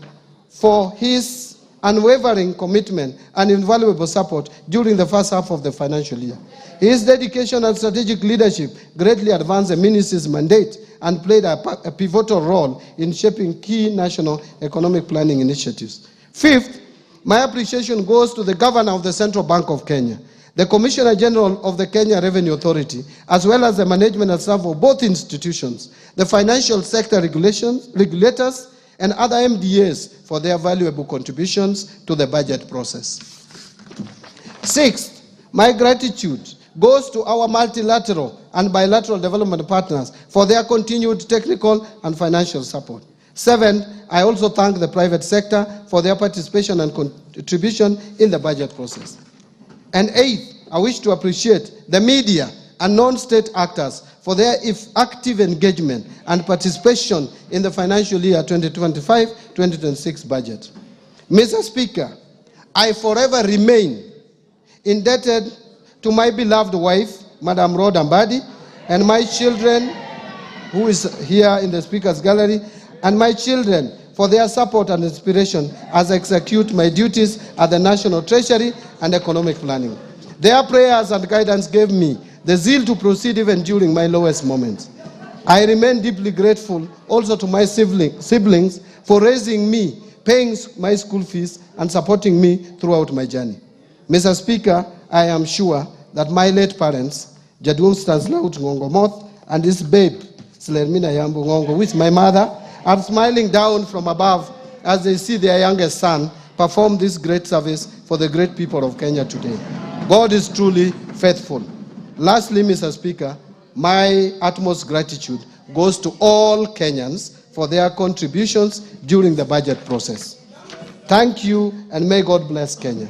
for his unwavering commitment and invaluable support during the first half of the financial year. His dedication and strategic leadership greatly advanced the ministry's mandate and played a pivotal role in shaping key national economic planning initiatives. Fifth, my appreciation goes to the Governor of the Central Bank of Kenya, the Commissioner General of the Kenya Revenue Authority, as well as the management and staff of both institutions, the financial sector regulators, and other MDAs for their valuable contributions to the budget process. Sixth, my gratitude goes to our multilateral and bilateral development partners for their continued technical and financial support. Seventh, I also thank the private sector for their participation and contribution in the budget process. And eighth, I wish to appreciate the media and non-state actors for their active engagement and participation in the financial year 2025-2026 budget. Mr. Speaker, I forever remain indebted to my beloved wife, Madam Rhoda Mbadi, and my children, who is here in the Speaker's gallery, and my children for their support and inspiration as I execute my duties at the National Treasury and Economic Planning. Their prayers and guidance gave me the zeal to proceed even during my lowest moments. I remain deeply grateful also to my siblings for raising me, paying my school fees, and supporting me throughout my journey. Mr. Speaker, I am sure that my late parents, Jadwong Stanislaus Ngongo Moth and his babe, Slermina Yambo Ngongo, with my mother, are smiling down from above as they see their youngest son perform this great service for the great people of Kenya today. God is truly faithful. Lastly, Mr. Speaker, my utmost gratitude goes to all Kenyans for their contributions during the budget process. Thank you, and may God bless Kenya.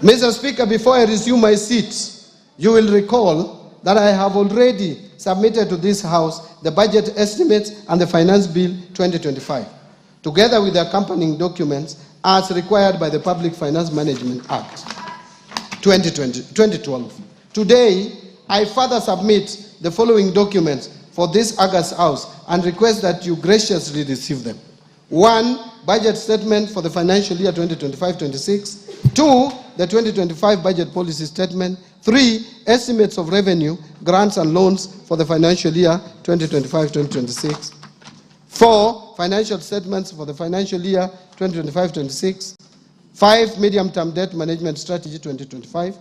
Mr. Speaker, before I resume my seat, you will recall that I have already submitted to this House the budget estimates and the Finance Bill 2025, together with the accompanying documents as required by the Public Finance Management Act 2012. Today, I further submit the following documents for this August House and request that you graciously receive them. 1, budget statement for the financial year 2025-26. 2, the 2025 budget policy statement. 3, estimates of revenue, grants and loans for the financial year 2025-2026. 4, financial statements for the financial year 2025-26. 5, medium-term debt management strategy 2025.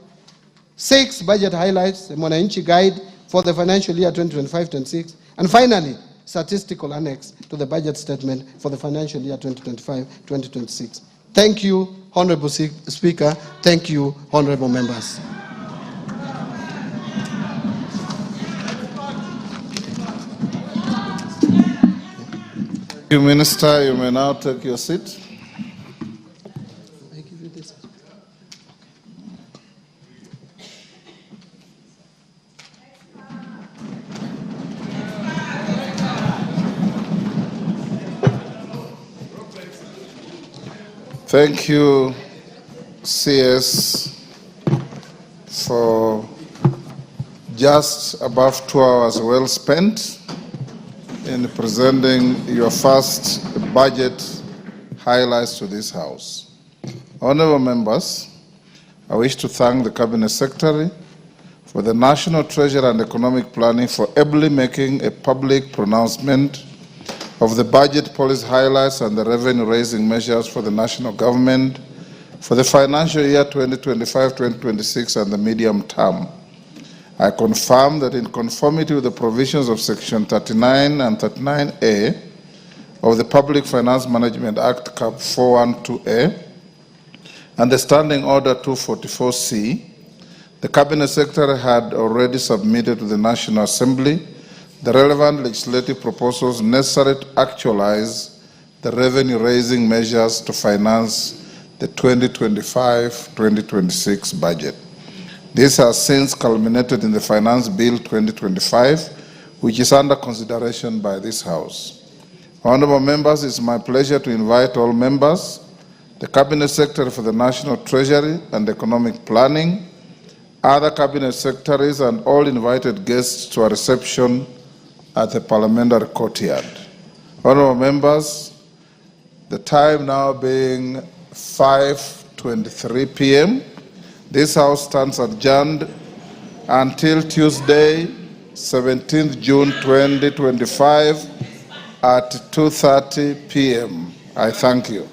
6, budget highlights, the Mwananchi Guide for the financial year 2025-26. And finally, statistical annex to the budget statement for the financial year 2025-2026. Thank you, Honorable Speaker. Thank you, honorable members. Thank you, Minister. You may now take your seat. Thank you, CS, for just above 2 hours well spent in presenting your first budget highlights to this House. Honorable members, I wish to thank the Cabinet Secretary for the National Treasury and Economic Planning for ably making a public pronouncement of the budget policy highlights and the revenue-raising measures for the national government for the financial year 2025-2026 and the medium term. I confirm that in conformity with the provisions of Section 39 and 39A of the Public Finance Management Act, Cap 412A, and the Standing Order 244C, the Cabinet Secretary had already submitted to the National Assembly the relevant legislative proposals necessary to actualize the revenue-raising measures to finance the 2025-2026 budget. This has since culminated in the Finance Bill 2025, which is under consideration by this House. Honorable members, it's my pleasure to invite all members, the Cabinet Secretary for the National Treasury and Economic Planning, other Cabinet Secretaries, and all invited guests to a reception at the Parliamentary Courtyard. Honorable members, the time now being 5:23 p.m., this House stands adjourned until Tuesday, 17th June 2025 at 2:30 p.m. I thank you.